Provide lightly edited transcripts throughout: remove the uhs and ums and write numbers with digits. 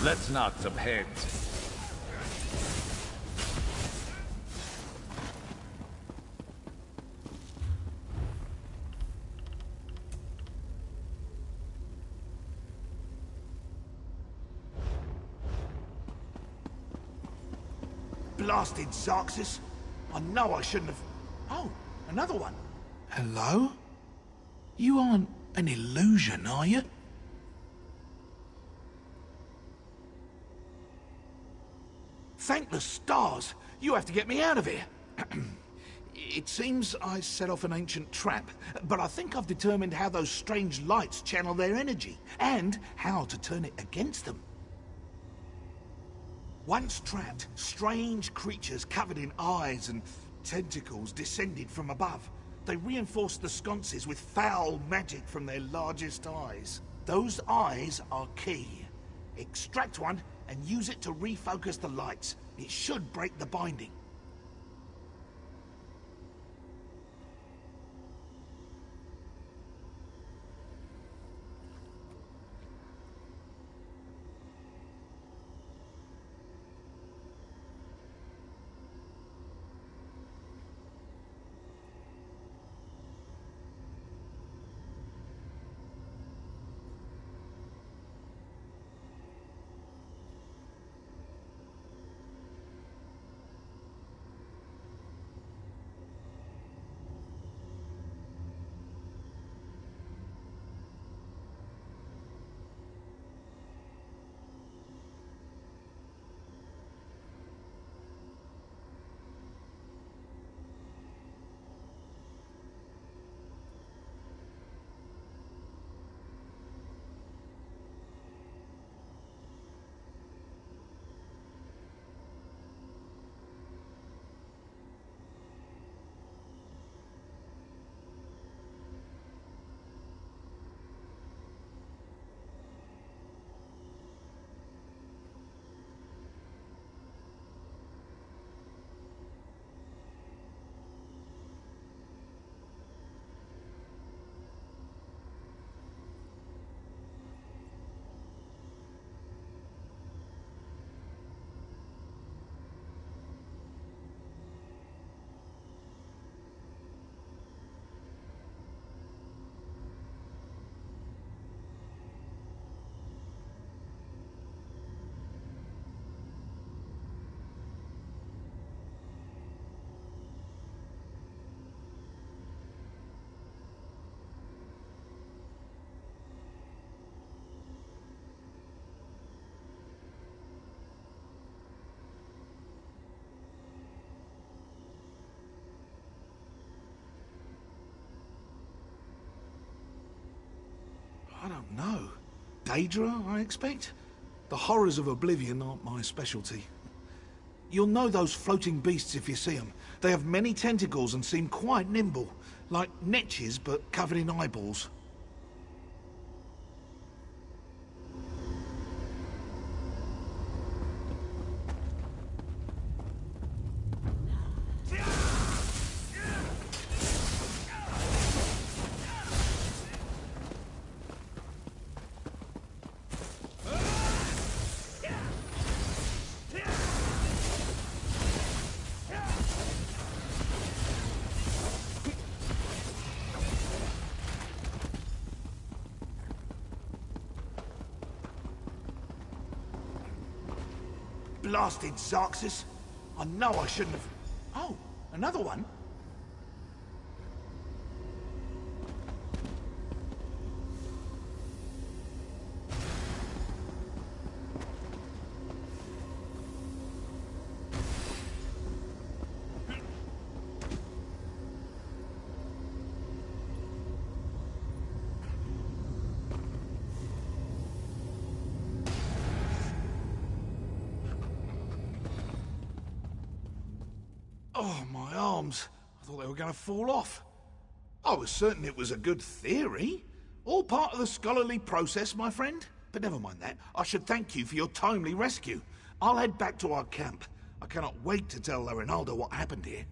Let's knock some heads. Blasted Xarxus! I know I shouldn't have... Oh, another one. Hello? You aren't an illusion, are you? Thank the stars! You have to get me out of here! It seems I set off an ancient trap, but I think I've determined how those strange lights channel their energy, and how to turn it against them. Once trapped, strange creatures covered in eyes and tentacles descended from above. They reinforced the sconces with foul magic from their largest eyes. Those eyes are key. Extract one and use it to refocus the lights. It should break the binding. I don't know. Daedra, I expect? The horrors of Oblivion aren't my specialty. You'll know those floating beasts if you see them. They have many tentacles and seem quite nimble, like netches but covered in eyeballs. Blasted Xarxus! I know I shouldn't have... Oh, another one? Oh, my arms. I thought they were going to fall off. I was certain it was a good theory. All part of the scholarly process, my friend. But never mind that. I should thank you for your timely rescue. I'll head back to our camp. I cannot wait to tell Rinaldo what happened here.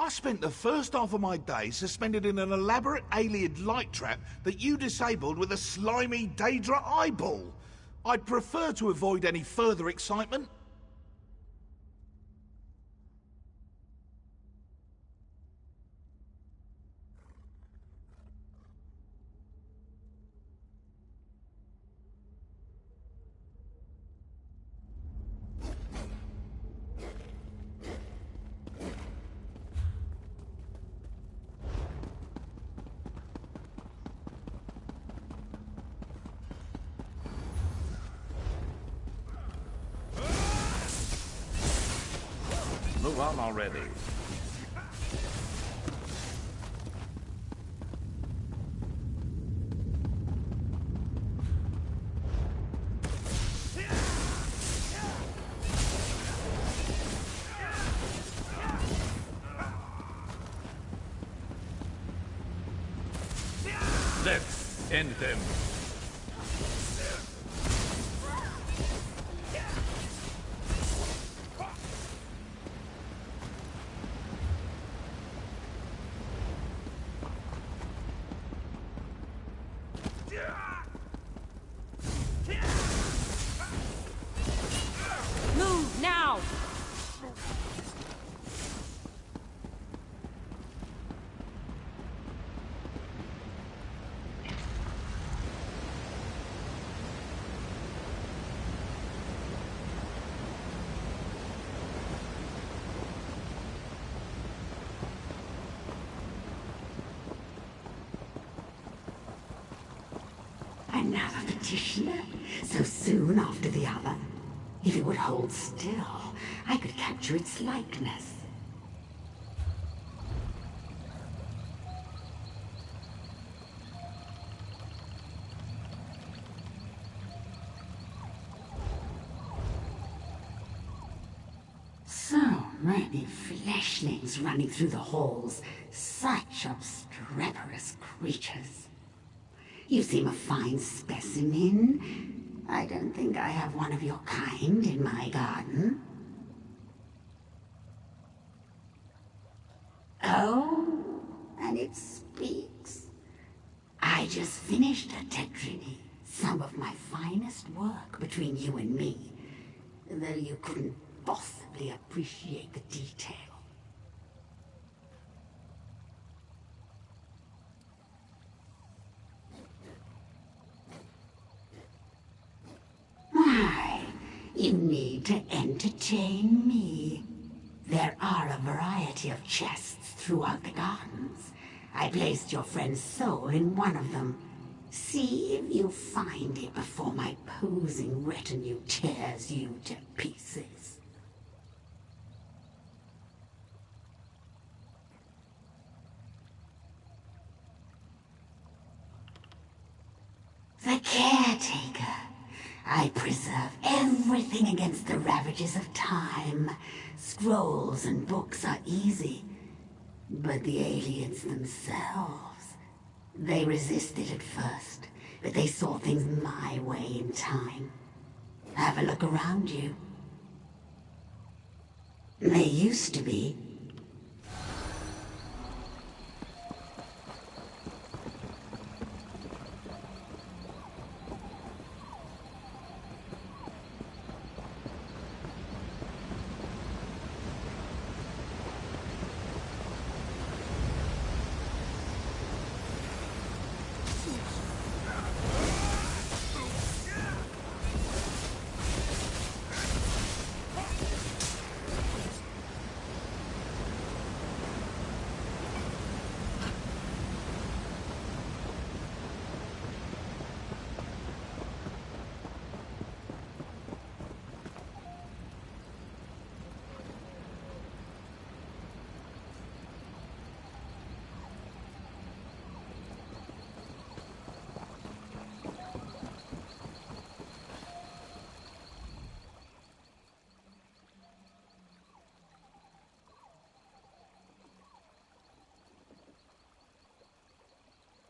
I spent the first half of my day suspended in an elaborate alien light trap that you disabled with a slimy Daedra eyeball. I'd prefer to avoid any further excitement. Move on already. Let's end them. Move now! Another petitioner, so soon after the other. If it would hold still, I could capture its likeness. So many fleshlings running through the halls, such obstreperous creatures. You seem a fine specimen. I don't think I have one of your kind in my garden. Oh, and it speaks. I just finished a tetriny, some of my finest work between you and me, though you couldn't possibly appreciate the detail. Why, you need to entertain me. There are a variety of chests throughout the gardens. I placed your friend's soul in one of them. See if you find it before my posing retinue tears you to pieces. The caretaker. I preserve everything against the ravages of time. Scrolls and books are easy. But the aliens themselves, they resisted at first, but they saw things my way in time. Have a look around you. They used to be.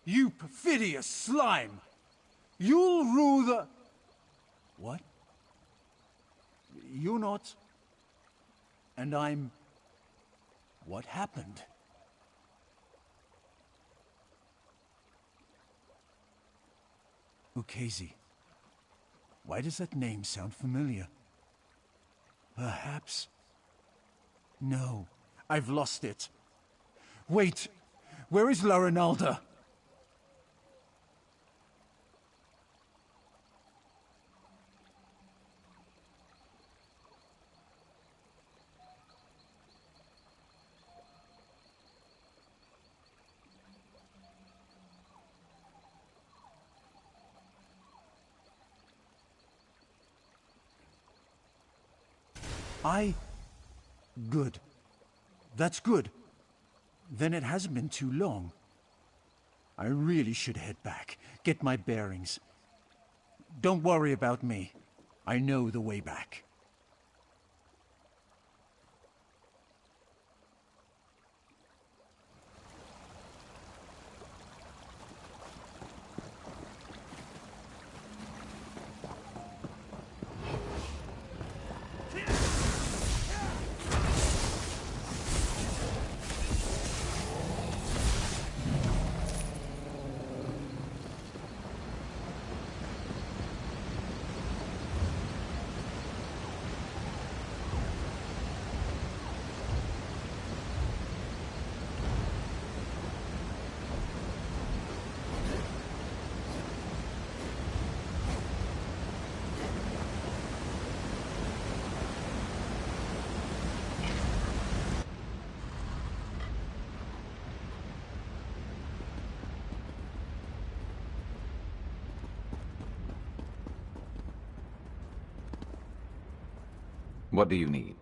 You perfidious slime! You'll rule the... What? You're not... And I'm... What happened? Ukezi. Why does that name sound familiar? Perhaps... No, I've lost it. Wait! Where is La Ronalda? Good. That's good. Then it hasn't been too long. I really should head back, get my bearings. Don't worry about me. I know the way back. What do you need?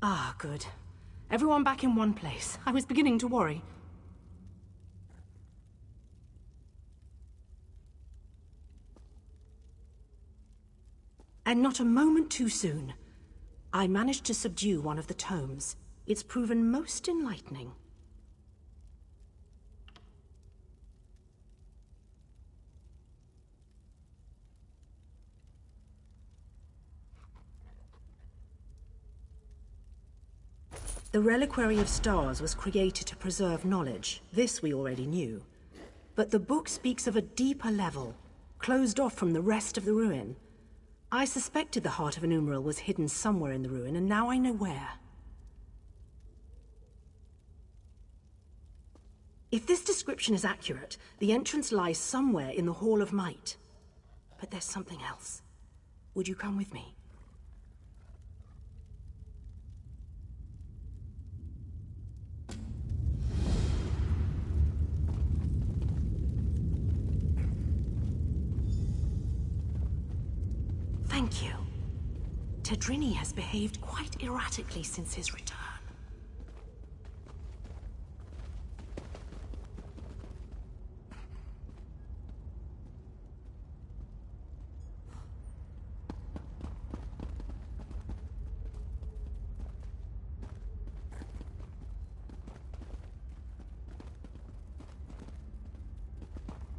Ah, good. Everyone back in one place. I was beginning to worry. And not a moment too soon. I managed to subdue one of the tomes. It's proven most enlightening. The Reliquary of Stars was created to preserve knowledge. This we already knew. But the book speaks of a deeper level, closed off from the rest of the ruin. I suspected the Heart of an Umbral was hidden somewhere in the ruin, and now I know where. If this description is accurate, the entrance lies somewhere in the Hall of Might. But there's something else. Would you come with me? Thank you. Tedrini has behaved quite erratically since his return.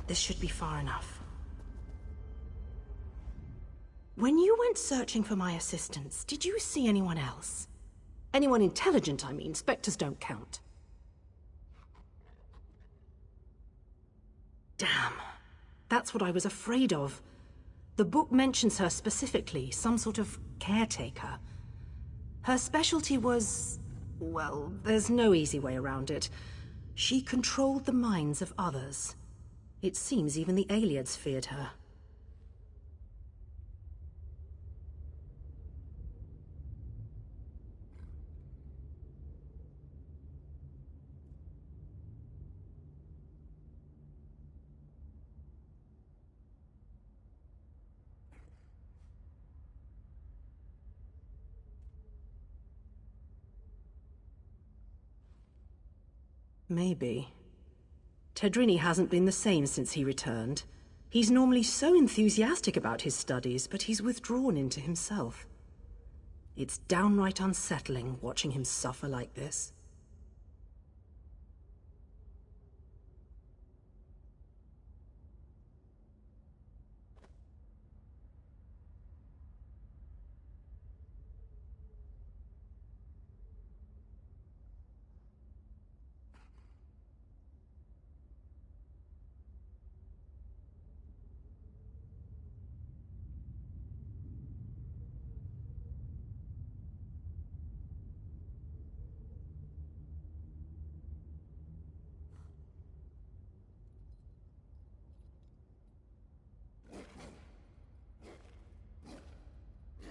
This should be far enough. When you went searching for my assistants, did you see anyone else? Anyone intelligent, I mean. Spectres don't count. Damn. That's what I was afraid of. The book mentions her specifically, some sort of caretaker. Her specialty was... well, there's no easy way around it. She controlled the minds of others. It seems even the Aliads feared her. Maybe. Tedrini hasn't been the same since he returned. He's normally so enthusiastic about his studies, but he's withdrawn into himself. It's downright unsettling watching him suffer like this.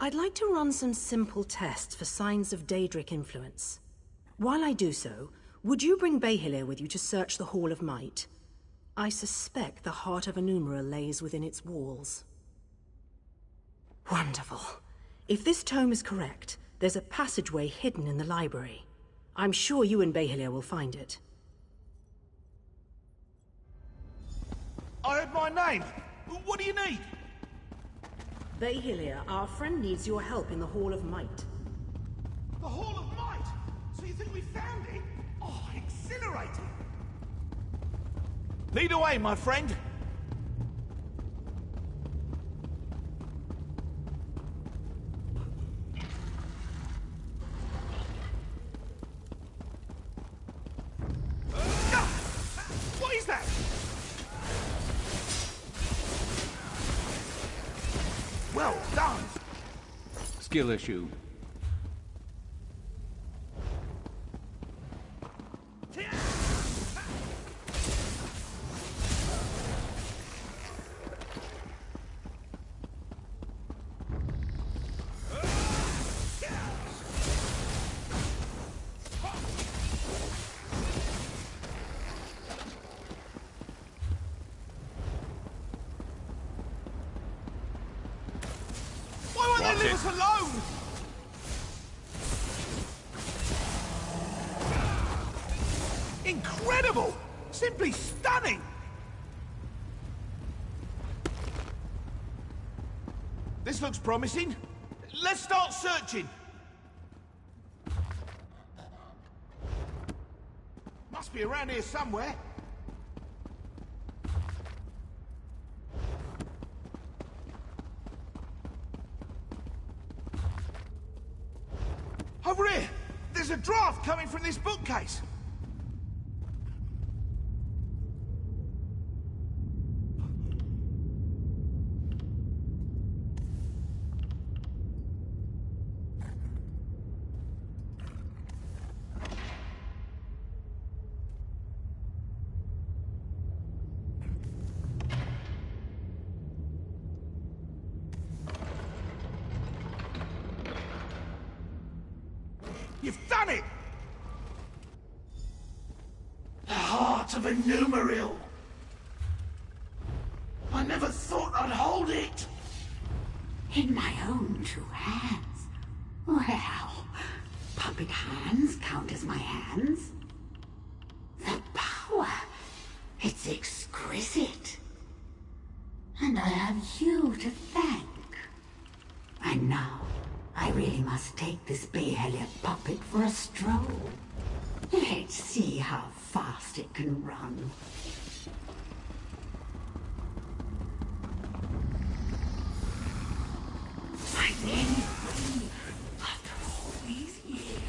I'd like to run some simple tests for signs of Daedric influence. While I do so, would you bring Behilir with you to search the Hall of Might? I suspect the heart of Enumera lays within its walls. Wonderful. If this tome is correct, there's a passageway hidden in the library. I'm sure you and Behilir will find it. I heard my name. What do you need? Behilir, our friend needs your help in the Hall of Might. The Hall of Might? So you think we found it? Oh, exhilarating! Lead away, my friend. What is that? Well done! Skill issue. Why won't they leave us alone? Incredible! Simply stunning! This looks promising. Let's start searching. Must be around here somewhere. Over here! There's a draft coming from this bookcase! You've done it! The heart of In my own two hands. Well, puppet hands count as my hands. The power, it's exquisite. And I have you to thank. And now, I really must take this Behelia puppet for a stroll. Let's see how fast it can run. Finally free after all these years.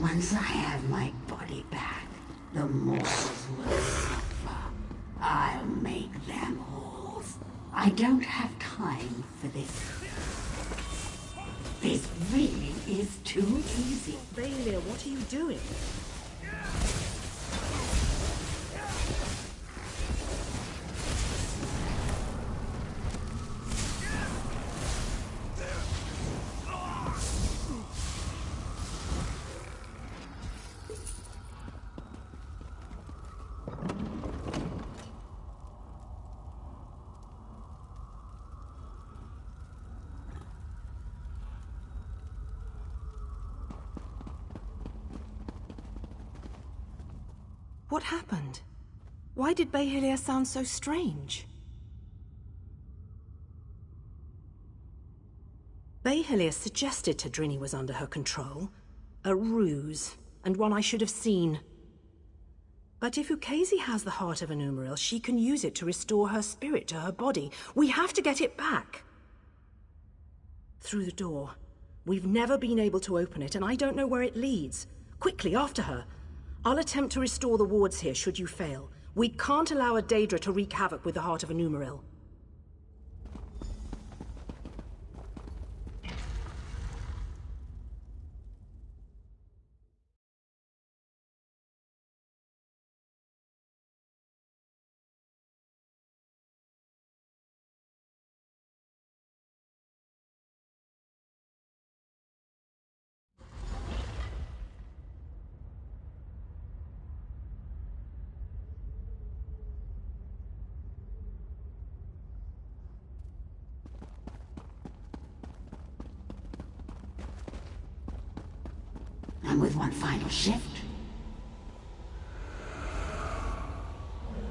Once I have my body back, the mortals will suffer. I'll make them whores. I don't have time for this. This really is too easy. Behelia, what are you doing? What happened? Why did Behelia sound so strange? Behelia suggested Tadrini was under her control. A ruse, and one I should have seen. But if Ukezi has the heart of an Umaril, she can use it to restore her spirit to her body. We have to get it back. Through the door. We've never been able to open it, and I don't know where it leads. Quickly, after her. I'll attempt to restore the wards here, should you fail. We can't allow a Daedra to wreak havoc with the heart of a Umaril. And with one final shift.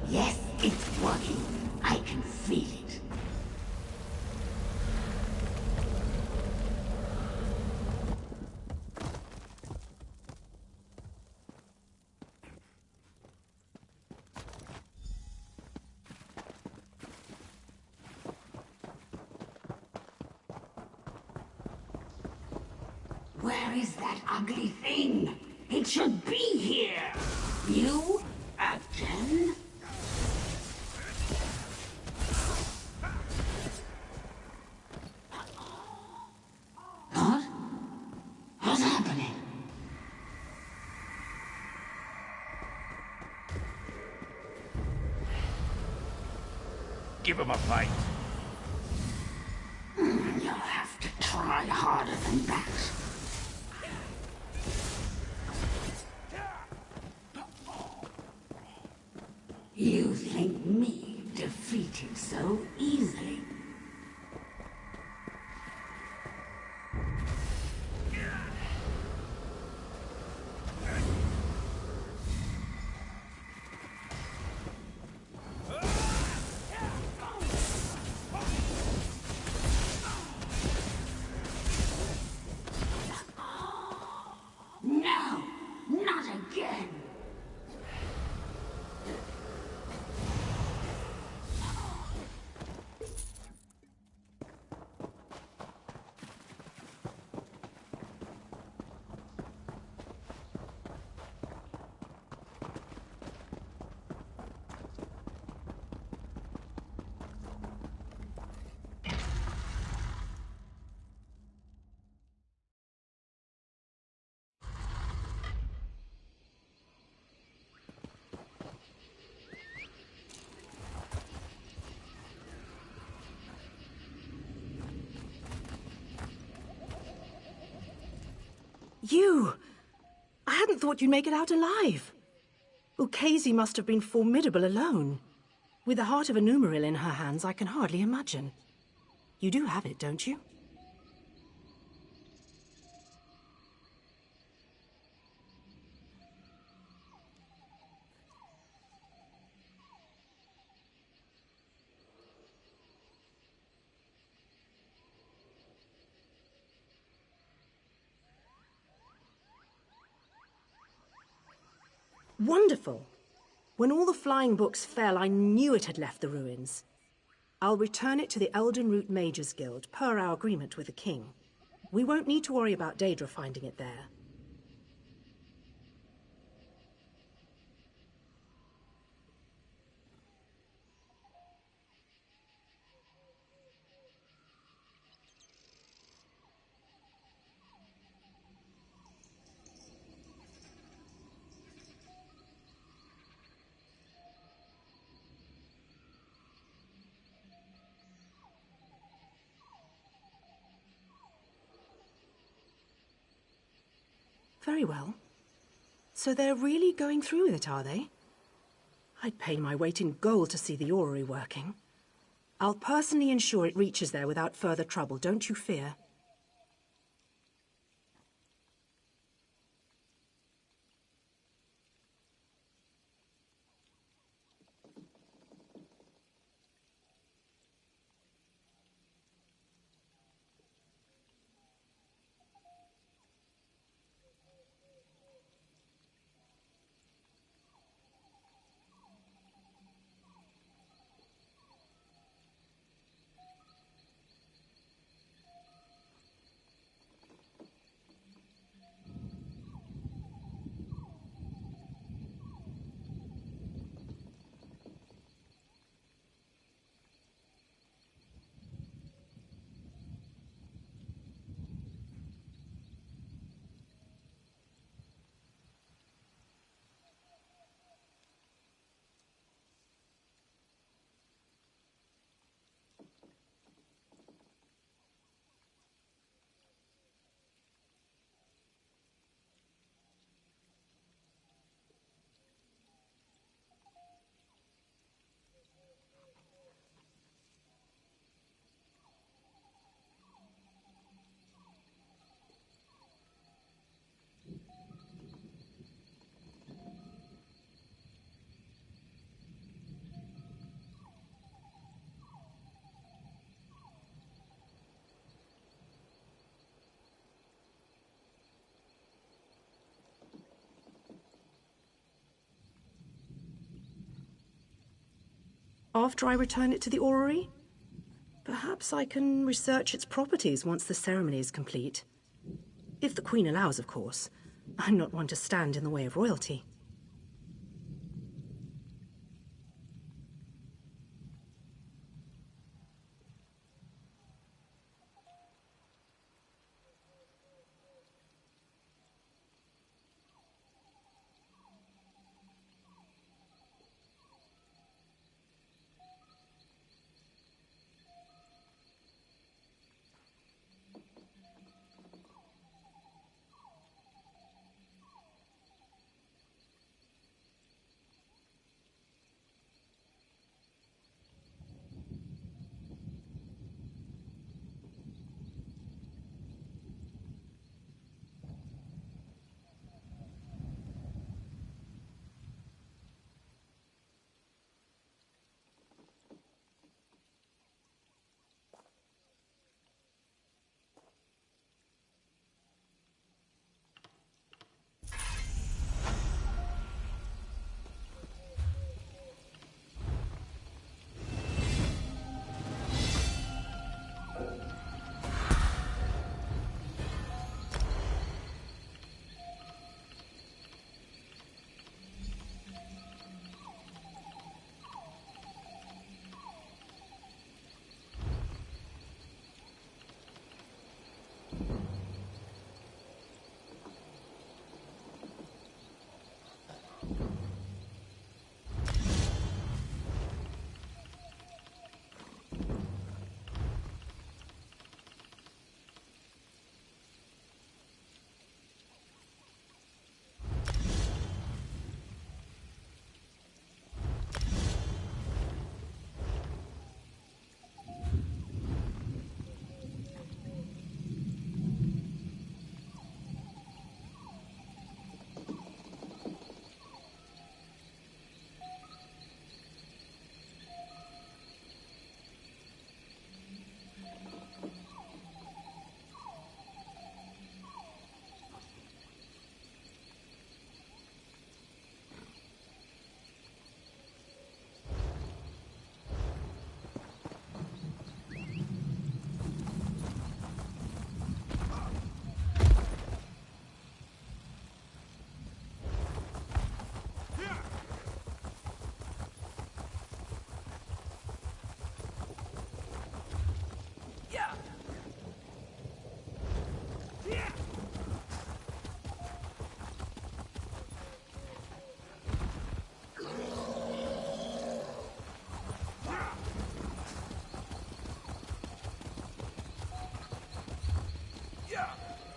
Yes, it's working. I can feel it. Where is that ugly thing? It should be here. You? Again? What? What's happening? Give him a fight. You'll have to try harder than that. You think me defeated so easily? No, not again. You! I hadn't thought you'd make it out alive. Ukezi must have been formidable alone. With the heart of a Numeril in her hands, I can hardly imagine. You do have it, don't you? Wonderful! When all the flying books fell, I knew it had left the ruins. I'll return it to the Elden Root Mages Guild, per our agreement with the king. We won't need to worry about Daedra finding it there. Very well. So they're really going through with it, are they? I'd pay my weight in gold to see the orrery working. I'll personally ensure it reaches there without further trouble, don't you fear. After I return it to the orrery? Perhaps I can research its properties once the ceremony is complete. If the Queen allows, of course. I'm not one to stand in the way of royalty.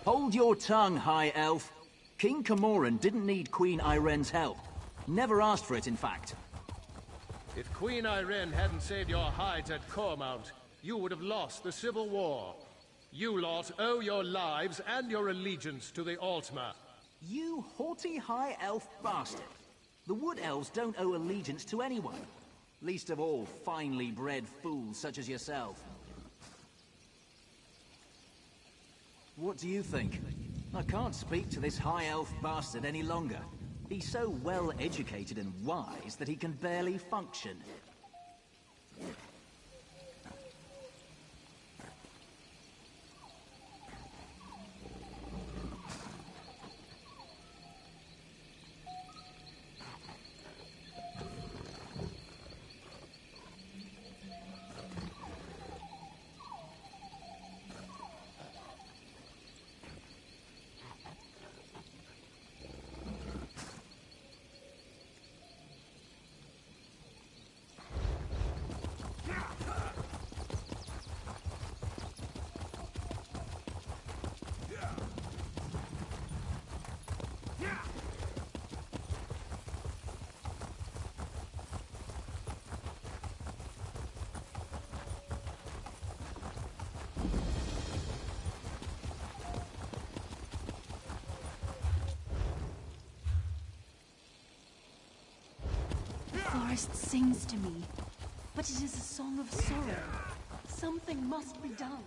Hold your tongue, High Elf. King Camoran didn't need Queen Irene's help. Never asked for it, in fact. If Queen Irene hadn't saved your hides at Cormount, you would have lost the Civil War. You lot owe your lives and your allegiance to the Altmer. You haughty High Elf bastard. The Wood Elves don't owe allegiance to anyone. Least of all, finely bred fools such as yourself. What do you think? I can't speak to this High Elf bastard any longer. He's so well educated and wise that he can barely function. The forest sings to me, but it is a song of sorrow. Something must be done.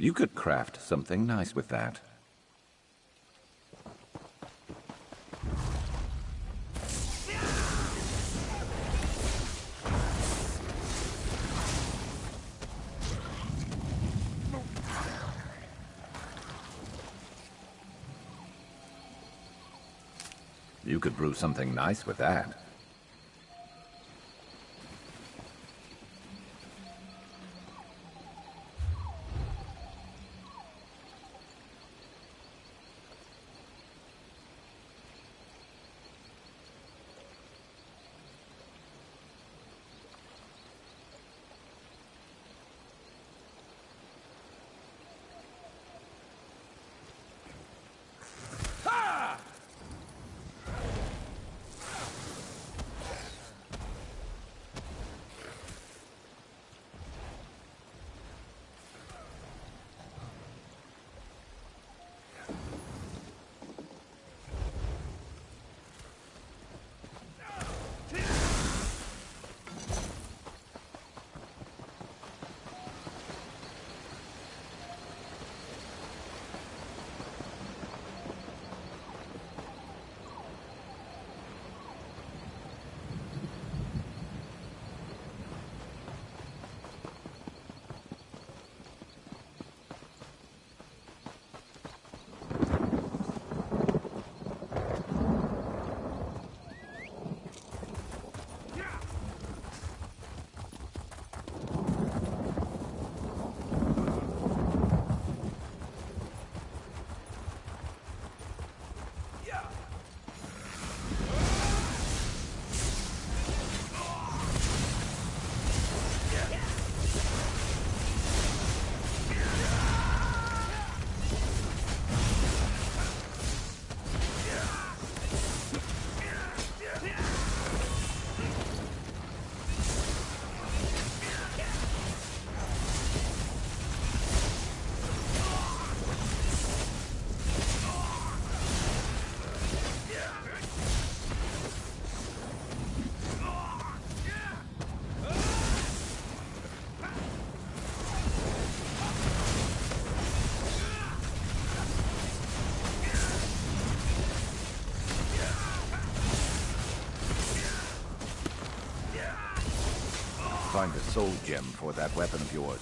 You could craft something nice with that. You could brew something nice with that. Find a soul gem for that weapon of yours.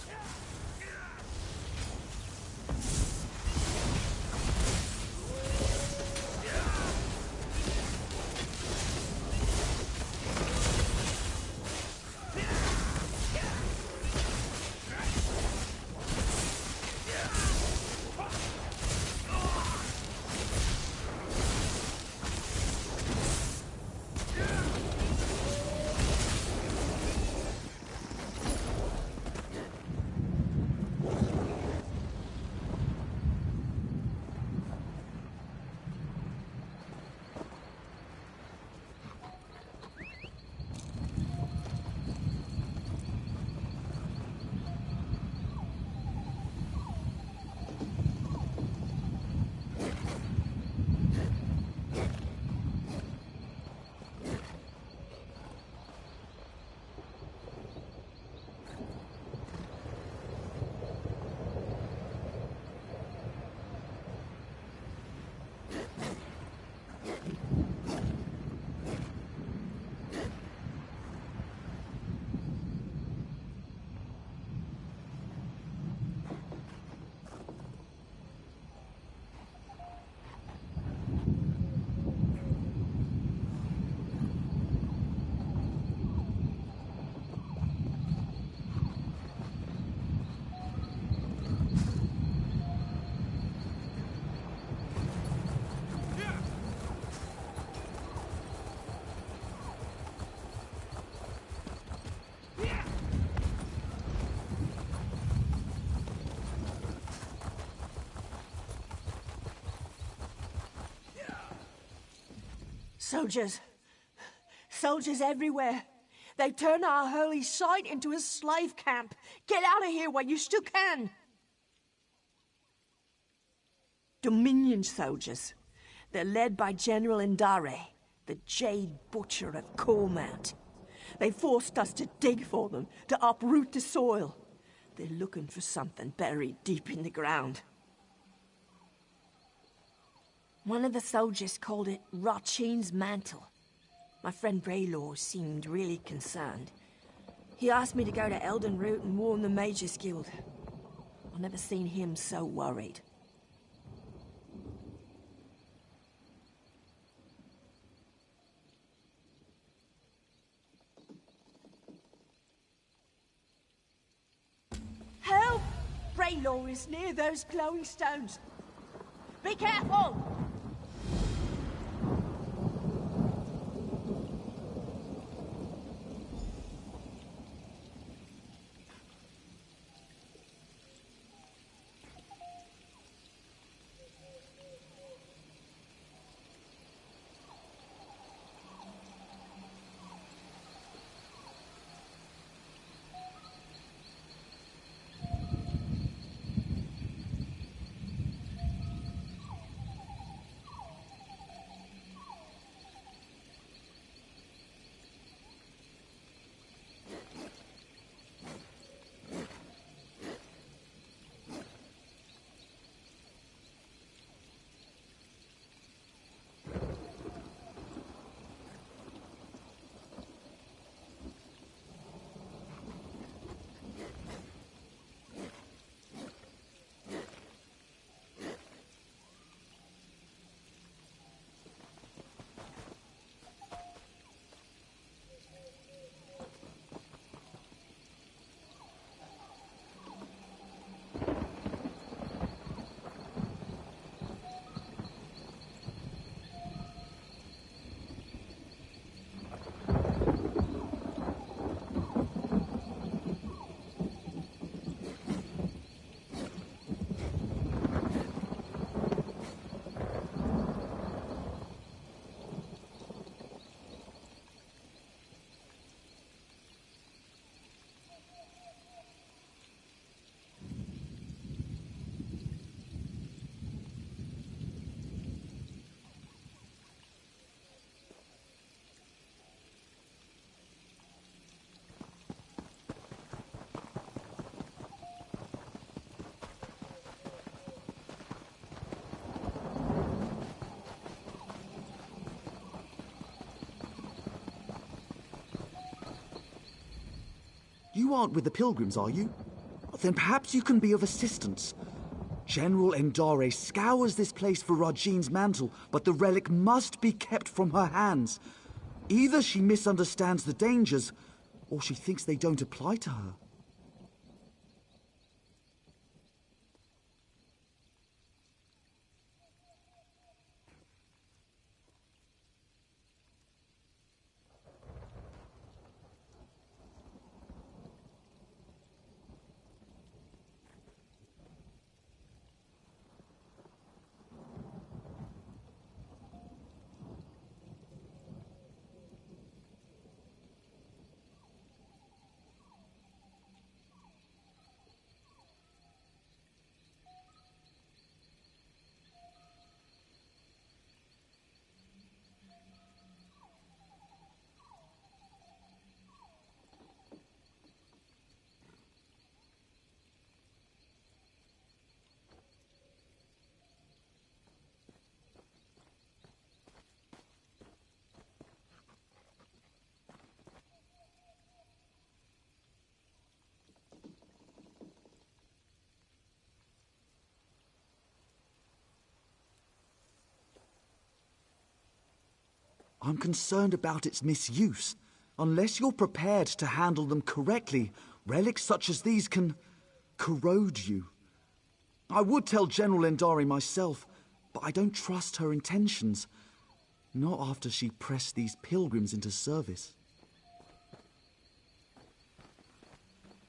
Soldiers. Soldiers everywhere. They turned our holy site into a slave camp. Get out of here while you still can. Dominion soldiers. They're led by General Indare, the Jade Butcher of Cormount. They forced us to dig for them, to uproot the soil. They're looking for something buried deep in the ground. One of the soldiers called it Rachin's mantle. My friend Braylor seemed really concerned. He asked me to go to Eldenroot and warn the Mages Guild. I've never seen him so worried. Help! Braylor is near those glowing stones. Be careful! You aren't with the pilgrims, are you? Then perhaps you can be of assistance. General Endare scours this place for Rajin's mantle, but the relic must be kept from her hands. Either she misunderstands the dangers, or she thinks they don't apply to her. I'm concerned about its misuse. Unless you're prepared to handle them correctly, relics such as these can corrode you. I would tell General Endari myself, but I don't trust her intentions. Not after she pressed these pilgrims into service.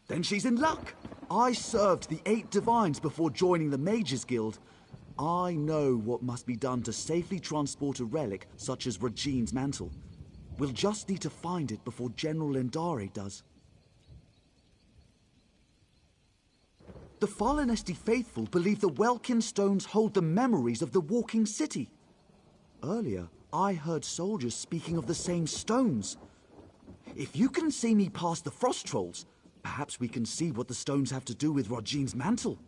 Then she's in luck. I served the 8 divines before joining the Mages Guild. I know what must be done to safely transport a relic such as Rajin's mantle. We'll just need to find it before General Endare does. The Falinesti faithful believe the Welkin stones hold the memories of the walking city. Earlier, I heard soldiers speaking of the same stones. If you can see me past the frost trolls, Perhaps we can see what the stones have to do with Rogin's mantle.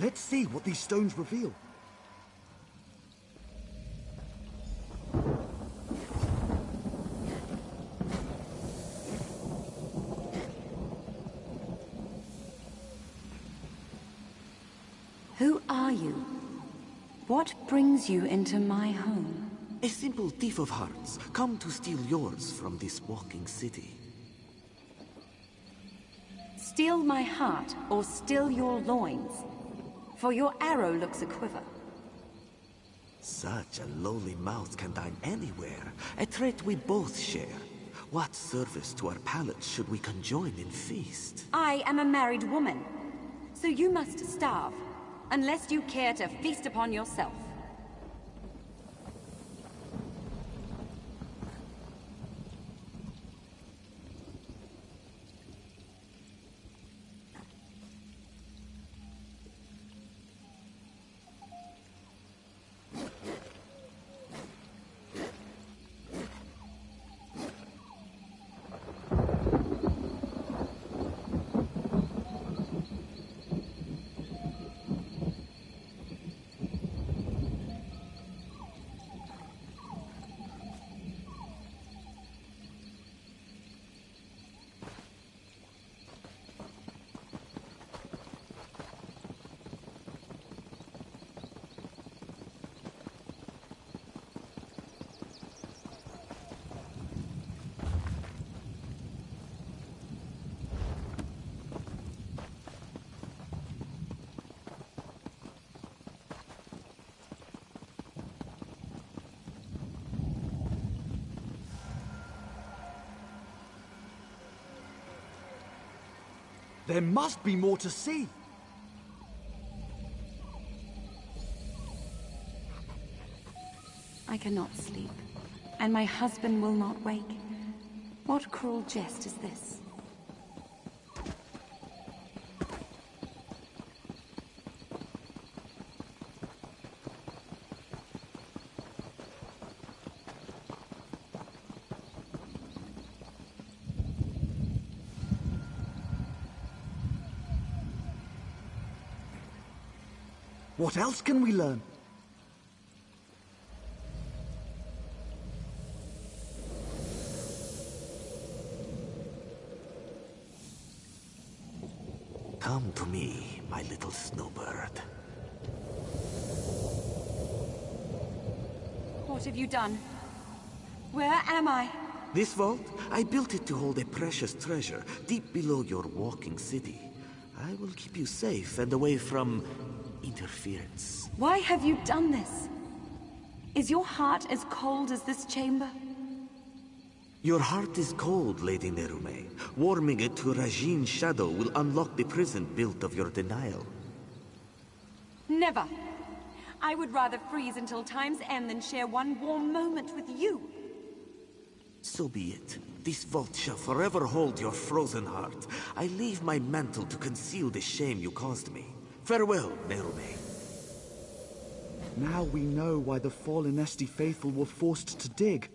Let's see what these stones reveal. Who are you? What brings you into my home? A simple thief of hearts, come to steal yours from this walking city. Steal my heart, or steal your loins? For your arrow looks a quiver. Such a lowly mouth can dine anywhere, a trait we both share. What service to our palates should we conjoin in feast? I am a married woman, so you must starve, unless you care to feast upon yourself. There must be more to see. I cannot sleep, and my husband will not wake. What cruel jest is this? What else can we learn? Come to me, my little snowbird. What have you done? Where am I? This vault, I built it to hold a precious treasure deep below your walking city. I will keep you safe and away from interference. Why have you done this? Is your heart as cold as this chamber? Your heart is cold, Lady Nerume. Warming it to Rajin's shadow will unlock the prison built of your denial. Never. I would rather freeze until time's end than share one warm moment with you. So be it. This vault shall forever hold your frozen heart. I leave my mantle to conceal the shame you caused me. Farewell, Nerume. Now we know why the fallen Esti faithful were forced to dig.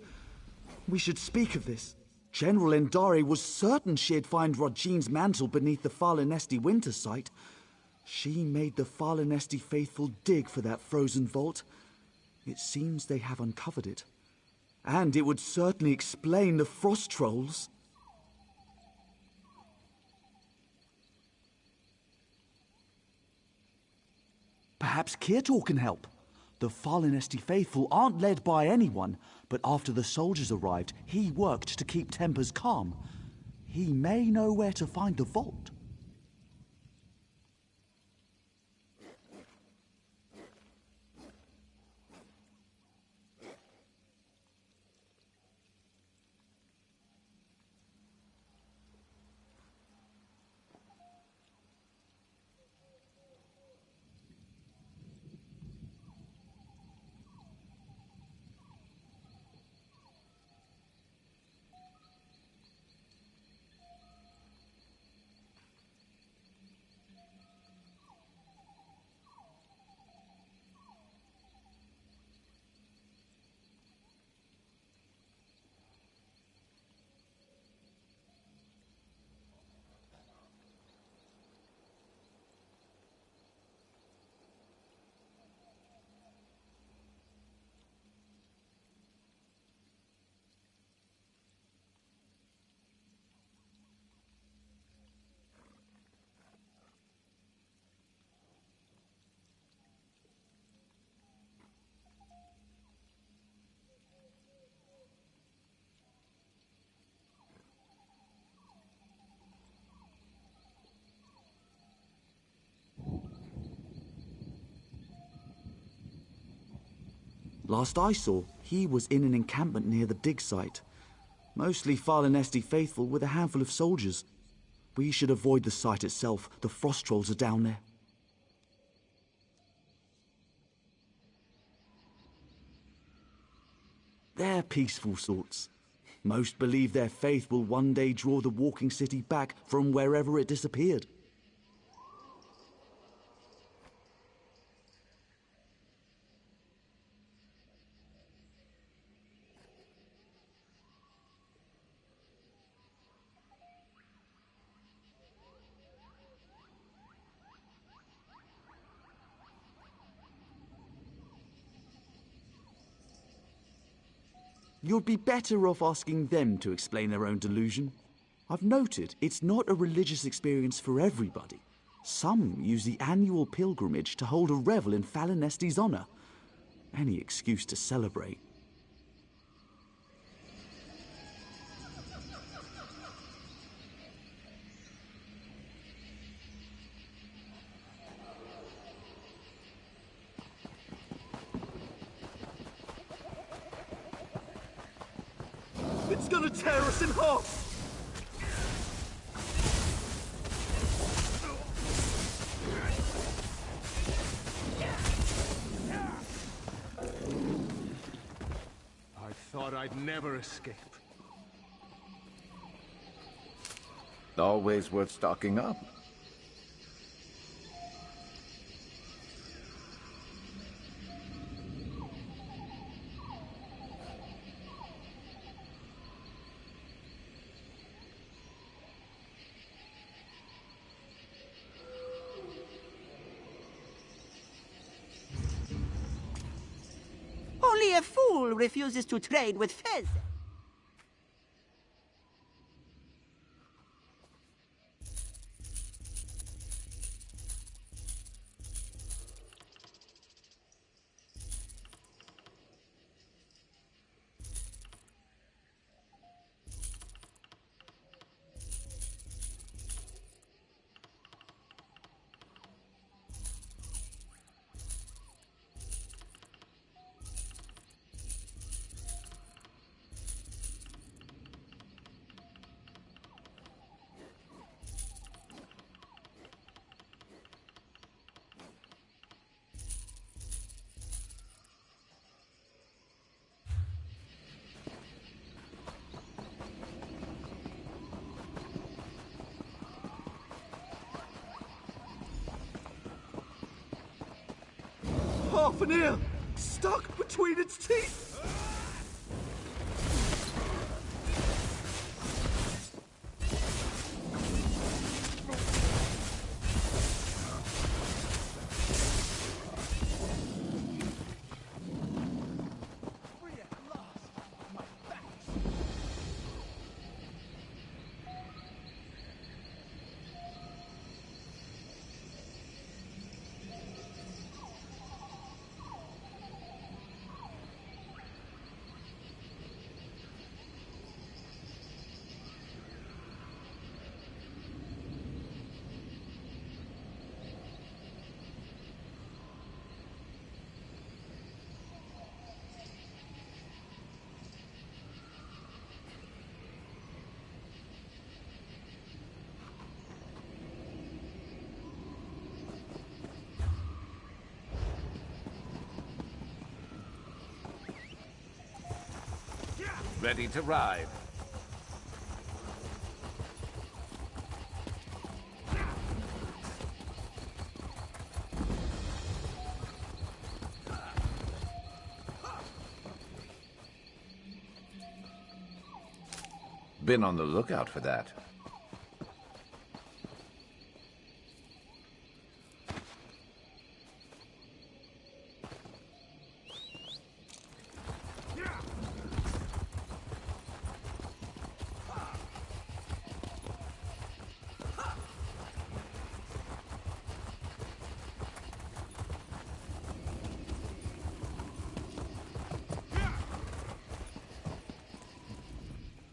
We should speak of this. General Endari was certain she'd find Rajine's mantle beneath the fallen Esti winter site. She made the fallen Esti faithful dig for that frozen vault. It seems they have uncovered it. And it would certainly explain the frost trolls. Perhaps Kirtor can help. The fallen Esti faithful aren't led by anyone, but after the soldiers arrived, he worked to keep tempers calm. He may know where to find the vault. Last I saw, he was in an encampment near the dig site. Mostly fallen Esti faithful with a handful of soldiers. We should avoid the site itself. The frost trolls are down there. They're peaceful sorts. Most believe their faith will one day draw the walking city back from wherever it disappeared. You'd be better off asking them to explain their own delusion. I've noted it's not a religious experience for everybody. Some use the annual pilgrimage to hold a revel in Fallen Esti's honor. Any excuse to celebrate. It's gonna tear us in half! I thought I'd never escape. Always worth stocking up. Only a fool refuses to trade with Fez. half an ear, stuck between its teeth. Ready to ride. Been on the lookout for that.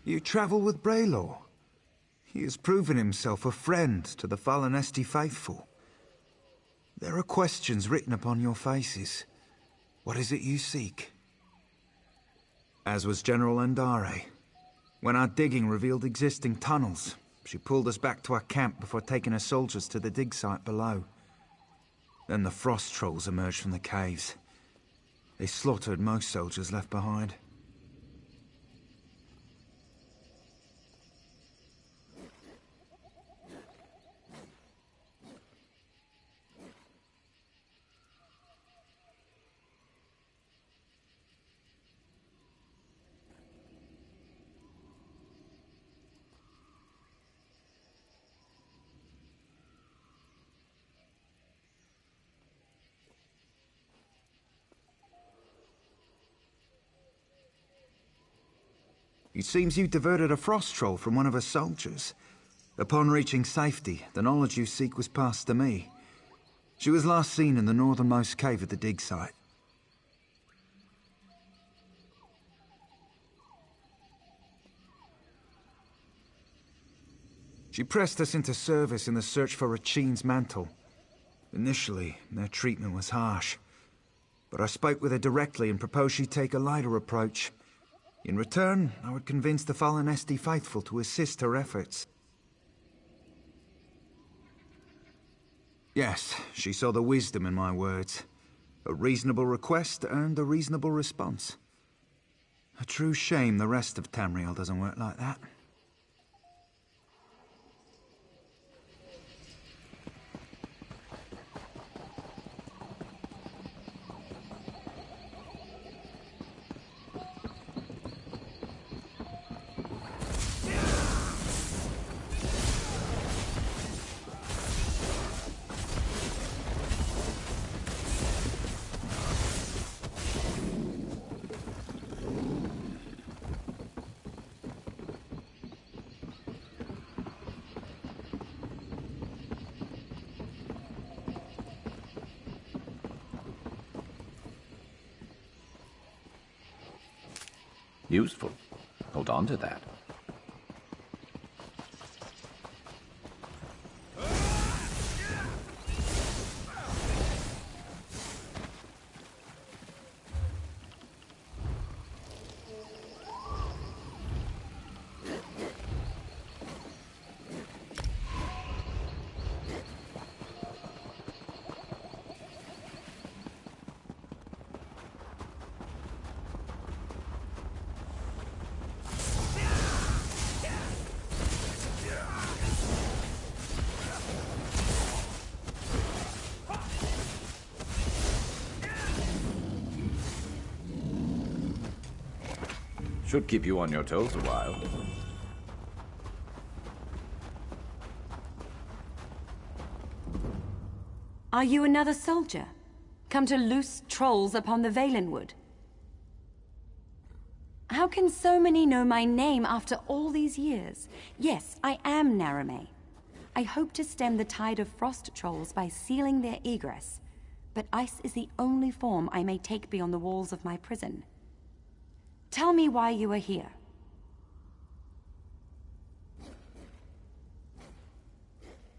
You travel with Braylor. He has proven himself a friend to the fallen Esti faithful. There are questions written upon your faces. What is it you seek? As was General Andare. When our digging revealed existing tunnels, she pulled us back to our camp before taking her soldiers to the dig site below. Then the frost trolls emerged from the caves. They slaughtered most soldiers left behind. It seems you diverted a frost troll from one of her soldiers. Upon reaching safety, the knowledge you seek was passed to me. She was last seen in the northernmost cave of the dig site. She pressed us into service in the search for Rachin's mantle. Initially, their treatment was harsh. But I spoke with her directly and proposed she take a lighter approach. In return, I would convince the fallen Esti faithful to assist her efforts. Yes, she saw the wisdom in my words. A reasonable request earned a reasonable response. A true shame the rest of Tamriel doesn't work like that. Useful. Hold on to that. Should keep you on your toes a while. Are you another soldier? Come to loose trolls upon the Valenwood? How can so many know my name after all these years? Yes, I am Narame. I hope to stem the tide of frost trolls by sealing their egress, but ice is the only form I may take beyond the walls of my prison. Tell me why you are here.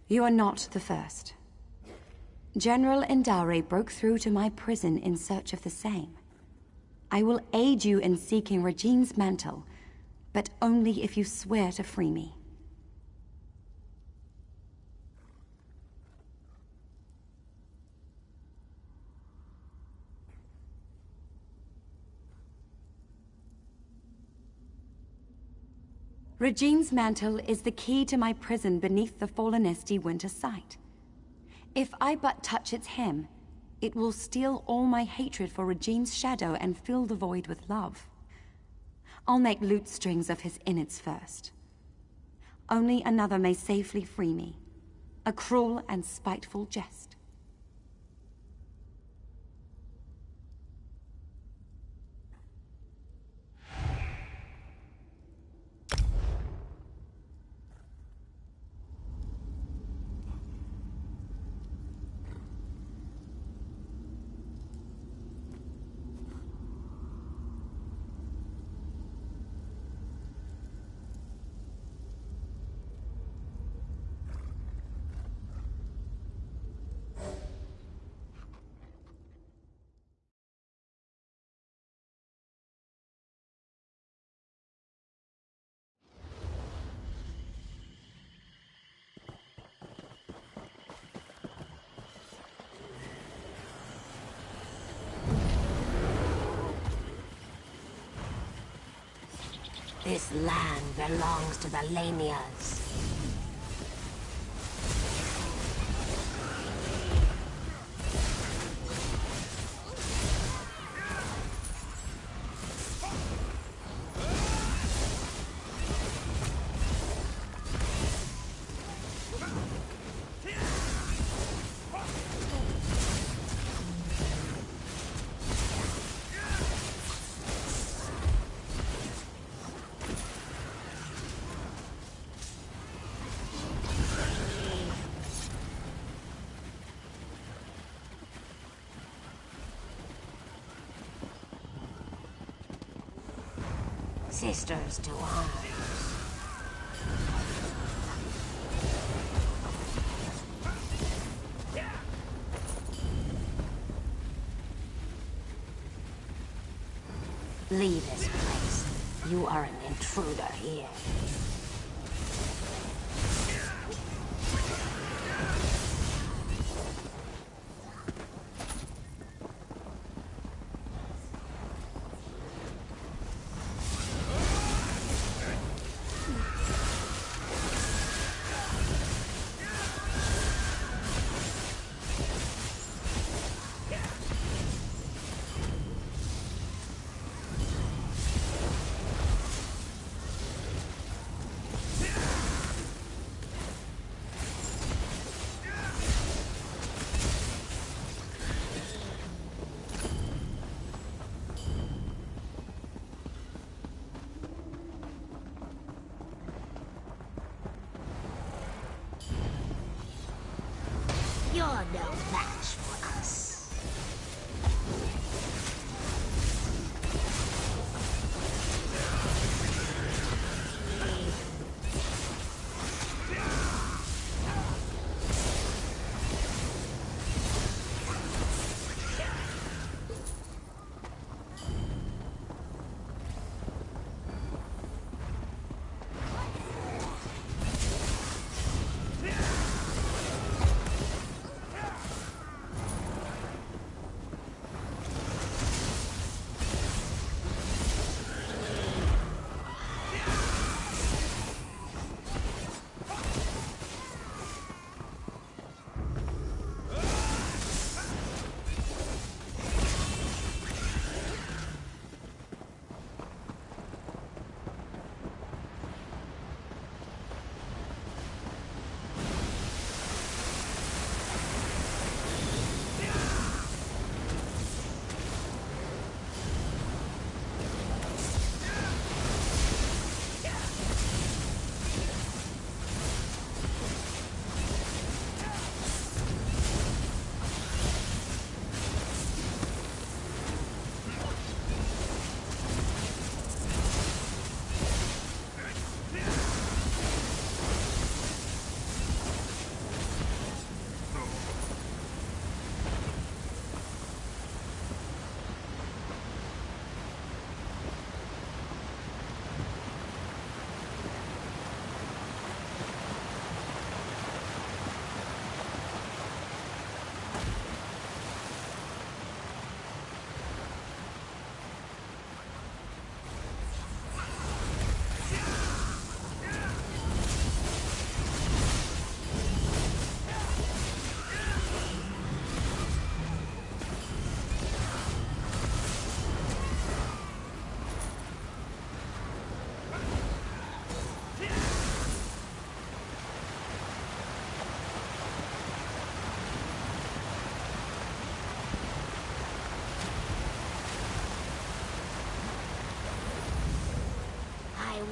You are not the first. General Endare broke through to my prison in search of the same. I will aid you in seeking Regine's mantle, but only if you swear to free me. Regine's mantle is the key to my prison beneath the Fallenesti winter site. If I but touch its hem, it will steal all my hatred for Regine's shadow and fill the void with love. I'll make lute strings of his innards first. Only another may safely free me. A cruel and spiteful jest. This land belongs to the Lanias. Sisters to arms. Leave this place. You are an intruder here.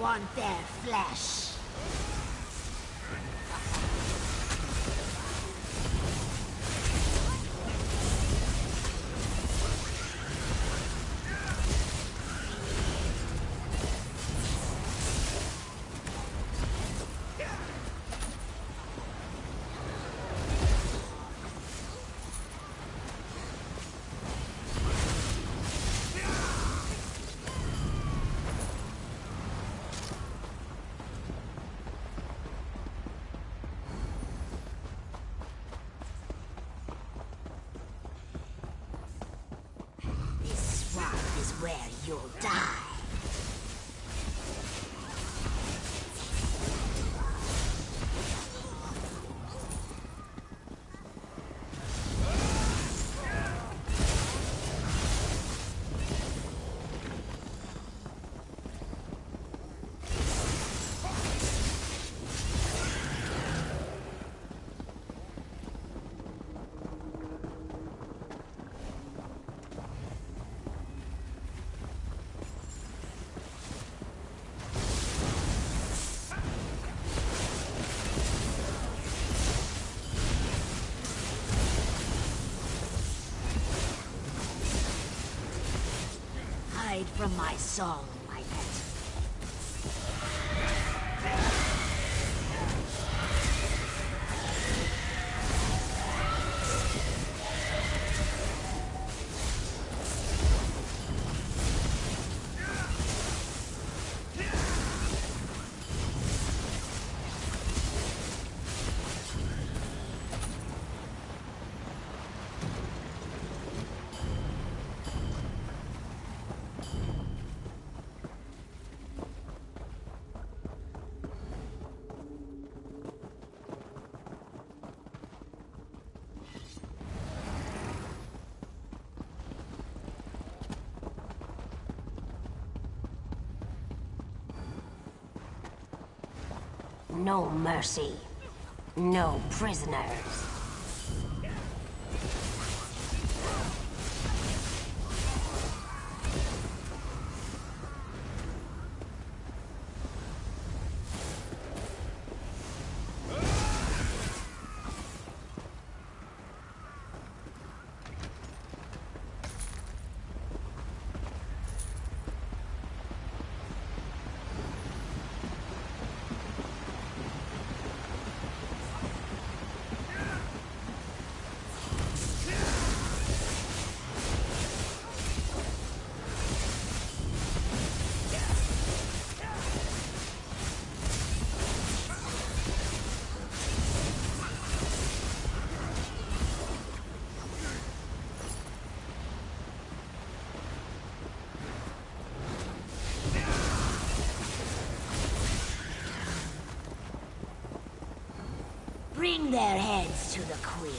want their flesh. Is where you'll die. From my song, my pet. No mercy. No prisoners. Bring their heads to the Queen.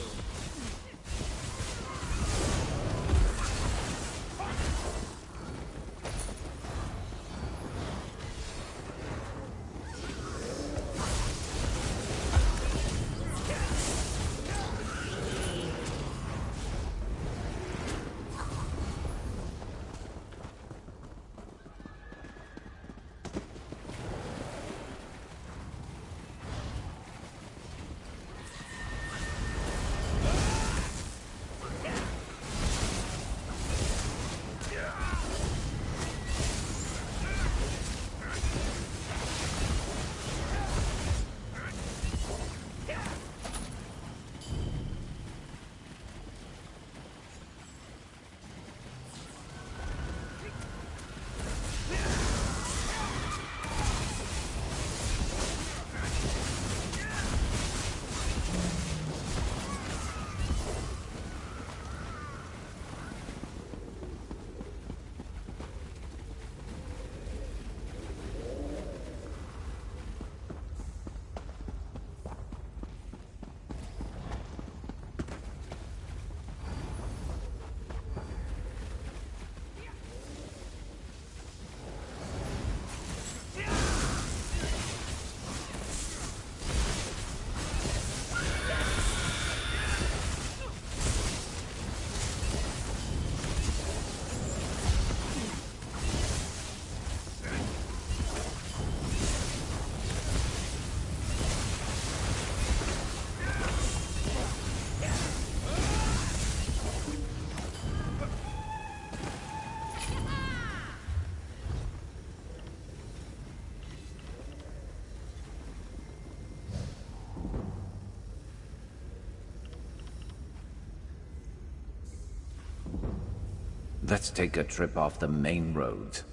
Let's take a trip off the main roads.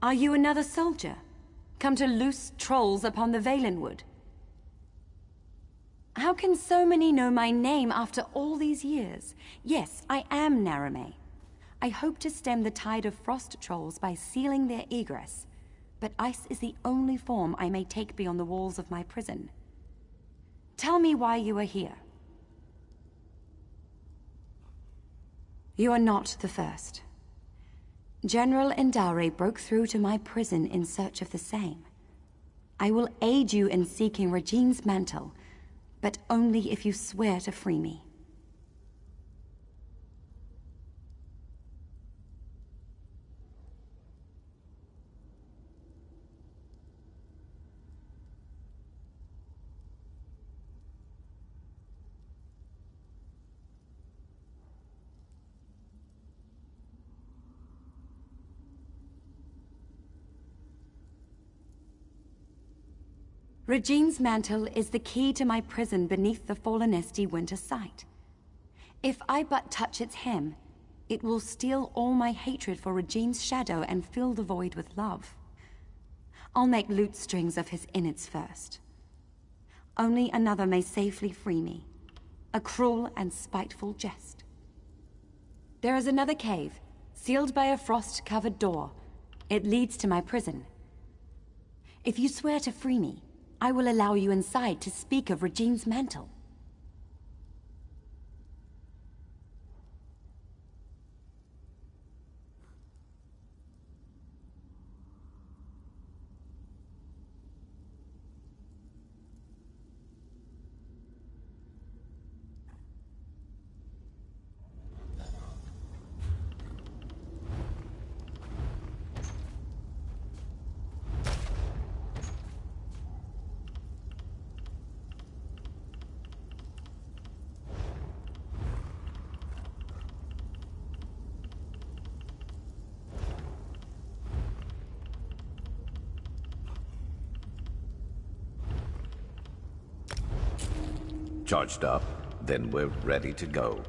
Are you another soldier, come to loose trolls upon the Valenwood? How can so many know my name after all these years? Yes, I am Narame. I hope to stem the tide of frost trolls by sealing their egress, but ice is the only form I may take beyond the walls of my prison. Tell me why you are here. You are not the first. General Endare broke through to my prison in search of the same. I will aid you in seeking Regine's mantle, but only if you swear to free me. Regine's mantle is the key to my prison beneath the Fallenesti winter site. If I but touch its hem, it will steal all my hatred for Regine's shadow and fill the void with love. I'll make lute strings of his innards first. Only another may safely free me. A cruel and spiteful jest. There is another cave, sealed by a frost-covered door. It leads to my prison. If you swear to free me, I will allow you inside to speak of Regine's mantle. Charged up? Then we're ready to go.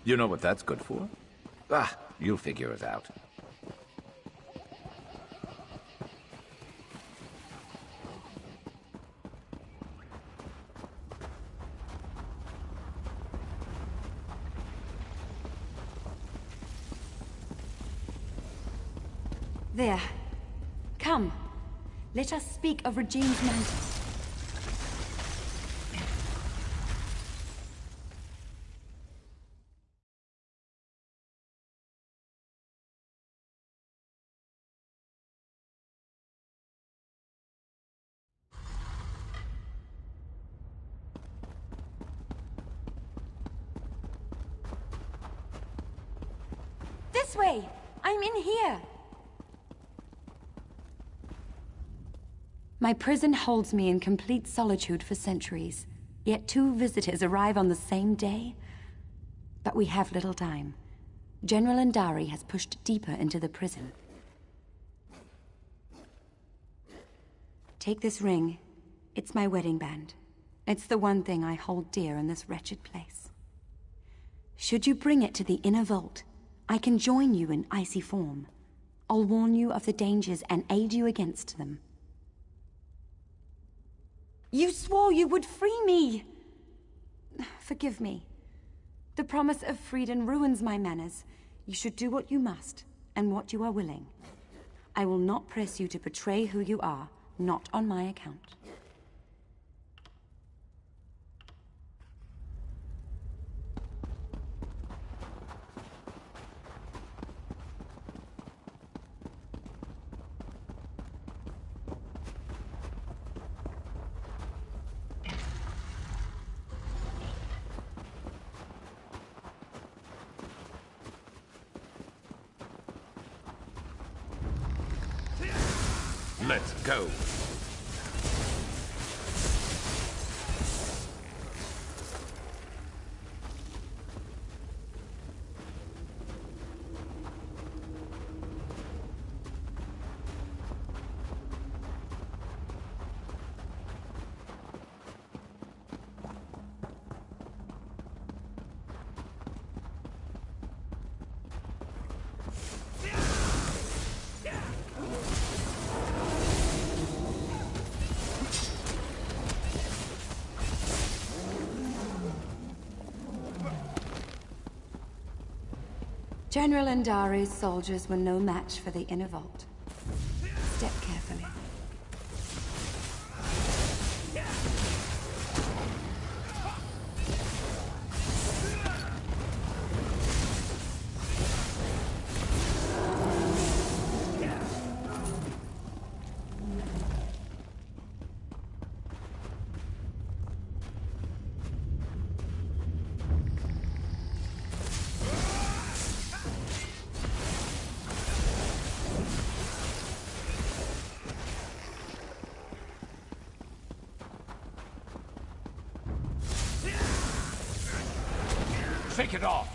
You know what that's good for? Ah, you'll figure it out. There. Come. Let us speak of Regine's mantle. This way! I'm in here! My prison holds me in complete solitude for centuries, yet 2 visitors arrive on the same day. But we have little time. General Andari has pushed deeper into the prison. Take this ring. It's my wedding band. It's the one thing I hold dear in this wretched place. Should you bring it to the inner vault, I can join you in icy form. I'll warn you of the dangers and aid you against them. You swore you would free me! Forgive me. The promise of freedom ruins my manners. You should do what you must, and what you are willing. I will not press you to betray who you are, not on my account. Let's go. General Andari's soldiers were no match for the inner vault. Step carefully. Shake it off!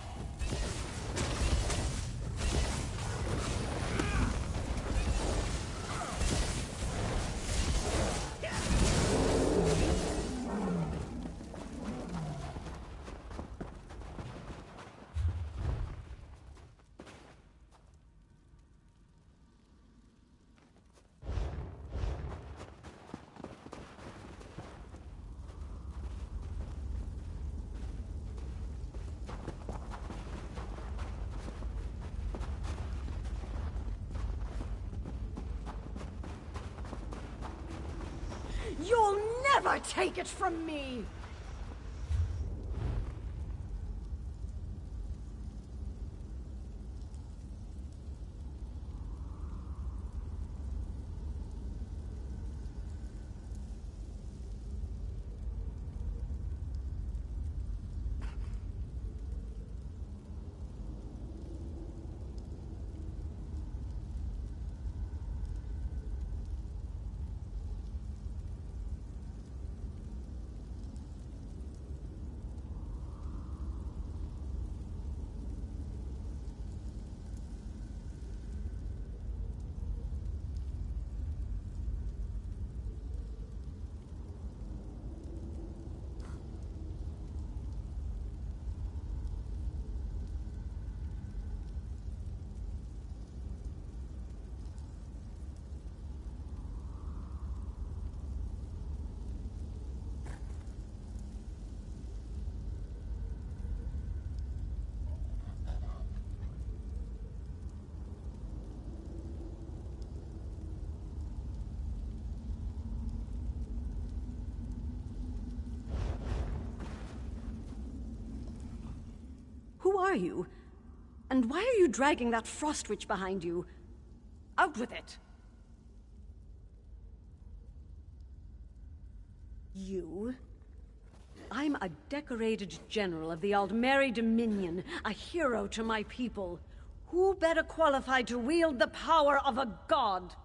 You'll never take it from me! Who are you? And why are you dragging that frost witch behind you? Out with it! You? I'm a decorated general of the Aldmeri Dominion, a hero to my people. Who better qualified to wield the power of a god?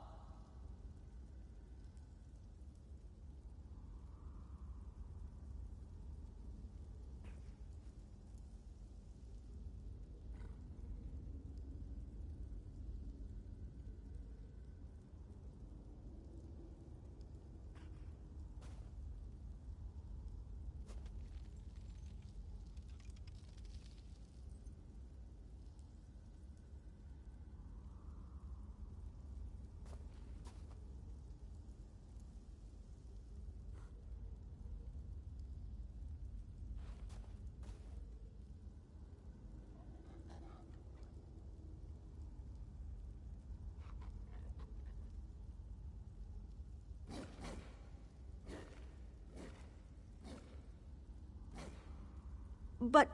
But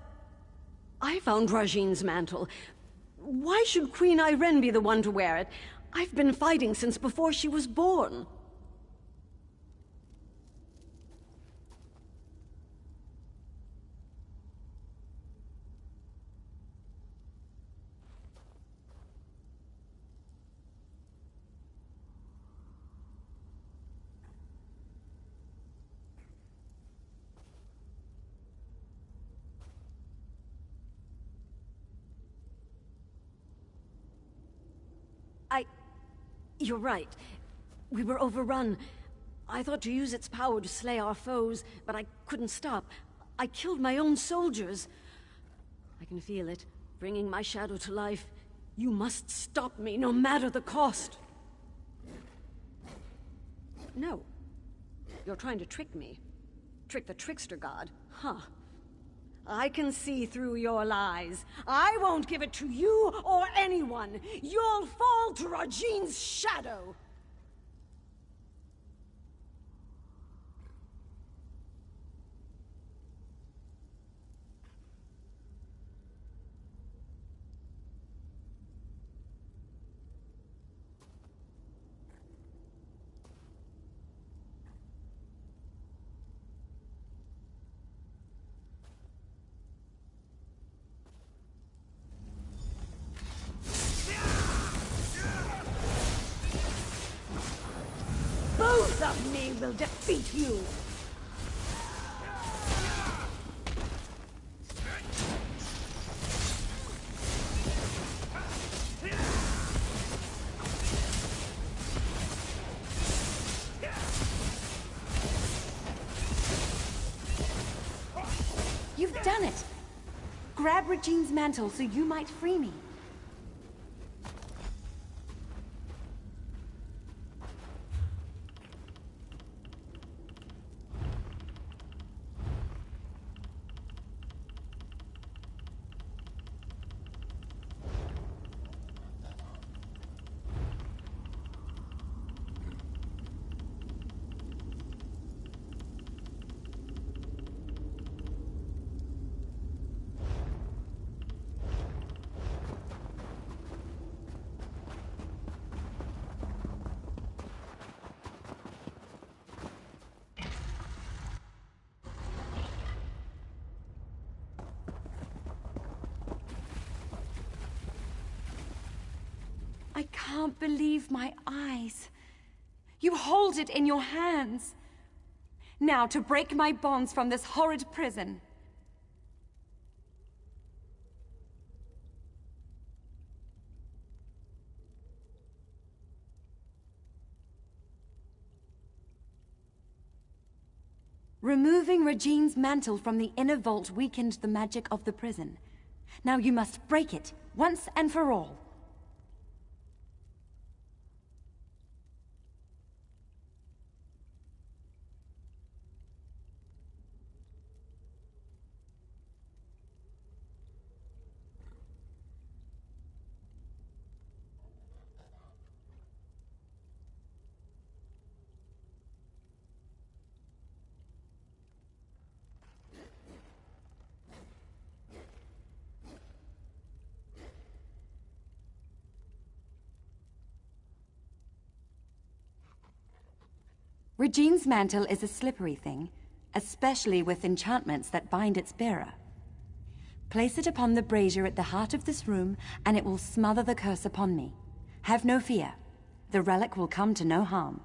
I found Rajine's mantle. Why should Queen Irene be the one to wear it? I've been fighting since before she was born. You're right. We were overrun. I thought to use its power to slay our foes, but I couldn't stop. I killed my own soldiers. I can feel it, bringing my shadow to life. You must stop me, no matter the cost. No. You're trying to trick me. Trick the trickster god. Huh. I can see through your lies. I won't give it to you or anyone. You'll fall to Rajine's shadow. Both of me will defeat you! You've done it! Grab Regine's mantle so you might free me. I can't believe my eyes. You hold it in your hands. Now to break my bonds from this horrid prison. Removing Regine's mantle from the inner vault weakened the magic of the prison. Now you must break it, once and for all. Regine's mantle is a slippery thing, especially with enchantments that bind its bearer. Place it upon the brazier at the heart of this room, and it will smother the curse upon me. Have no fear. The relic will come to no harm.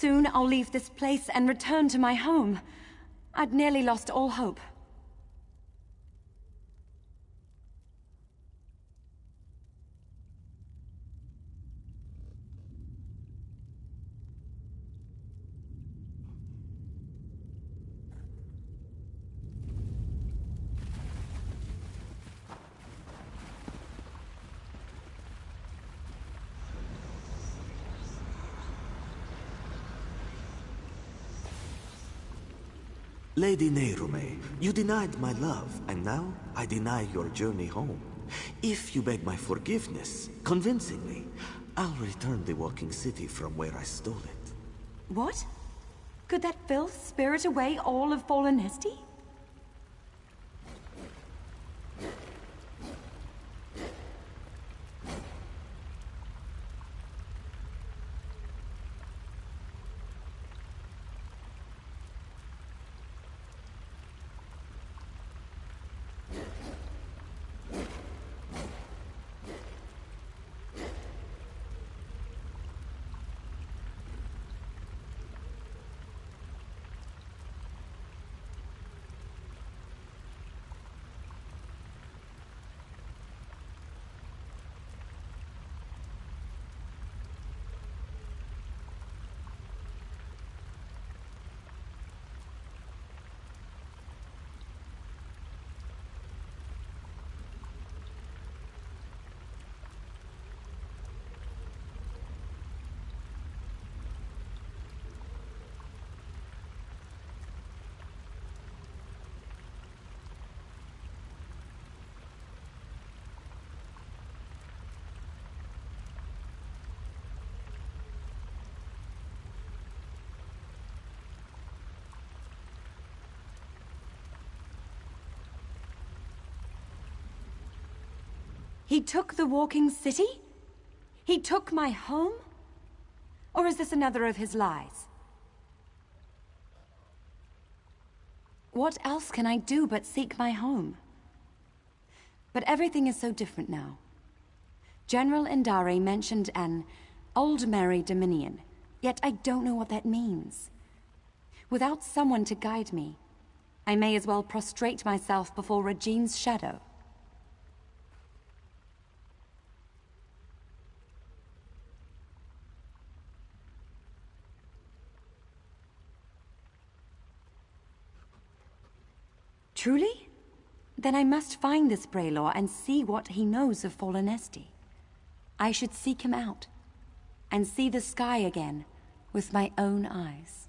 Soon I'll leave this place and return to my home. I'd nearly lost all hope. Lady Nehrume, you denied my love, and now I deny your journey home. If you beg my forgiveness, convincingly, I'll return the walking city from where I stole it. What? Could that filth spirit away all of Fallenesti? He took the walking city? He took my home? Or is this another of his lies? What else can I do but seek my home? But everything is so different now. General Indare mentioned an Old Merry Dominion, yet I don't know what that means. Without someone to guide me, I may as well prostrate myself before Regine's shadow. Truly? Then I must find this Braylor and see what he knows of Fallenesti. I should seek him out, and see the sky again with my own eyes.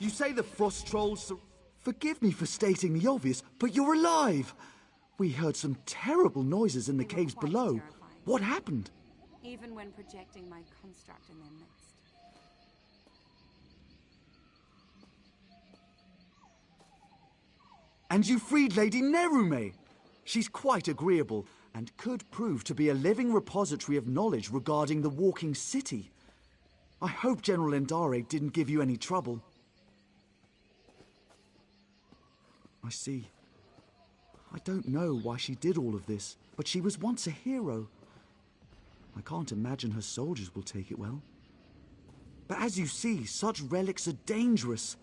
You say the frost trolls... Forgive me for stating the obvious, but you're alive! We heard some terrible noises in the caves below. What happened? Even when projecting my construct in their midst. And you freed Lady Nerume! She's quite agreeable, and could prove to be a living repository of knowledge regarding the walking city. I hope General Endare didn't give you any trouble. I see. I don't know why she did all of this, but she was once a hero. I can't imagine her soldiers will take it well. But as you see, such relics are dangerous.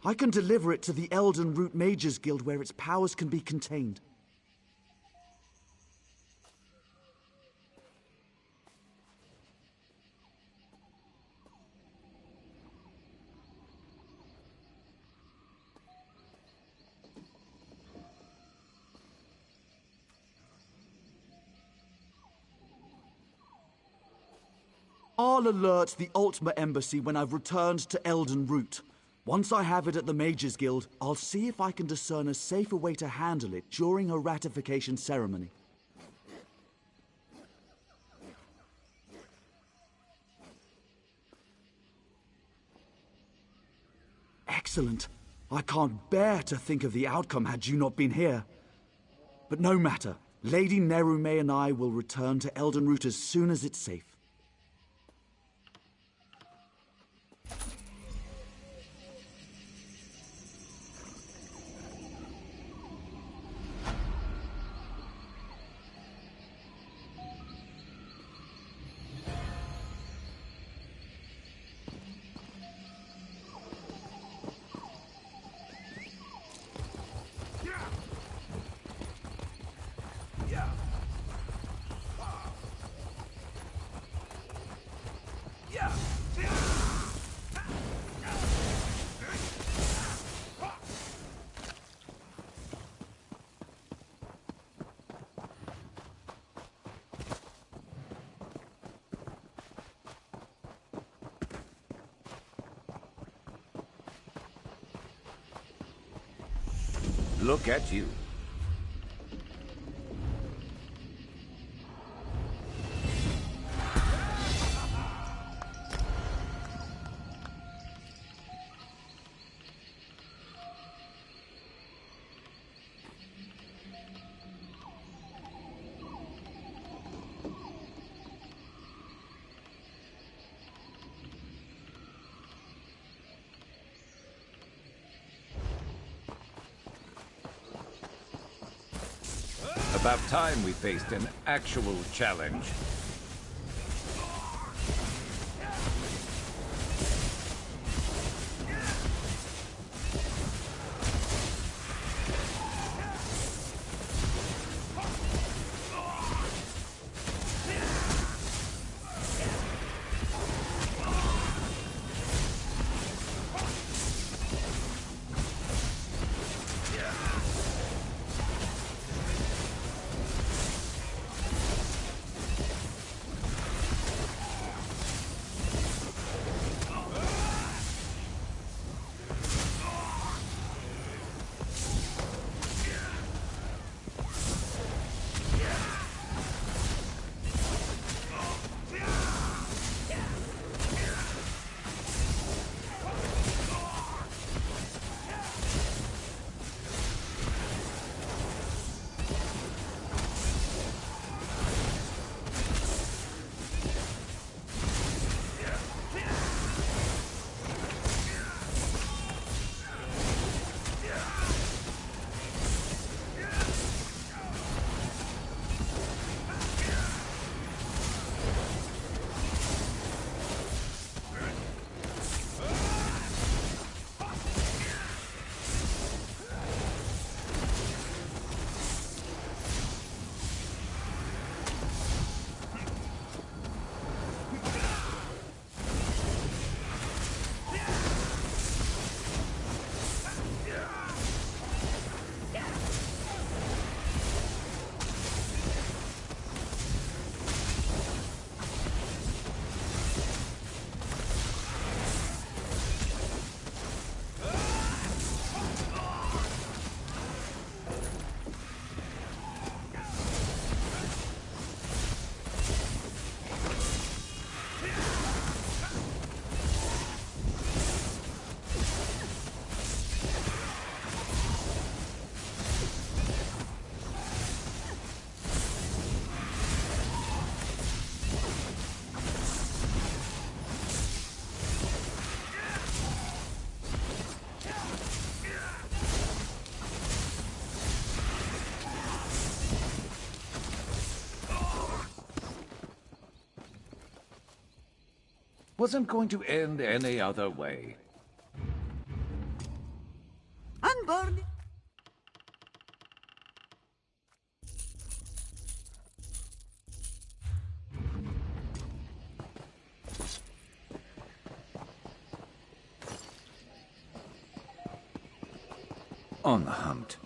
I can deliver it to the Elden Root Mages Guild where its powers can be contained. I'll alert the Ultima Embassy when I've returned to Elden Root. Once I have it at the Mages Guild, I'll see if I can discern a safer way to handle it during a ratification ceremony. Excellent. I can't bear to think of the outcome had you not been here. But no matter. Lady Nerume and I will return to Elden Root as soon as it's safe. Look at you. About time we faced an actual challenge. Wasn't going to end any other way. Unboard. On the hunt.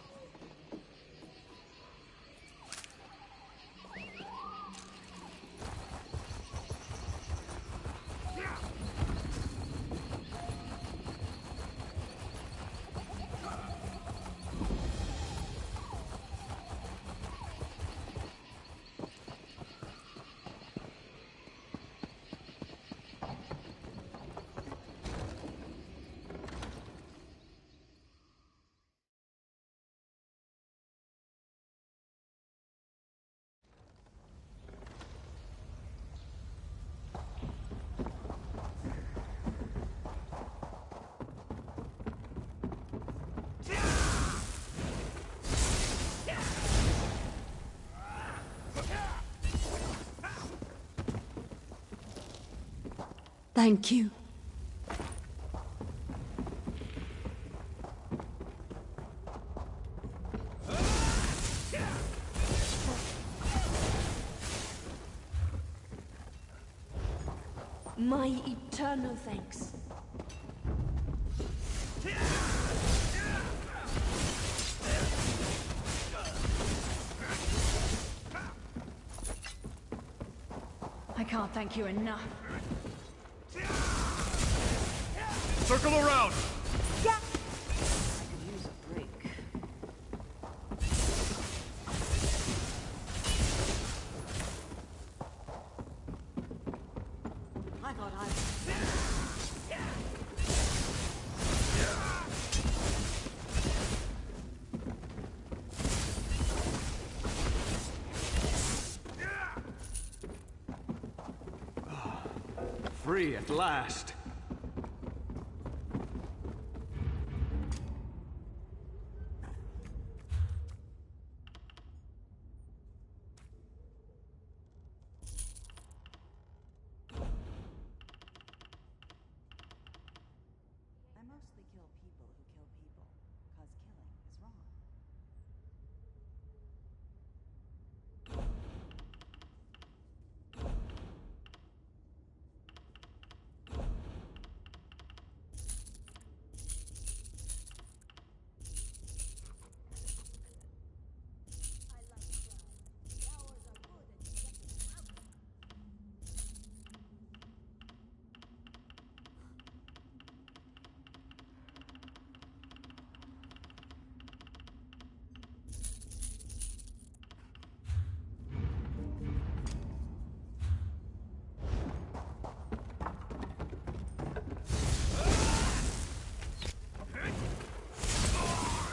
Thank you. My eternal thanks. I can't thank you enough. Circle around! Yeah. I could use a break. I thought I... Free at last. I mostly kill people who kill people, because killing is wrong.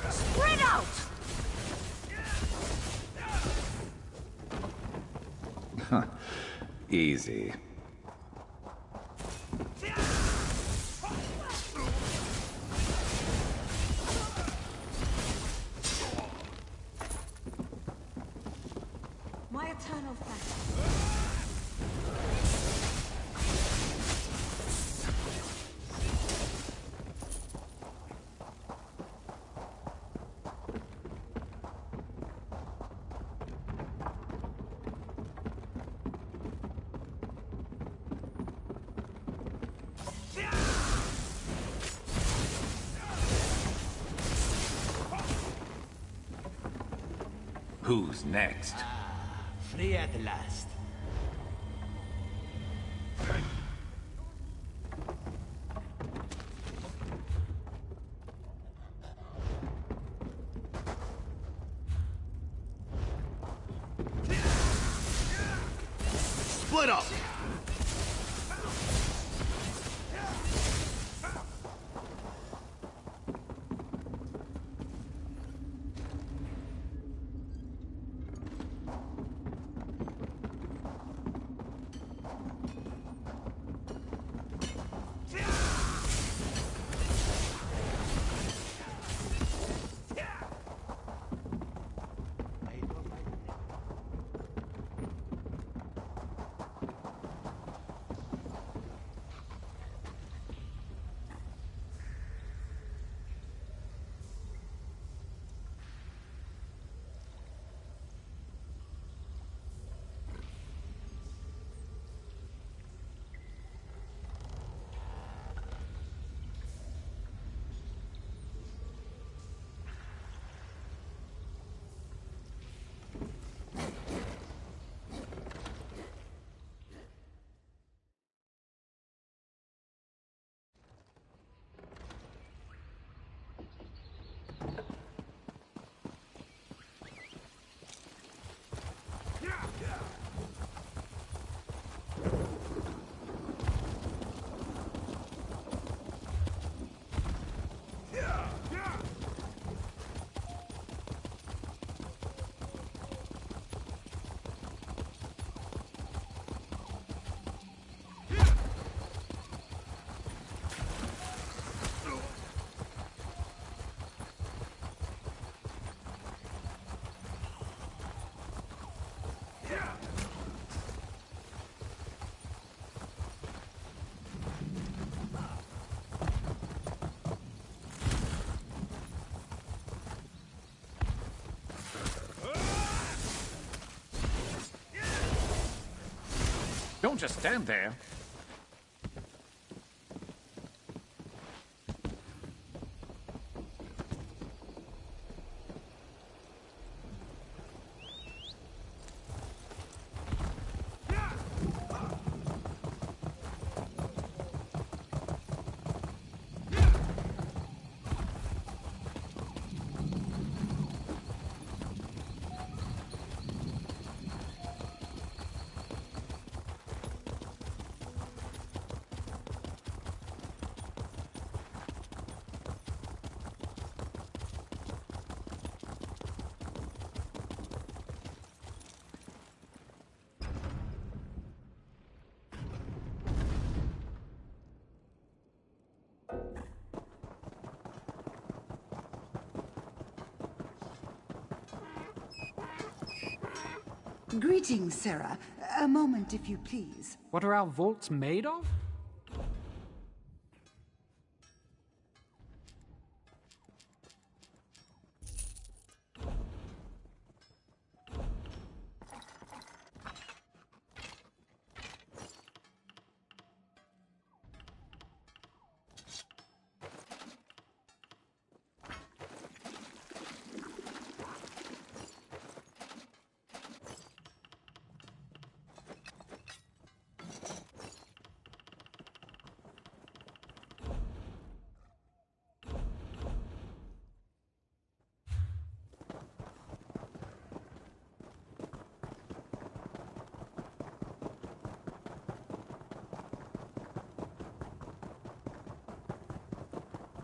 Spread out! Huh. Easy. My eternal thanks. Who's next? Free at last. Split up! Don't just stand there. Greetings, Sarah. A moment, if you please. What are our vaults made of?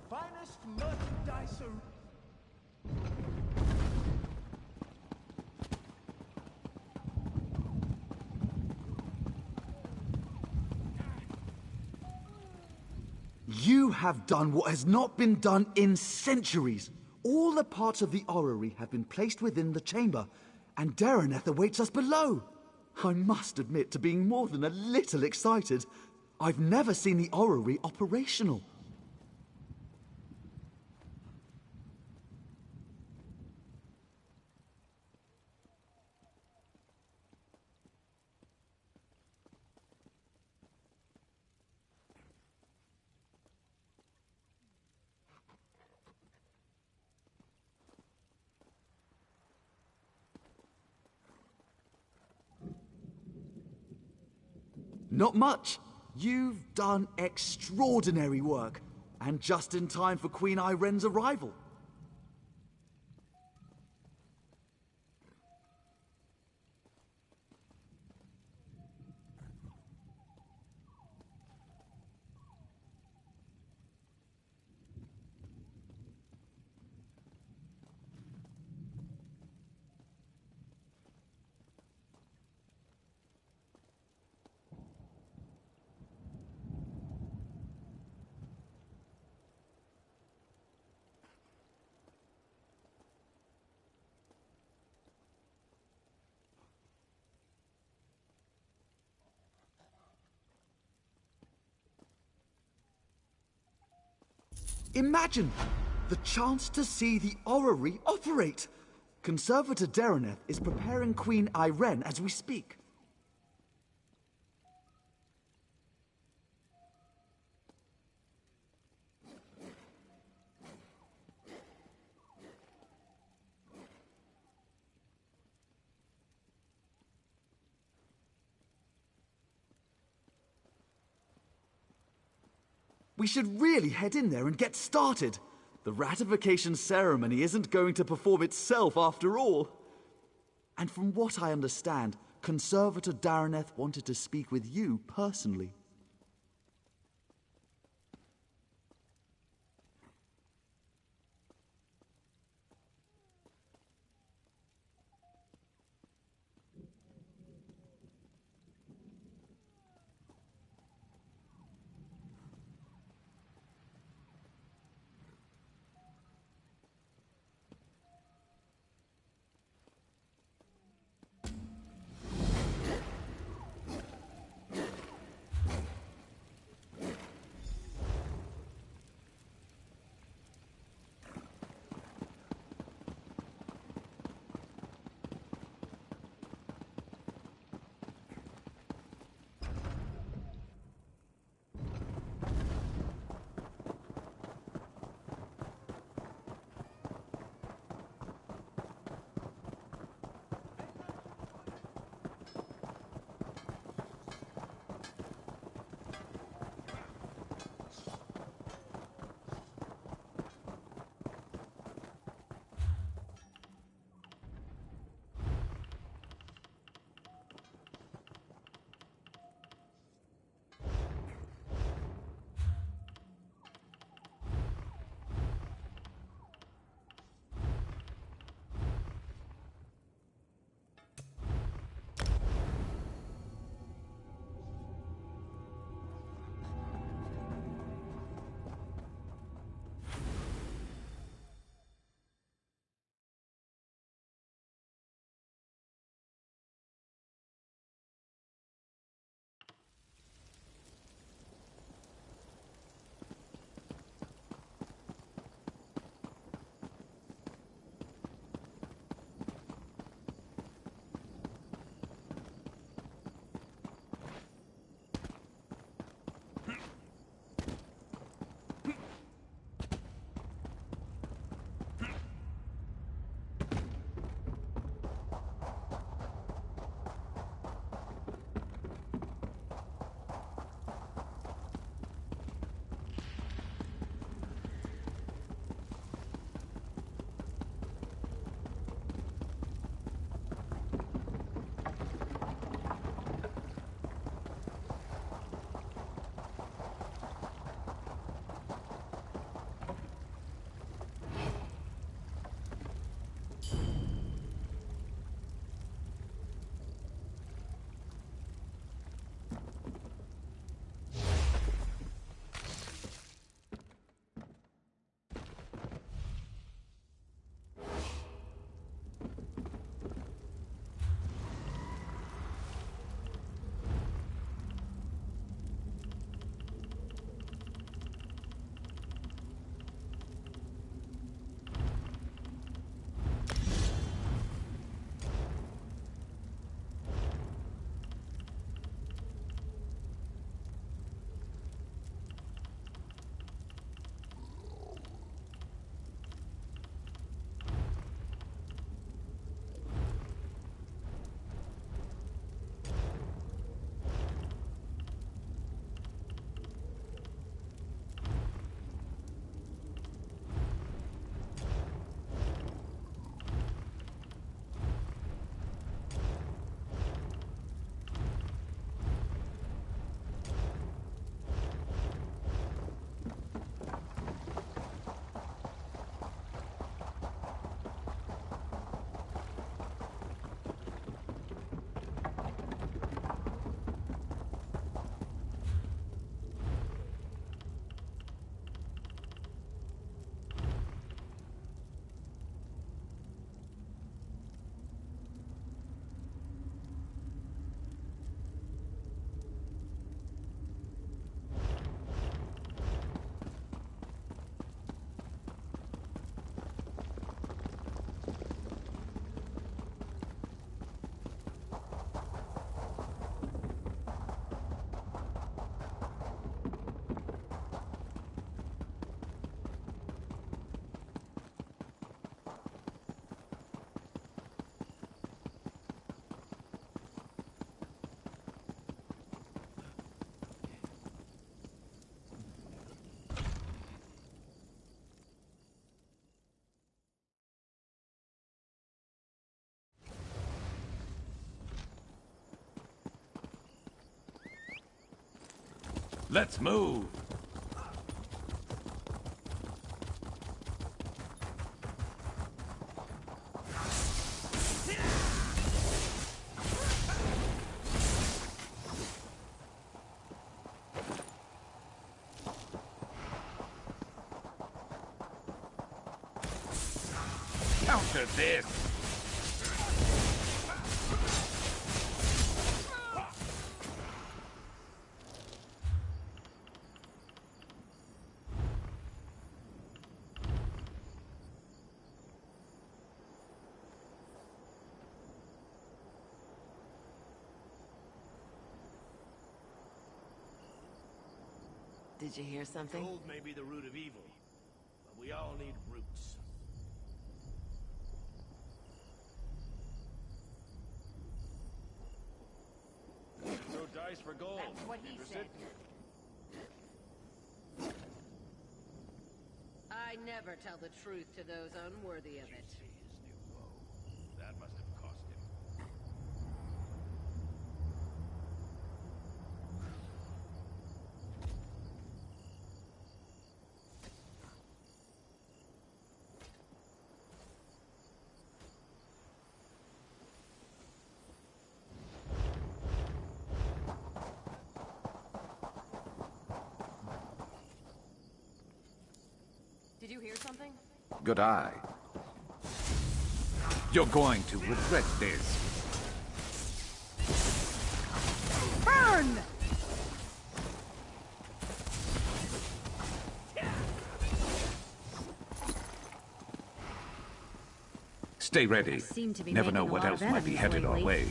Finest merchandise. You have done what has not been done in centuries. All the parts of the orrery have been placed within the chamber, and Dareneth awaits us below. I must admit to being more than a little excited. I've never seen the orrery operational. Not much. You've done extraordinary work, and just in time for Queen Iren's arrival. Imagine the chance to see the orrery operate. Conservator Dareneth is preparing Queen Iren as we speak. We should really head in there and get started. The ratification ceremony isn't going to perform itself after all. And from what I understand, Conservator Dareneth wanted to speak with you personally. Let's move. Counter this! Did you hear something? Gold may be the root of evil, but we all need roots. Throw dice for gold. That's what he Interested? said. I never tell the truth to those unworthy of it. That must have cost him. Did you hear something? Good eye. You're going to regret this. Burn! Stay ready. Seem to be Never know making a what lot else of might be enemies headed our lately. way.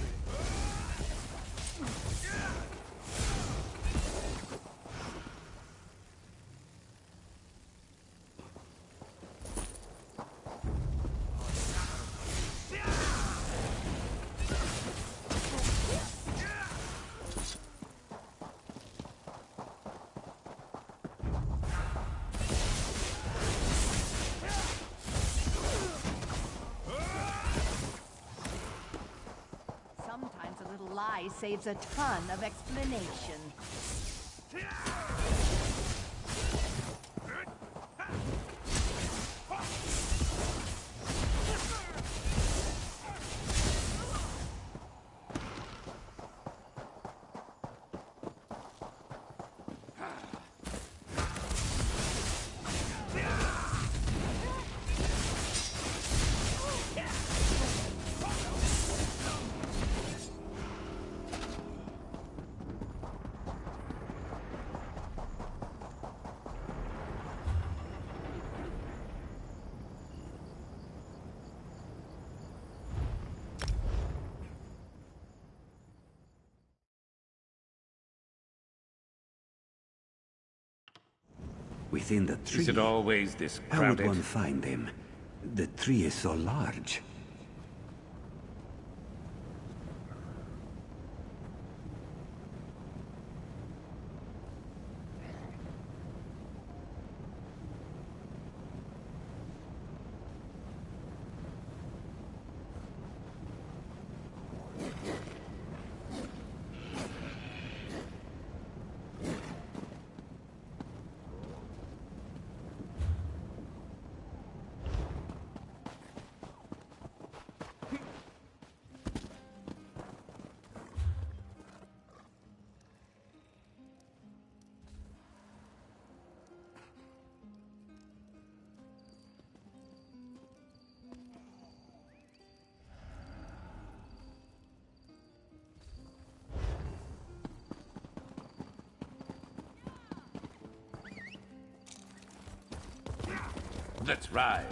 Sometimes a little lie saves a ton of explanation. Within the tree. Is it always this How would crowded? one find them? The tree is so large. Let's ride.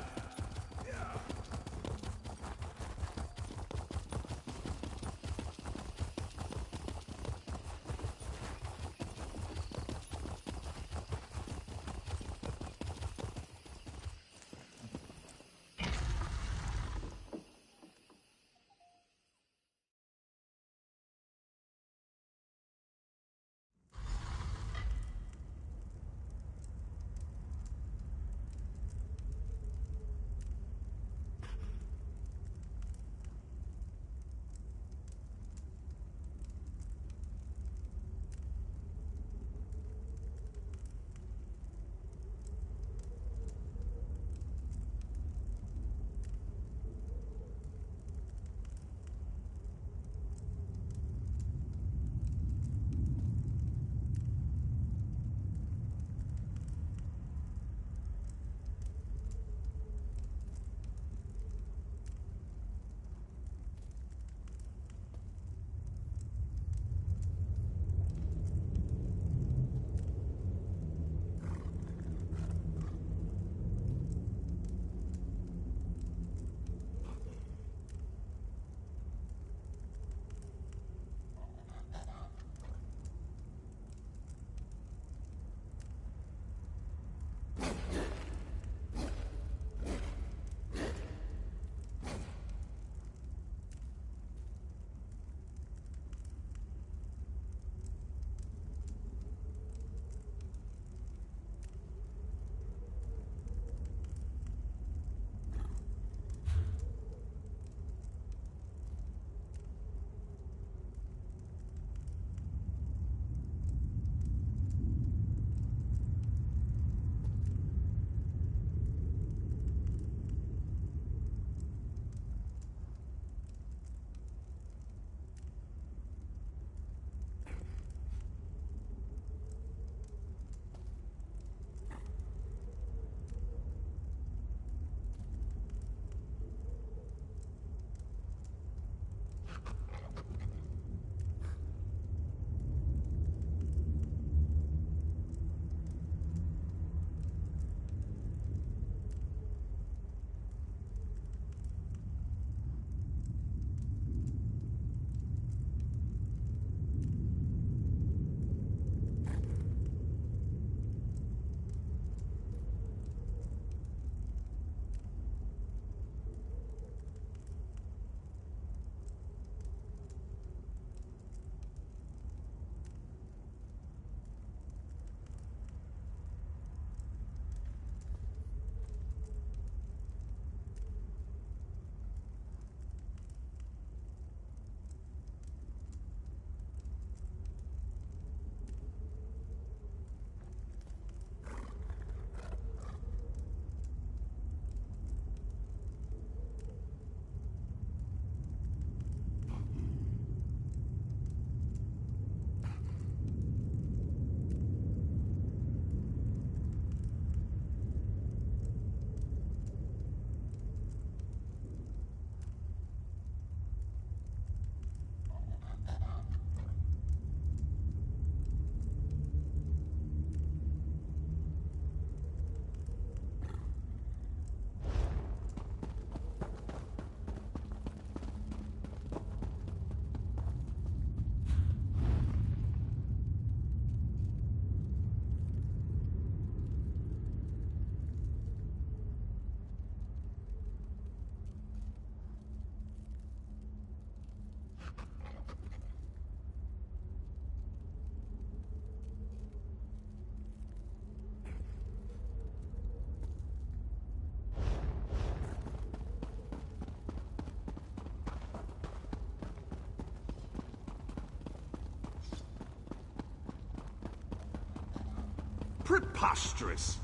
Preposterous!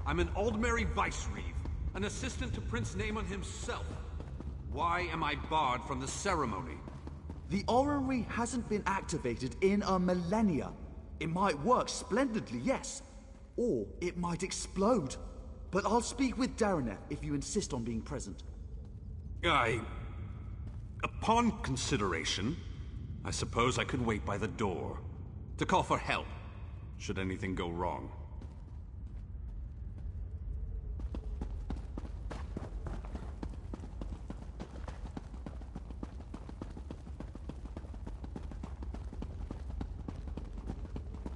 I'm an Aldmeri vice-reeve, an assistant to Prince Naemon himself. Why am I barred from the ceremony? The orrery hasn't been activated in a millennia. It might work splendidly, yes. Or it might explode. But I'll speak with Daraneth if you insist on being present. Upon consideration, I suppose I could wait by the door to call for help, should anything go wrong.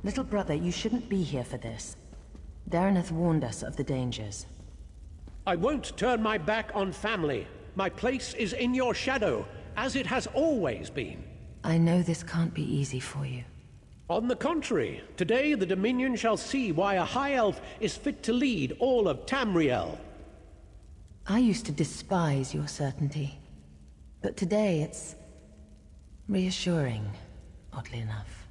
Little brother, you shouldn't be here for this. Daraneth warned us of the dangers. I won't turn my back on family. My place is in your shadow, as it has always been. I know this can't be easy for you. On the contrary, today the Dominion shall see why a High Elf is fit to lead all of Tamriel. I used to despise your certainty. But today it's reassuring, oddly enough.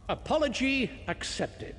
Apology accepted.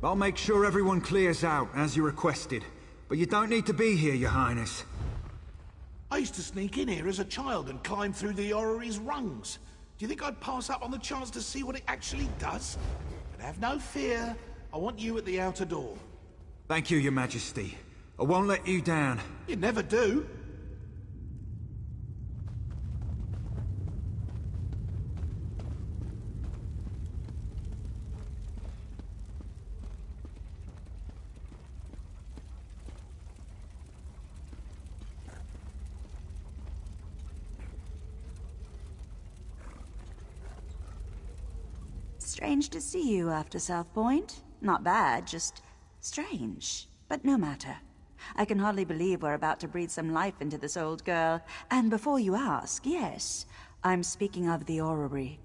I'll make sure everyone clears out, as you requested. But you don't need to be here, Your Highness. I used to sneak in here as a child and climb through the orrery's rungs. Do you think I'd pass up on the chance to see what it actually does? But have no fear. I want you at the outer door. Thank you, Your Majesty. I won't let you down. You never do. Strange to see you after South Point. Not bad, just strange. But no matter. I can hardly believe we're about to breathe some life into this old girl. And before you ask, yes, I'm speaking of the orrery.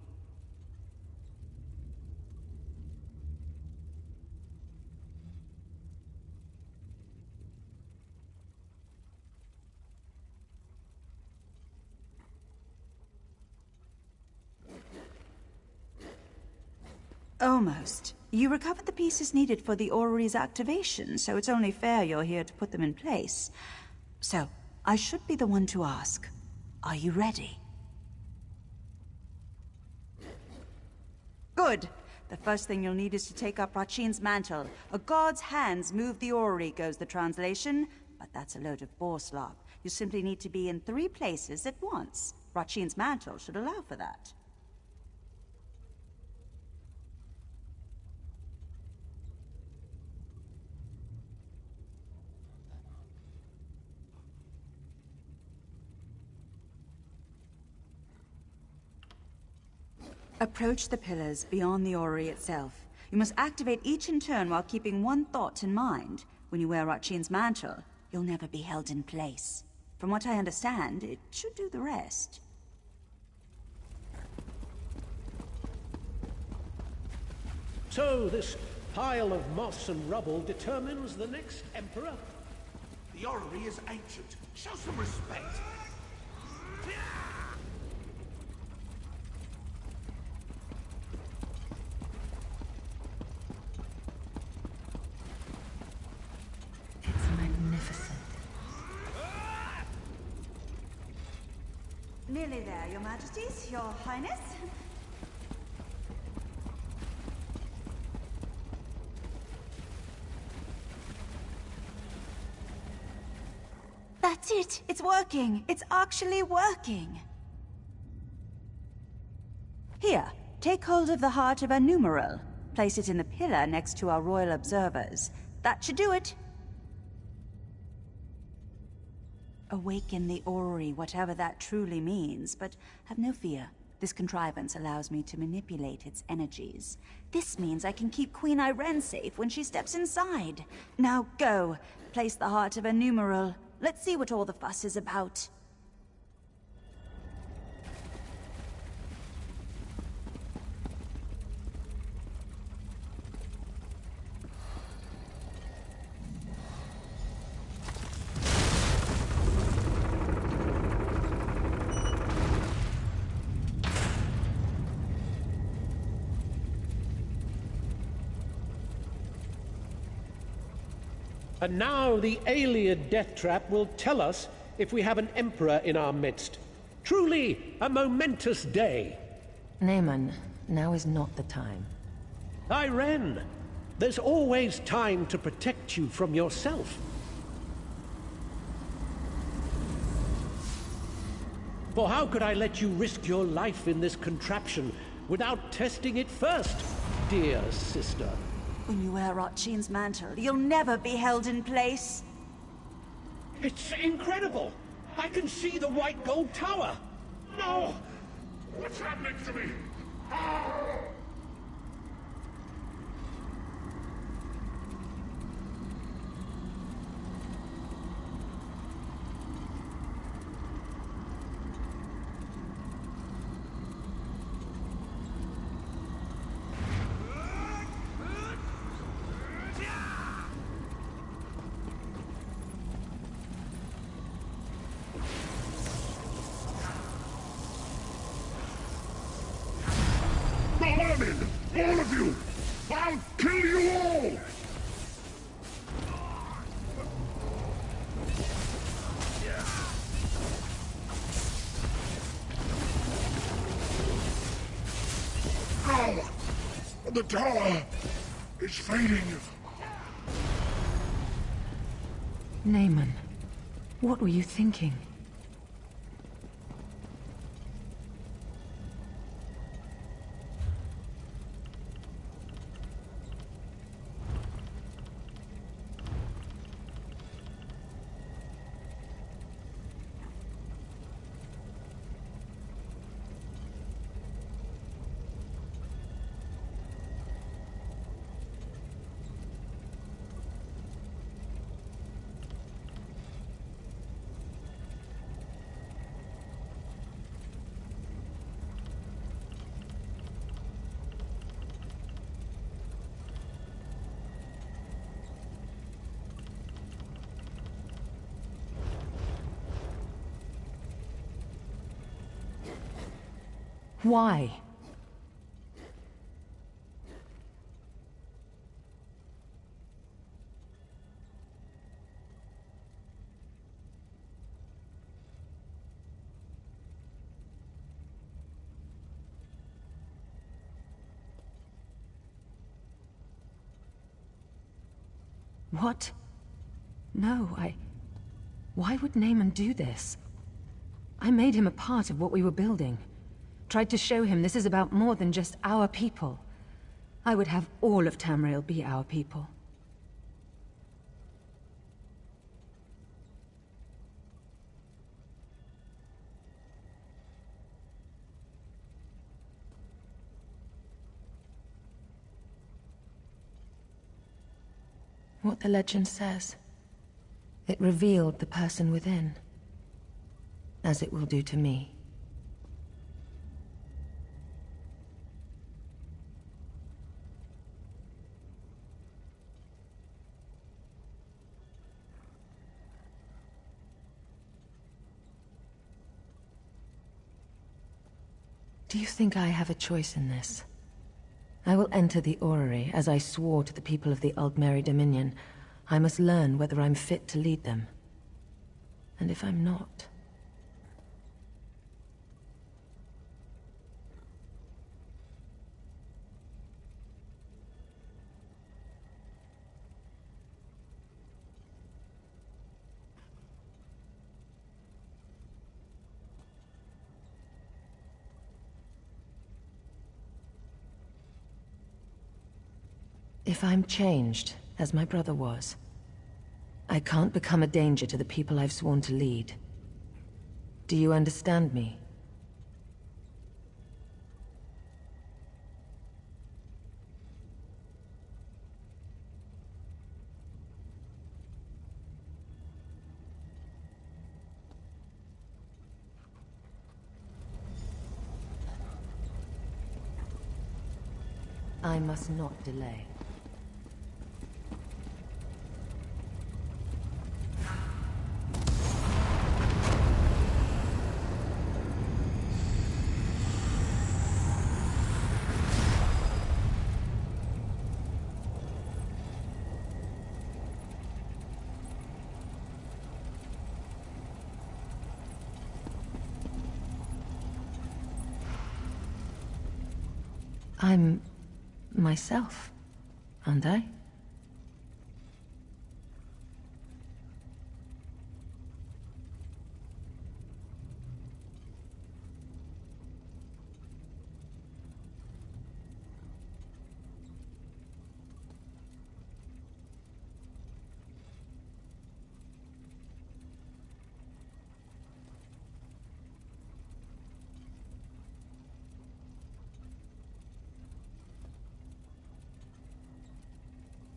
Almost. You recovered the pieces needed for the orrery's activation, so it's only fair you're here to put them in place. So, I should be the one to ask. Are you ready? Good. The first thing you'll need is to take up Rachin's mantle. A god's hands move the orrery, goes the translation. But that's a load of bourslop. You simply need to be in 3 places at once. Rachin's mantle should allow for that. Approach the pillars beyond the orrery itself. You must activate each in turn while keeping one thought in mind. When you wear Rachin's mantle, you'll never be held in place. From what I understand, it should do the rest. So this pile of moss and rubble determines the next emperor? The orrery is ancient. Show some respect. Nearly there, Your Majesties, Your Highness. That's it! It's working! It's actually working! Here, take hold of the heart of a numeral. Place it in the pillar next to our royal observers. That should do it! Awaken the orrery, whatever that truly means, but have no fear. This contrivance allows me to manipulate its energies. This means I can keep Queen Irene safe when she steps inside. Now go, place the heart of a numeral. Let's see what all the fuss is about. And now the Alien death trap will tell us if we have an emperor in our midst. Truly a momentous day. Naaman, now is not the time. Irene, there's always time to protect you from yourself. For how could I let you risk your life in this contraption without testing it first, dear sister? When you wear Rotchin's mantle, you'll never be held in place. It's incredible! I can see the white gold tower! No! What's happening to me? All of you! I'll kill you all! Now, the tower is fading. Naaman, what were you thinking? Why? What? No, Why would Naaman do this? I made him a part of what we were building. Tried to show him this is about more than just our people. I would have all of Tamriel be our people. What the legend says. It revealed the person within. As it will do to me. Do you think I have a choice in this? I will enter the orrery, as I swore to the people of the Aldmeri Dominion. I must learn whether I'm fit to lead them. And if I'm not... If I'm changed, as my brother was, I can't become a danger to the people I've sworn to lead. Do you understand me? I must not delay. I'm myself, aren't I?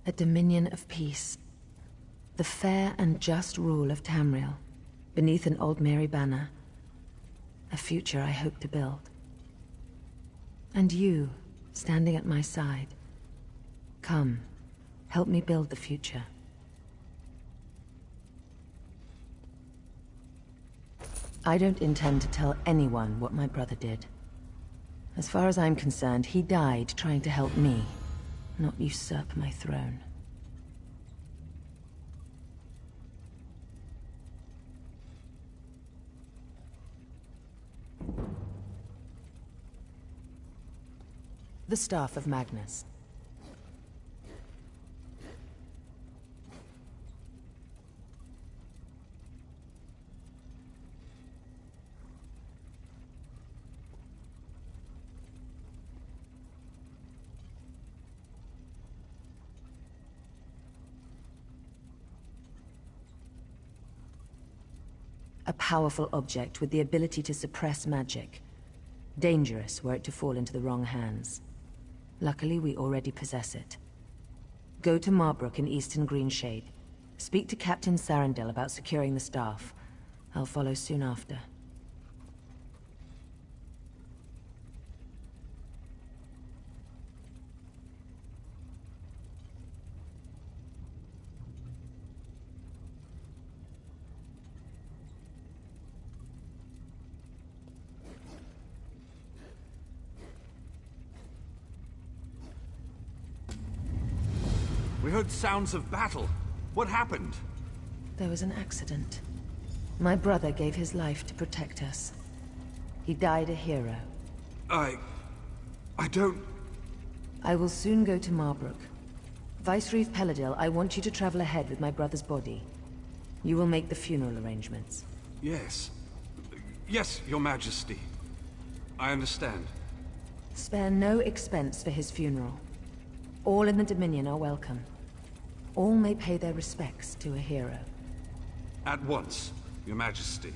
A dominion of peace. The fair and just rule of Tamriel, beneath an Old Mary banner. A future I hope to build. And you, standing at my side. Come, help me build the future. I don't intend to tell anyone what my brother did. As far as I'm concerned, he died trying to help me, not usurp my throne. The Staff of Magnus. A powerful object with the ability to suppress magic. Dangerous were it to fall into the wrong hands. Luckily, we already possess it. Go to Marbrook in Eastern Greenshade. Speak to Captain Sarandel about securing the staff. I'll follow soon after. We heard sounds of battle. What happened? There was an accident. My brother gave his life to protect us. He died a hero. I don't... I will soon go to Marbrook. Vicereeve Peladil, I want you to travel ahead with my brother's body. You will make the funeral arrangements. Yes. Yes, Your Majesty. I understand. Spare no expense for his funeral. All in the Dominion are welcome. All may pay their respects to a hero. At once, Your Majesty.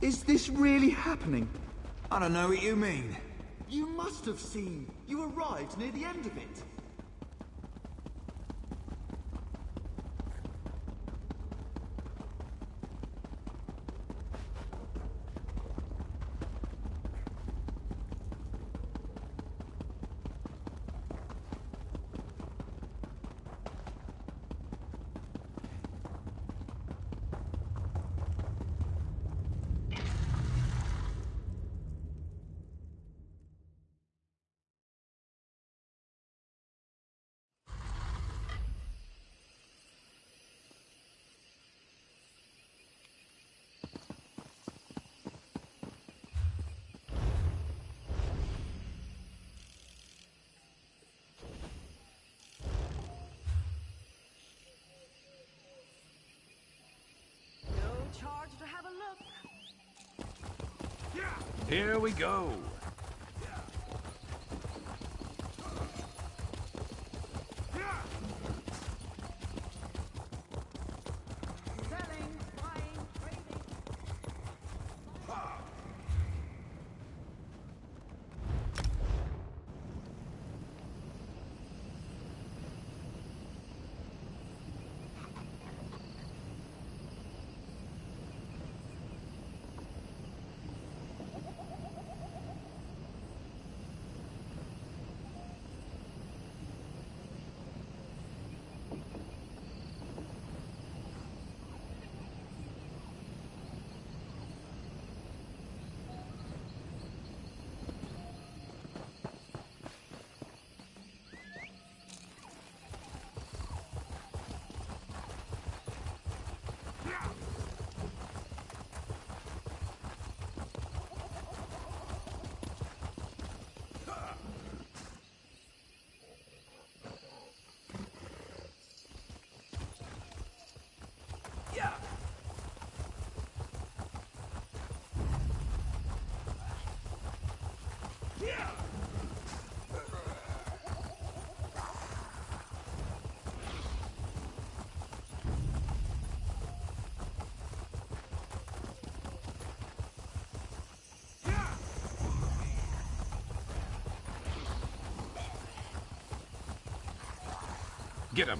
Is this really happening? I don't know what you mean. You must have seen. You arrived near the end of it. Charge to have a look. Here we go. Selling, buying, trading. Get him.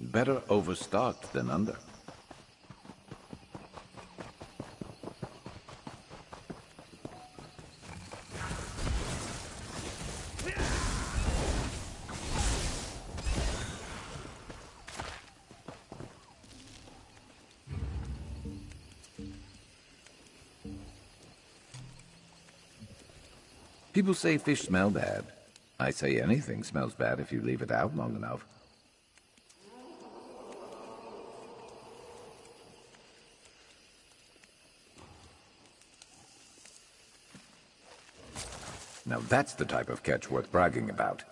Better overstocked than under. People say fish smell bad. I say anything smells bad if you leave it out long enough. Now that's the type of catch worth bragging about.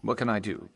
What can I do?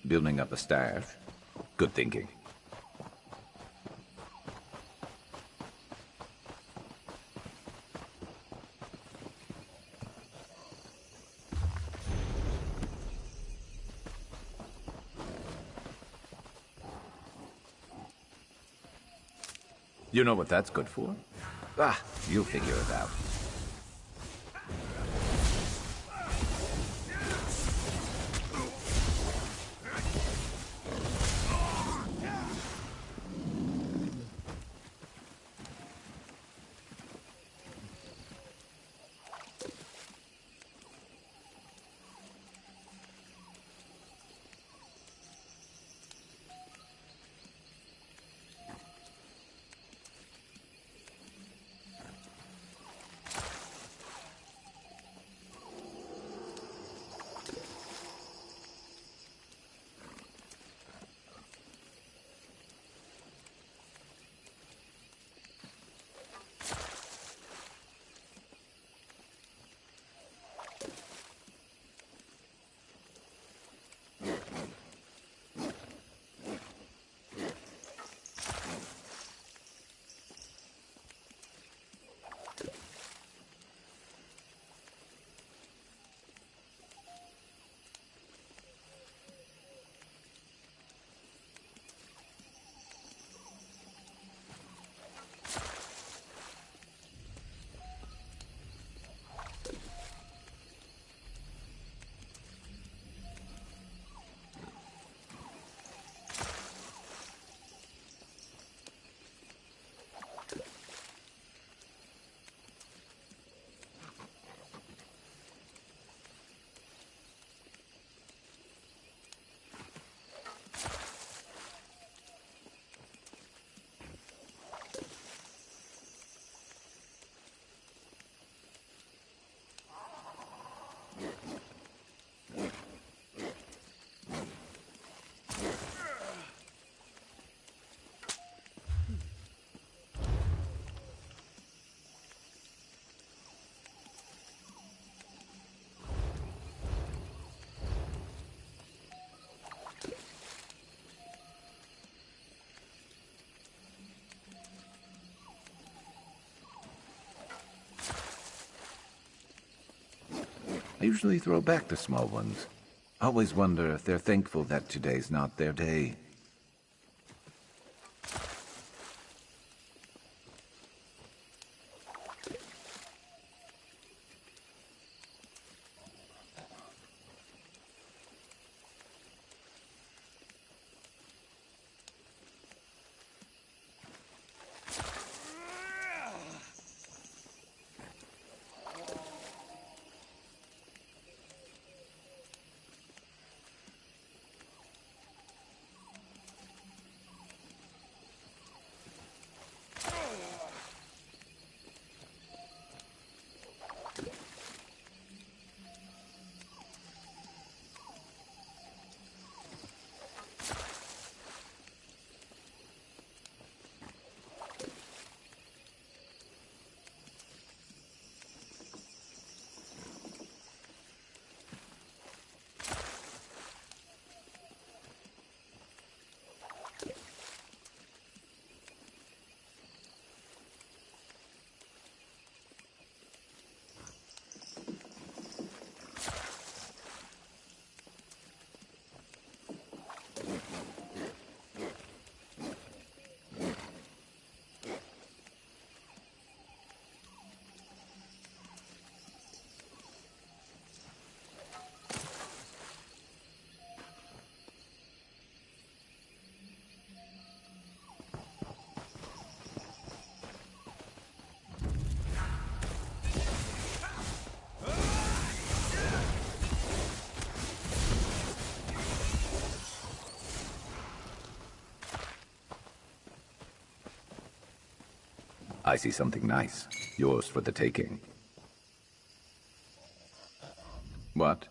Building up a staff. Good thinking. You know what that's good for? Ah, you'll figure it out. I usually throw back the small ones. Always wonder if they're thankful that today's not their day. I see something nice. Yours for the taking. What?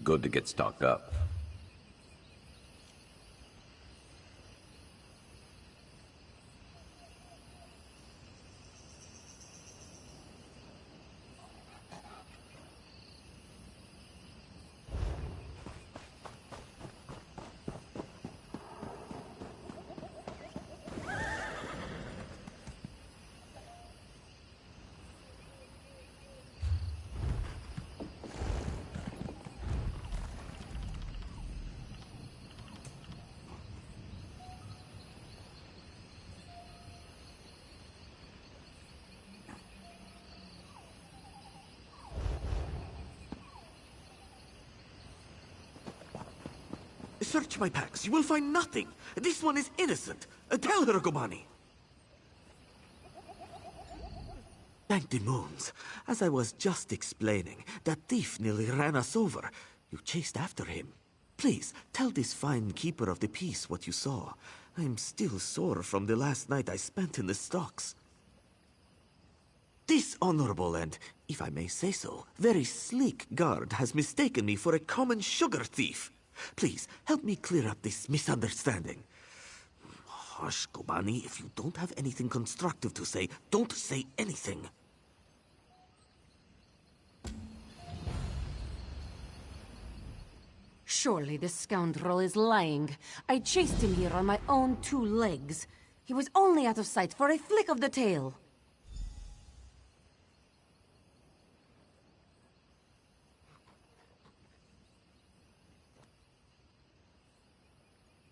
Good to get stocked up. Search my packs. You will find nothing. This one is innocent. Tell her, Gobani. Thank the moons. As I was just explaining, that thief nearly ran us over. You chased after him. Please, tell this fine keeper of the peace what you saw. I'm still sore from the last night I spent in the stocks. This honorable and, if I may say so, very sleek guard has mistaken me for a common sugar thief. Please, help me clear up this misunderstanding. Hush, Gobani. If you don't have anything constructive to say, don't say anything. Surely this scoundrel is lying. I chased him here on my own 2 legs. He was only out of sight for a flick of the tail.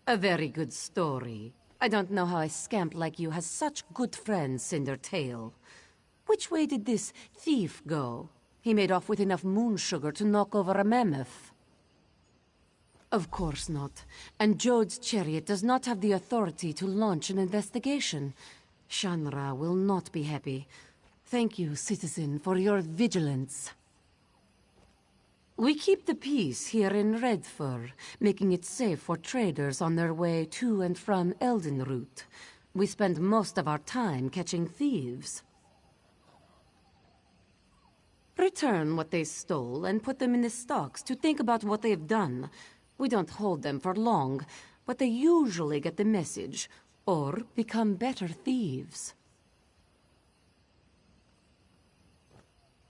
A very good story. I don't know how a scamp like you has such good friends, Cindertail. Which way did this thief go? He made off with enough moon sugar to knock over a mammoth. Of course not. And Jode's chariot does not have the authority to launch an investigation. Shanra will not be happy. Thank you, citizen, for your vigilance. We keep the peace here in Redfur, making it safe for traders on their way to and from Eldenroot. We spend most of our time catching thieves. Return what they stole and put them in the stocks to think about what they've done. We don't hold them for long, but they usually get the message, or become better thieves.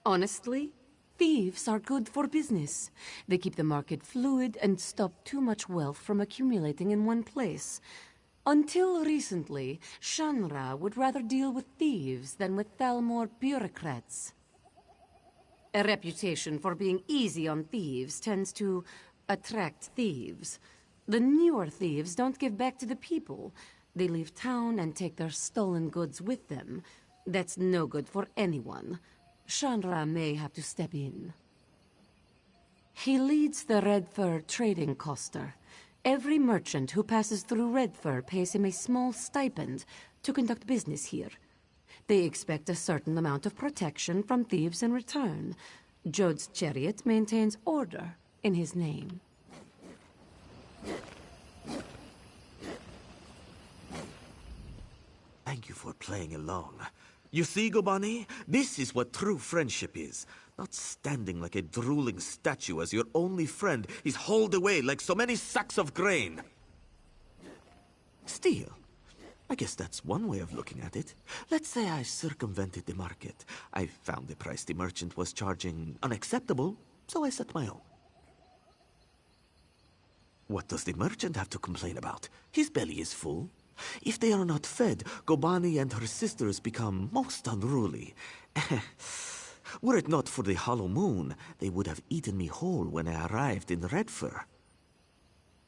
Honestly, thieves are good for business. They keep the market fluid and stop too much wealth from accumulating in one place. Until recently, Shanra would rather deal with thieves than with Thalmor bureaucrats. A reputation for being easy on thieves tends to attract thieves. The newer thieves don't give back to the people. They leave town and take their stolen goods with them. That's no good for anyone. Shanra may have to step in. He leads the Redfur trading coster. Every merchant who passes through Redfur pays him a small stipend to conduct business here. They expect a certain amount of protection from thieves in return. Jode's chariot maintains order in his name. Thank you for playing along. You see, Gobani? This is what true friendship is. Not standing like a drooling statue as your only friend is hauled away like so many sacks of grain. Steal. I guess that's one way of looking at it. Let's say I circumvented the market. I found the price the merchant was charging unacceptable, so I set my own. What does the merchant have to complain about? His belly is full. If they are not fed, Gobani and her sisters become most unruly. Were it not for the hollow moon, they would have eaten me whole when I arrived in Redfur.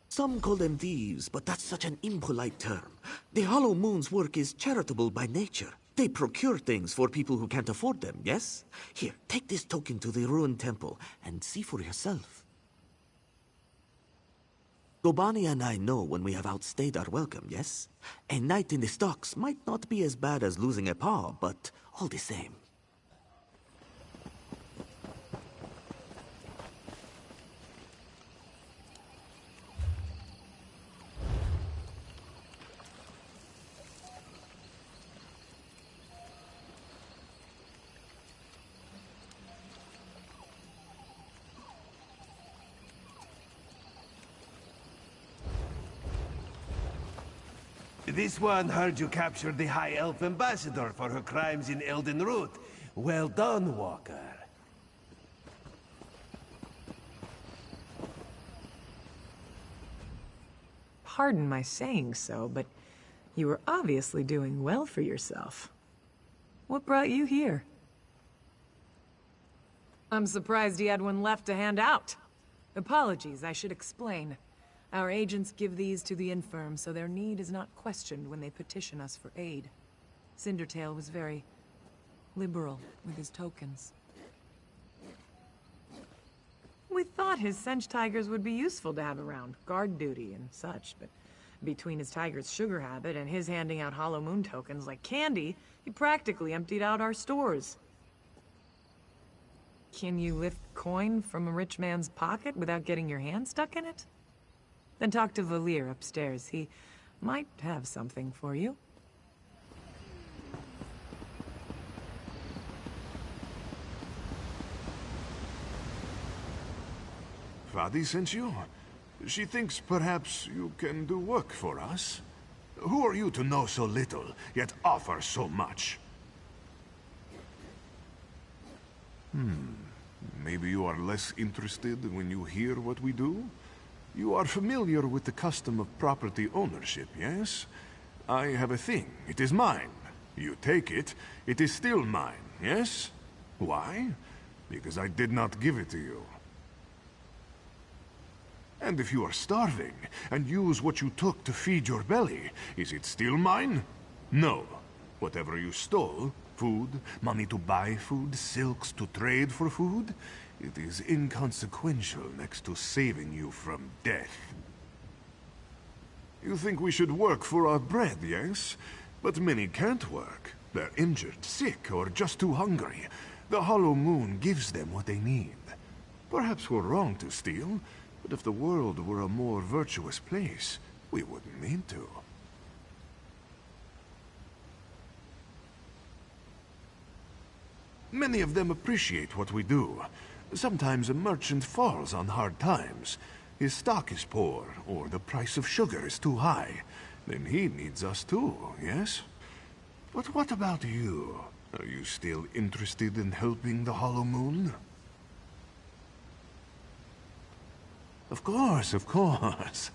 Some call them thieves, but that's such an impolite term. The hollow moon's work is charitable by nature. They procure things for people who can't afford them, yes? Here, take this token to the ruined temple and see for yourself. Gobani and I know when we have outstayed our welcome, yes? A night in the stocks might not be as bad as losing a paw, but all the same. This one heard you captured the High Elf Ambassador for her crimes in Eldenroot. Well done, Walker. Pardon my saying so, but you were obviously doing well for yourself. What brought you here? I'm surprised he had one left to hand out. Apologies, I should explain. Our agents give these to the infirm, so their need is not questioned when they petition us for aid. Cindertail was very liberal with his tokens. We thought his Sench tigers would be useful to have around, guard duty and such, but between his tiger's sugar habit and his handing out Hollow Moon tokens like candy, he practically emptied out our stores. Can you lift coin from a rich man's pocket without getting your hand stuck in it? Then talk to Valir upstairs. He might have something for you. Fadi sent you? She thinks perhaps you can do work for us? Who are you to know so little, yet offer so much? Maybe you are less interested when you hear what we do? You are familiar with the custom of property ownership, yes? I have a thing. It is mine. You take it, it is still mine, yes? Why? Because I did not give it to you. And if you are starving, and use what you took to feed your belly, is it still mine? No. Whatever you stole, food, money to buy food, silks to trade for food, it is inconsequential next to saving you from death. You think we should work for our bread, yes? But many can't work. They're injured, sick, or just too hungry. The Hollow Moon gives them what they need. Perhaps we're wrong to steal, but if the world were a more virtuous place, we wouldn't need to. Many of them appreciate what we do. Sometimes a merchant falls on hard times. His stock is poor, or the price of sugar is too high. Then he needs us too, yes? But what about you? Are you still interested in helping the Hollow Moon? Of course, of course.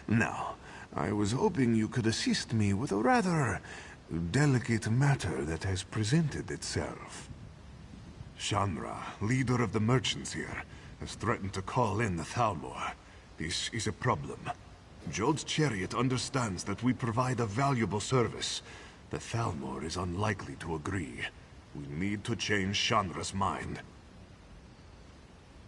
Now, I was hoping you could assist me with a rather delicate matter that has presented itself. Shanra, leader of the merchants here, has threatened to call in the Thalmor. This is a problem. Jod's chariot understands that we provide a valuable service. The Thalmor is unlikely to agree. We need to change Shanra's mind.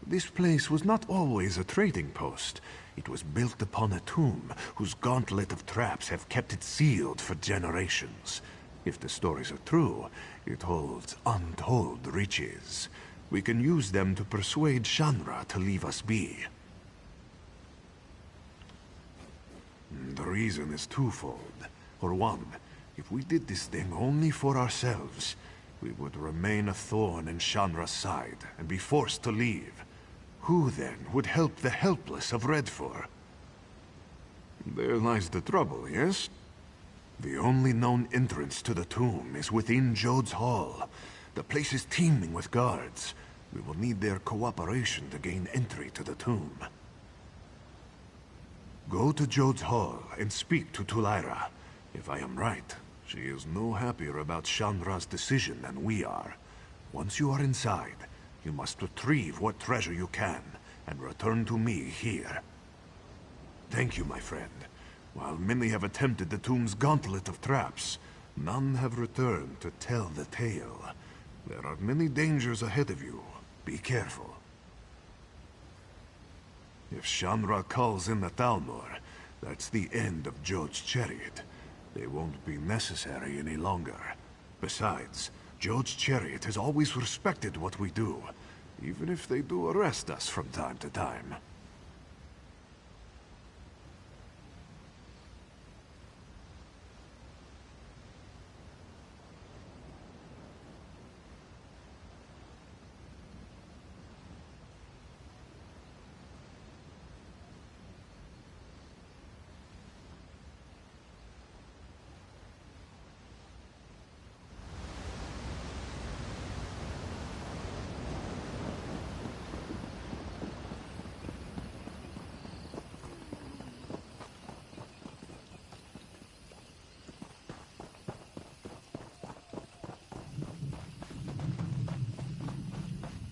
This place was not always a trading post. It was built upon a tomb, whose gauntlet of traps have kept it sealed for generations. If the stories are true, it holds untold riches. We can use them to persuade Shanra to leave us be. The reason is twofold. For one, if we did this thing only for ourselves, we would remain a thorn in Shanra's side and be forced to leave. Who then would help the helpless of Redfor? There lies the trouble, yes? The only known entrance to the tomb is within Jod's Hall. The place is teeming with guards. We will need their cooperation to gain entry to the tomb. Go to Jod's Hall and speak to Tulaira. If I am right, she is no happier about Shanra's decision than we are. Once you are inside, you must retrieve what treasure you can, and return to me here. Thank you, my friend. While many have attempted the tomb's gauntlet of traps, none have returned to tell the tale. There are many dangers ahead of you. Be careful. If Shanra calls in the Thalmor, that's the end of Jod's chariot. They won't be necessary any longer. Besides, Jod's chariot has always respected what we do, even if they do arrest us from time to time.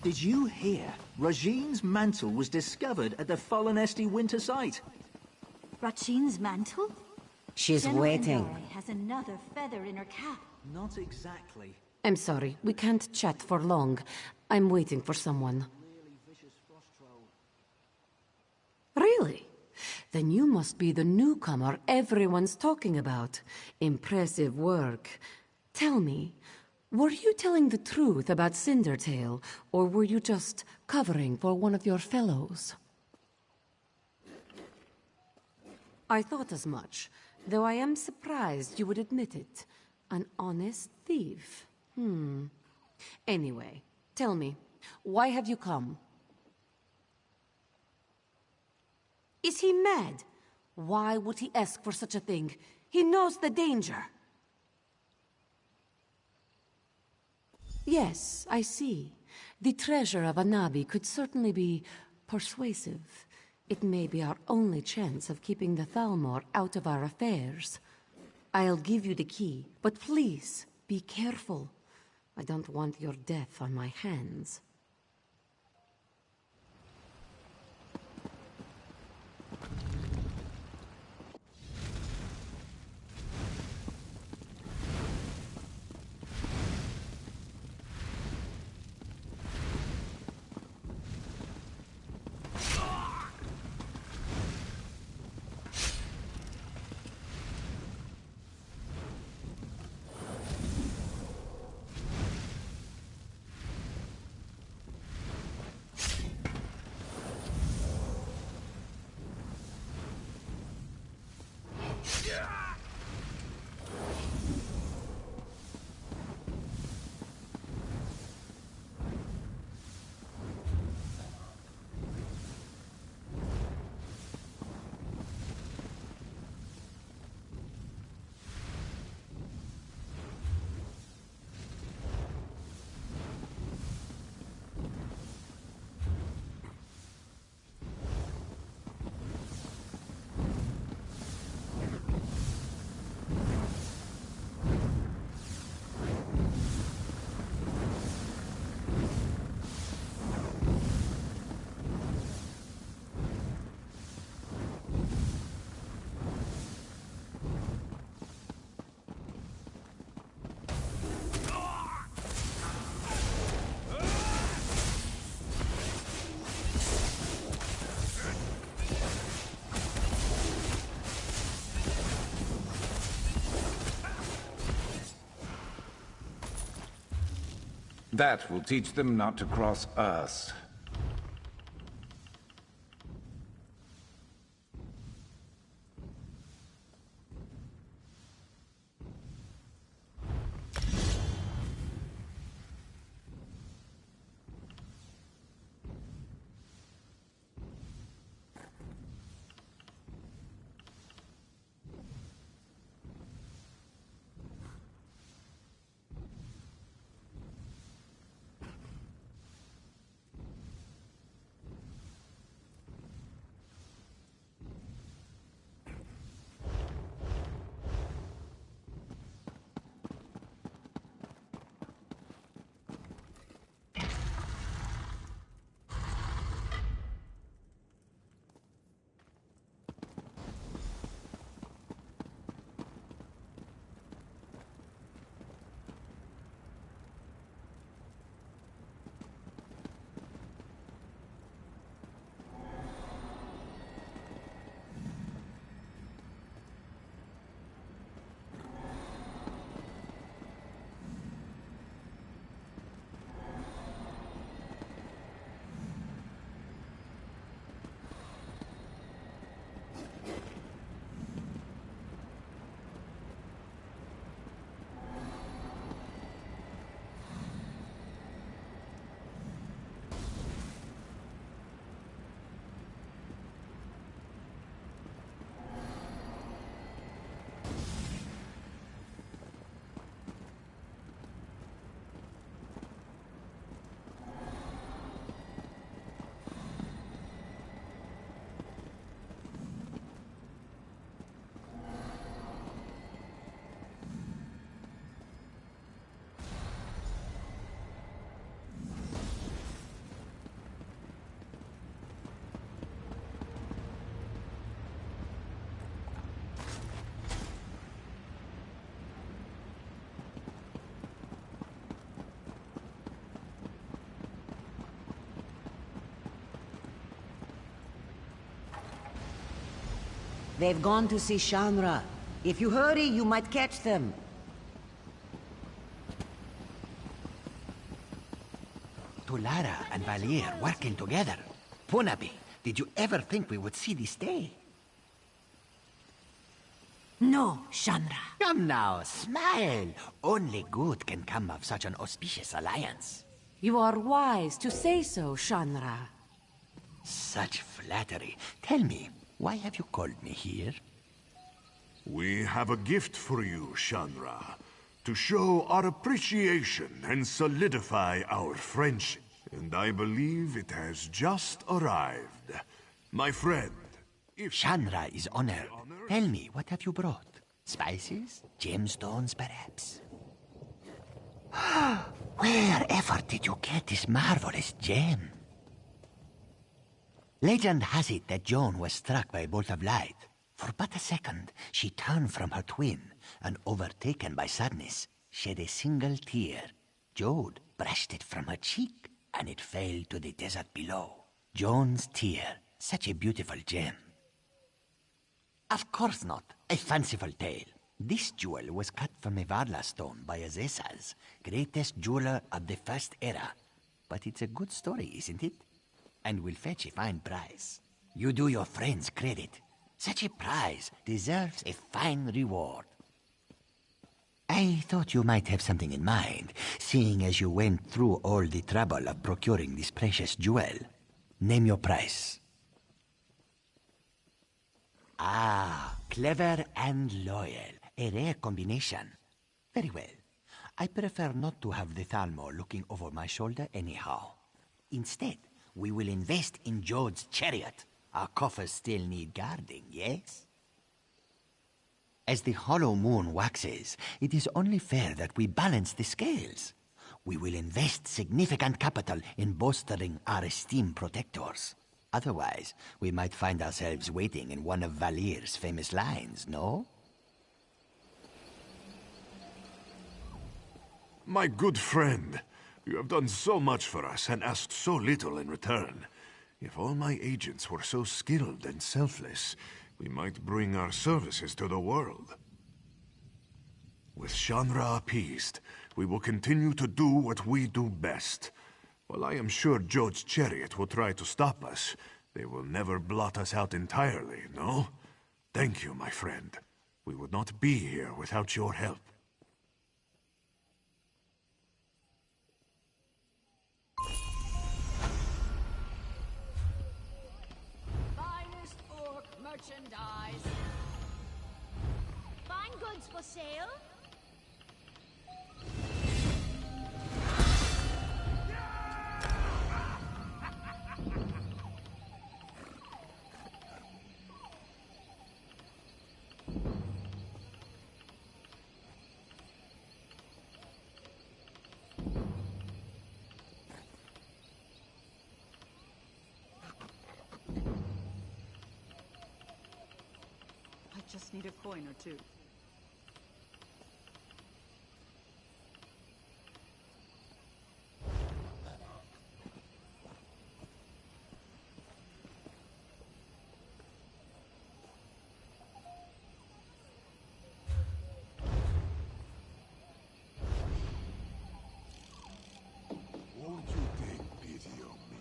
Did you hear? Rajine's mantle was discovered at the Fallen Esti winter site. Rajine's mantle? She's General waiting. Indare has another feather in her cap. Not exactly. I'm sorry, we can't chat for long. I'm waiting for someone. Then you must be the newcomer everyone's talking about. Impressive work. Tell me, were you telling the truth about Cindertail, or were you just covering for one of your fellows? I thought as much, though I am surprised you would admit it. An honest thief. Anyway, tell me, why have you come? Is he mad? Why would he ask for such a thing? He knows the danger. Yes, I see. The treasure of Anabi could certainly be persuasive. It may be our only chance of keeping the Thalmor out of our affairs. I'll give you the key, but please, be careful. I don't want your death on my hands. That will teach them not to cross us. They've gone to see Shanra. If you hurry, you might catch them. Tulara and Valier working together. Punabi, did you ever think we would see this day? No, Shanra. Come now, smile. Only good can come of such an auspicious alliance. You are wise to say so, Shanra. Such flattery. Tell me, why have you called me here? We have a gift for you, Shanra, to show our appreciation and solidify our friendship. And I believe it has just arrived. My friend, if Shanra is honored. Tell me, what have you brought? Spices? Gemstones, perhaps? Wherever did you get this marvelous gem? Legend has it that Joan was struck by a bolt of light. For but a second, she turned from her twin, and overtaken by sadness, shed a single tear. Jode brushed it from her cheek, and it fell to the desert below. Joan's tear, such a beautiful gem. Of course not. A fanciful tale. This jewel was cut from a Varla stone by Azesas, greatest jeweler of the First Era. But it's a good story, isn't it? And will fetch a fine price. You do your friends credit. Such a prize deserves a fine reward. I thought you might have something in mind, seeing as you went through all the trouble of procuring this precious jewel. Name your price. Ah, clever and loyal. A rare combination. Very well. I prefer not to have the Thalmor looking over my shoulder anyhow. Instead, we will invest in Jode's chariot. Our coffers still need guarding, yes? As the hollow moon waxes, it is only fair that we balance the scales. We will invest significant capital in bolstering our esteemed protectors. Otherwise, we might find ourselves waiting in one of Valier's famous lines, no? My good friend, you have done so much for us and asked so little in return. If all my agents were so skilled and selfless, we might bring our services to the world. With Shanra appeased, we will continue to do what we do best. While I am sure Jode's chariot will try to stop us, they will never blot us out entirely, no? Thank you, my friend. We would not be here without your help. Finest orc merchandise. Fine goods for sale. I just need a coin or two. Won't you take pity on me?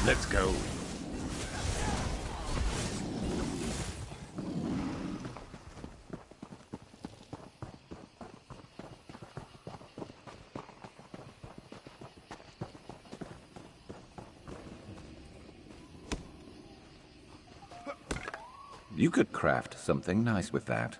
Let's go. You could craft something nice with that.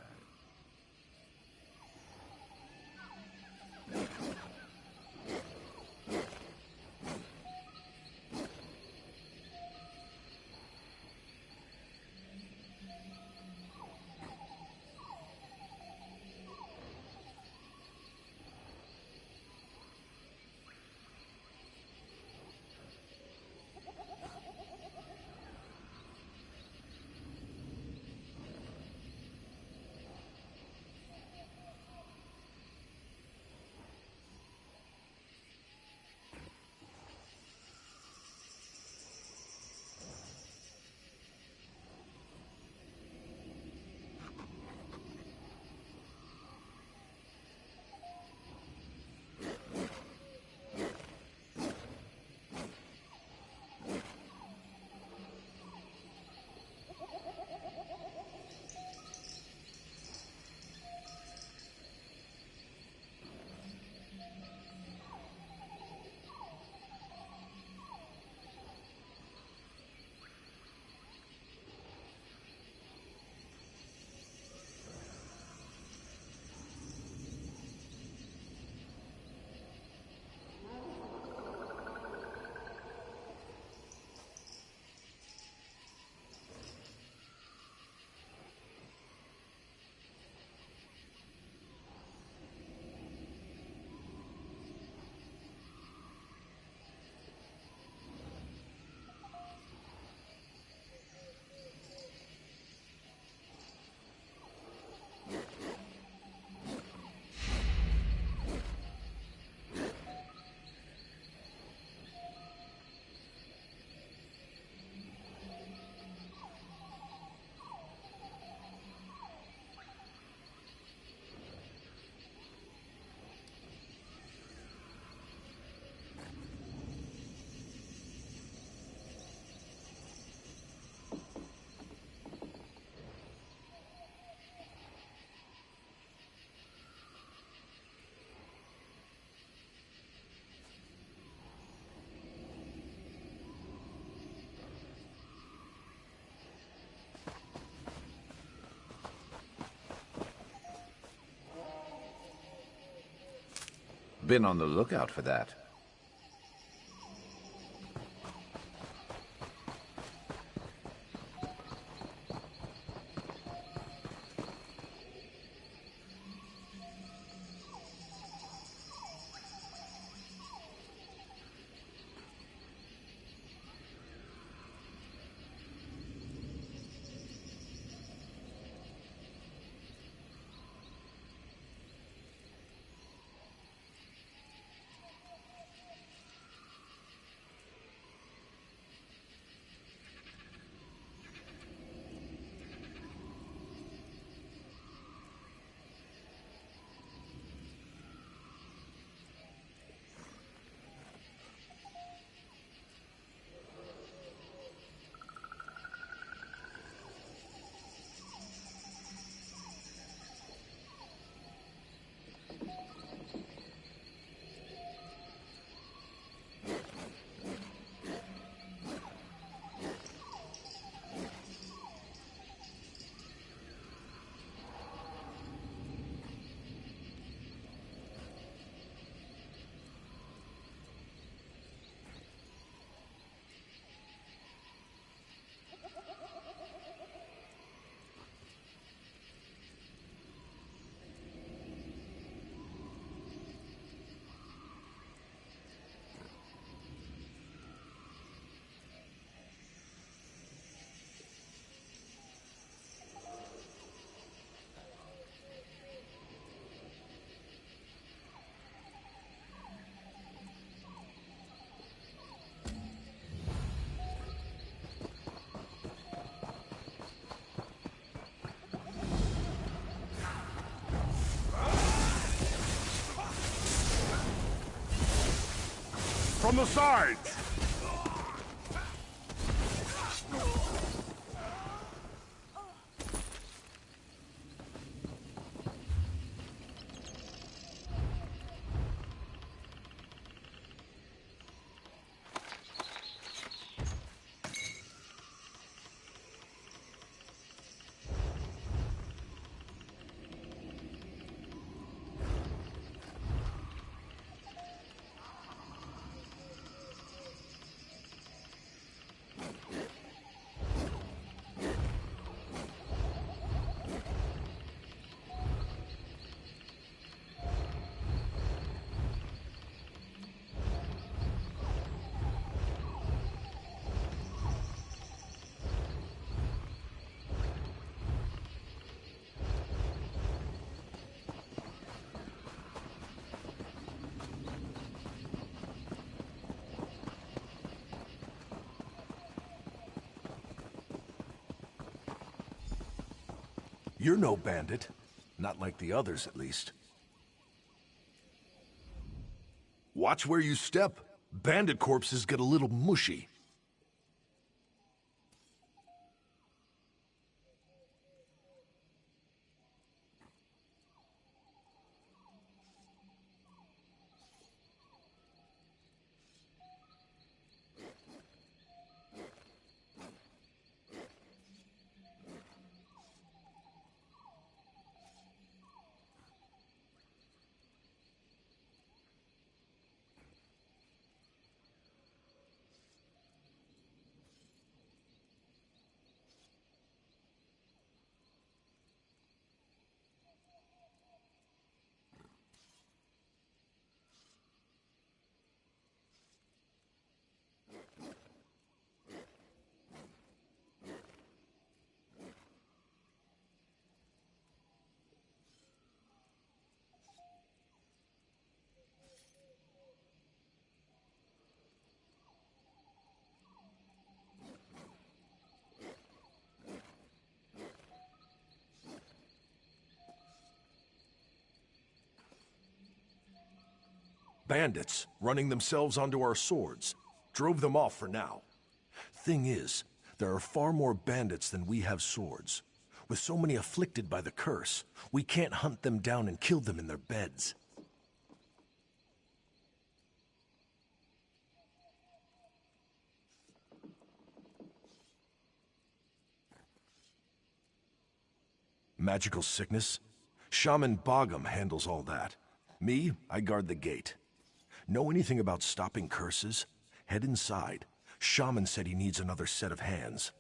been on the lookout for that. From the sides! You're no bandit. Not like the others, at least. Watch where you step. Bandit corpses get a little mushy. Bandits, running themselves onto our swords. Drove them off for now. Thing is, there are far more bandits than we have swords. With so many afflicted by the curse, we can't hunt them down and kill them in their beds. Magical sickness? Shaman Bogum handles all that. Me, I guard the gate. Know anything about stopping curses? Head inside. Shaman said he needs another set of hands.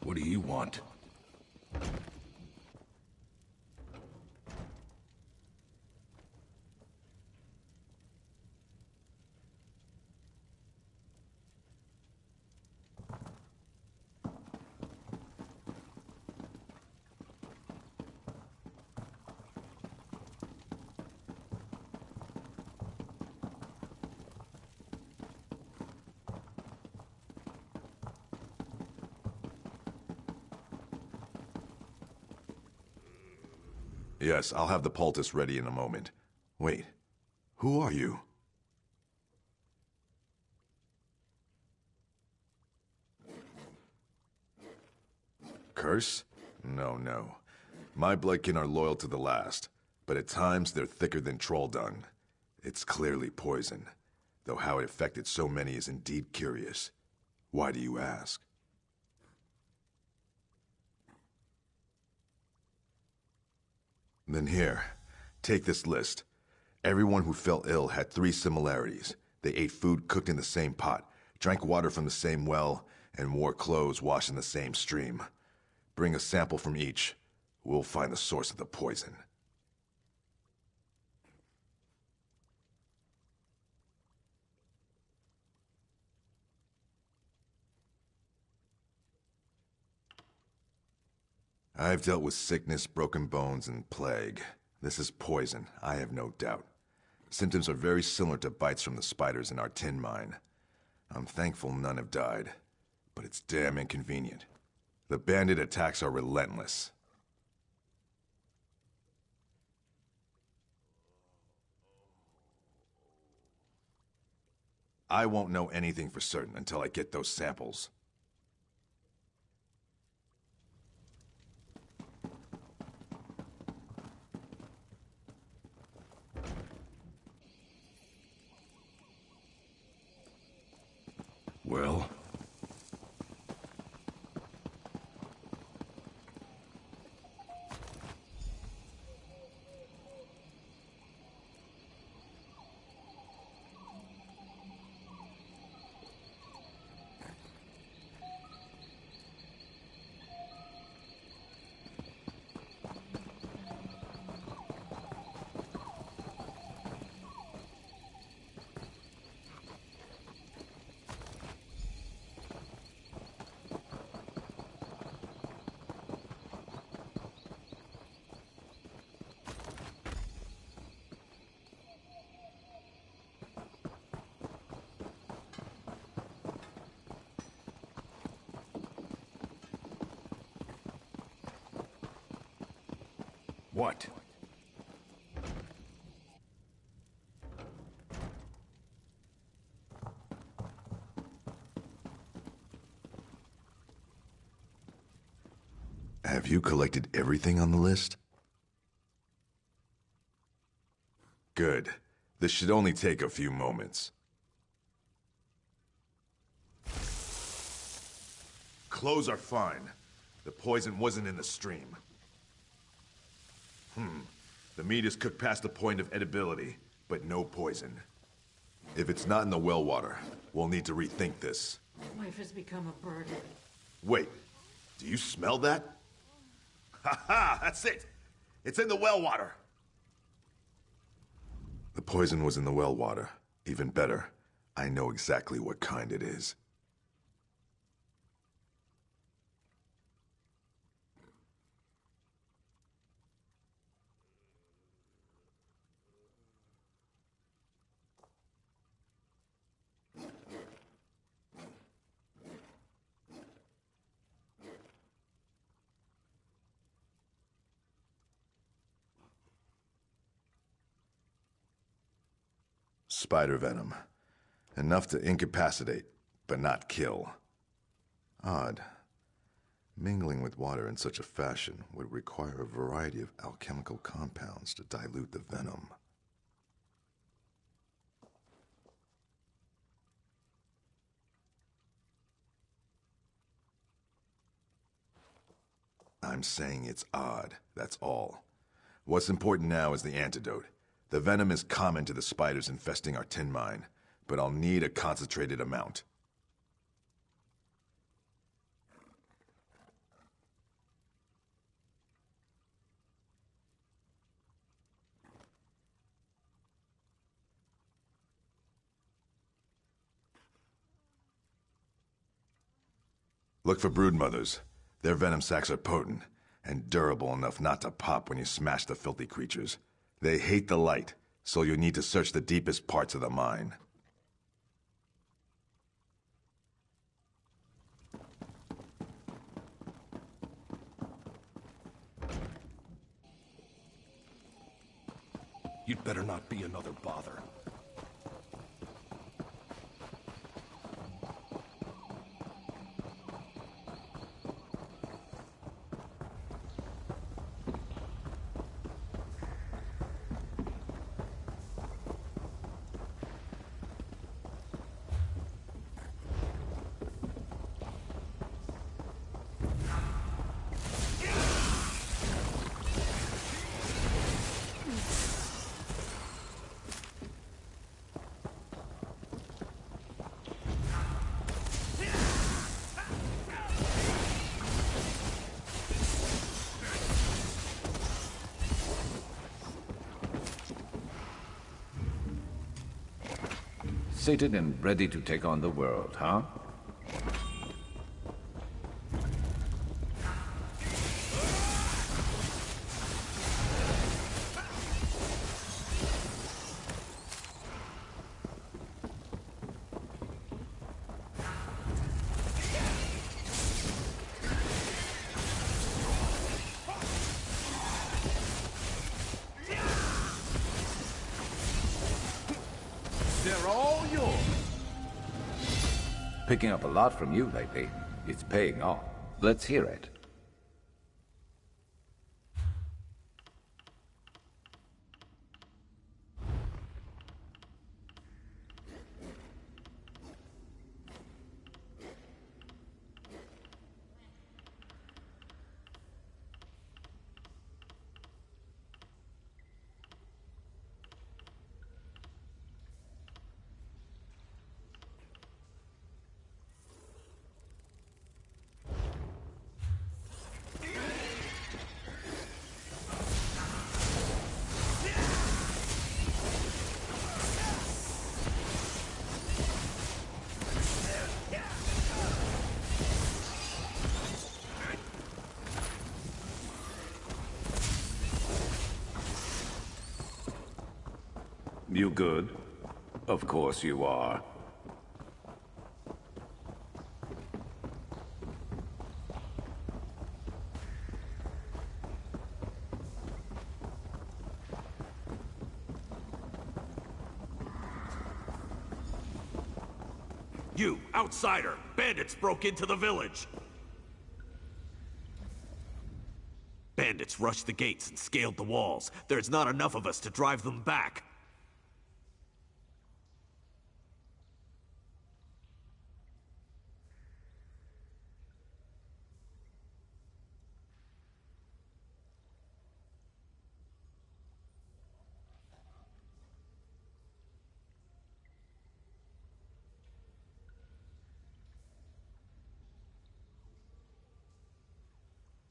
What do you want? Yes, I'll have the poultice ready in a moment. Wait, who are you? Curse? No, no. My bloodkin are loyal to the last, but at times they're thicker than troll dung. It's clearly poison, though how it affected so many is indeed curious. Why do you ask? Then here, take this list. Everyone who fell ill had 3 similarities. They ate food cooked in the same pot, drank water from the same well, and wore clothes washed in the same stream. Bring a sample from each. We'll find the source of the poison. I've dealt with sickness, broken bones, and plague. This is poison, I have no doubt. Symptoms are very similar to bites from the spiders in our tin mine. I'm thankful none have died, but it's damn inconvenient. The bandit attacks are relentless. I won't know anything for certain until I get those samples. Well? What? Have you collected everything on the list? Good. This should only take a few moments. Clothes are fine. The poison wasn't in the stream. The meat is cooked past the point of edibility, but no poison. If it's not in the well water, we'll need to rethink this. Life has become a burden. Wait, do you smell that? Ha-ha! That's it! It's in the well water! The poison was in the well water. Even better, I know exactly what kind it is. Spider venom. Enough to incapacitate, but not kill. Odd. Mingling with water in such a fashion would require a variety of alchemical compounds to dilute the venom. I'm saying it's odd, that's all. What's important now is the antidote. The venom is common to the spiders infesting our tin mine, but I'll need a concentrated amount. Look for broodmothers. Their venom sacs are potent, and durable enough not to pop when you smash the filthy creatures. They hate the light, so you'll need to search the deepest parts of the mine. You'd better not be another bother. Sated and ready to take on the world, huh? They're all yours. Picking up a lot from you lately. It's paying off. Let's hear it. You good? Of course you are. You, outsider! Bandits broke into the village! bandits rushed the gates and scaled the walls. There's not enough of us to drive them back.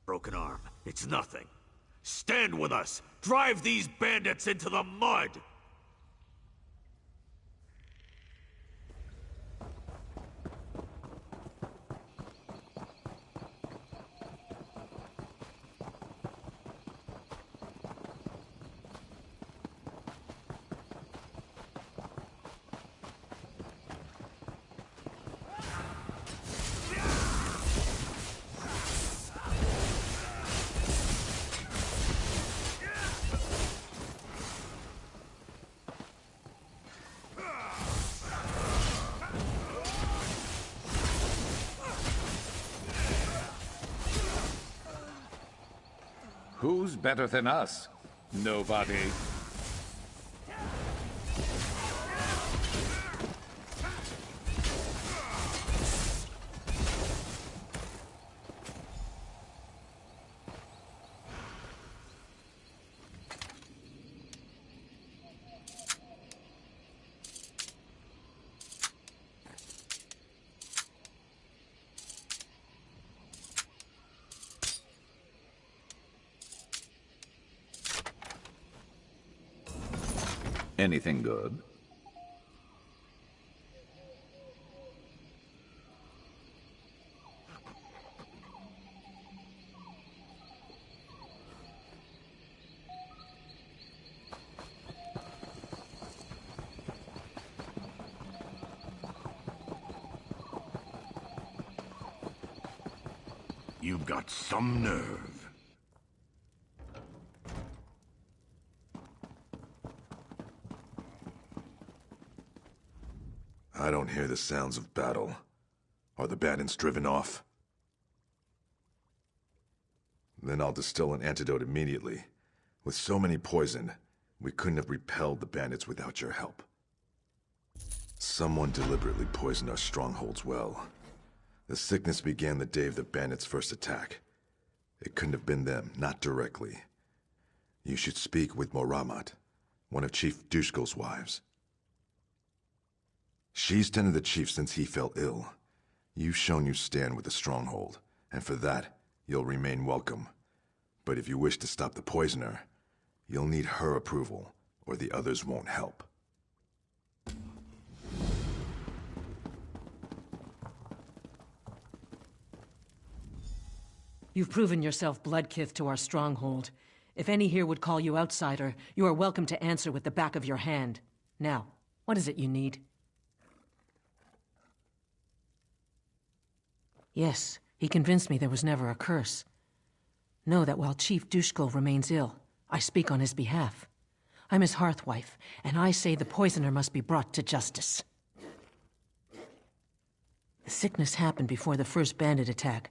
Broken arm. It's nothing. Stand with us! Drive these bandits into the mud! Who's better than us? Nobody. Anything good? You've got some nerve. I don't hear the sounds of battle. Are the bandits driven off? Then I'll distill an antidote immediately. With so many poisoned, we couldn't have repelled the bandits without your help. Someone deliberately poisoned our strongholds well. The sickness began the day of the bandits' first attack. It couldn't have been them, not directly. You should speak with Moramat, one of Chief Dushkul's wives. She's tended the chief since he fell ill. You've shown you stand with the stronghold, and for that, you'll remain welcome. But if you wish to stop the poisoner, you'll need her approval, or the others won't help. You've proven yourself bloodkith to our stronghold. If any here would call you outsider, you are welcome to answer with the back of your hand. Now, what is it you need? Yes, he convinced me there was never a curse. Know that while Chief Dushkul remains ill, I speak on his behalf. I'm his hearthwife, and I say the poisoner must be brought to justice. The sickness happened before the first bandit attack.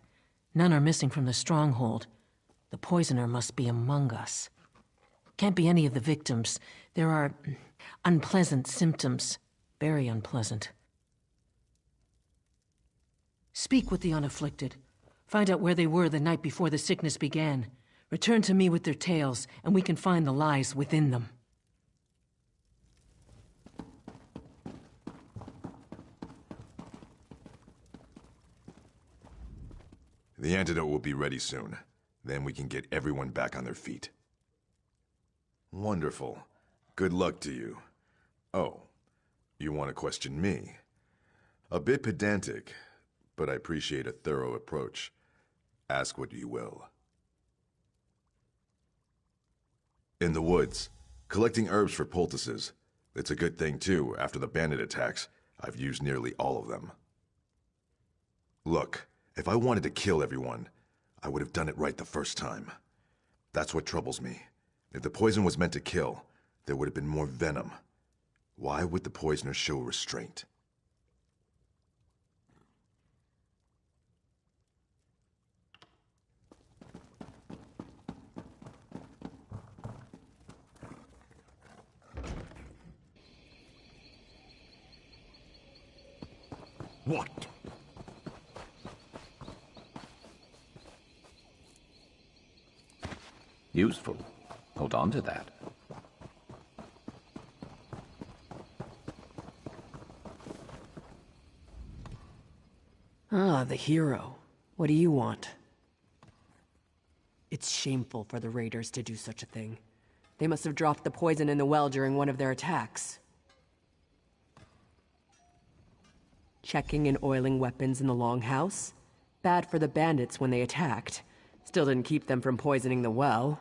None are missing from the stronghold. The poisoner must be among us. Can't be any of the victims. There are unpleasant symptoms. Very unpleasant. Speak with the unafflicted. Find out where they were the night before the sickness began. Return to me with their tales, and we can find the lies within them. The antidote will be ready soon. Then we can get everyone back on their feet. Wonderful. Good luck to you. Oh, you want to question me? A bit pedantic, but I appreciate a thorough approach. Ask what you will. In the woods, collecting herbs for poultices. It's a good thing, too. After the bandit attacks, I've used nearly all of them. Look, if I wanted to kill everyone, I would have done it right the first time. That's what troubles me. If the poison was meant to kill, there would have been more venom. Why would the poisoner show restraint? What? Useful. Hold on to that. Ah, the hero. What do you want? It's shameful for the raiders to do such a thing. They must have dropped the poison in the well during one of their attacks. Checking and oiling weapons in the longhouse? Bad for the bandits when they attacked. Still didn't keep them from poisoning the well.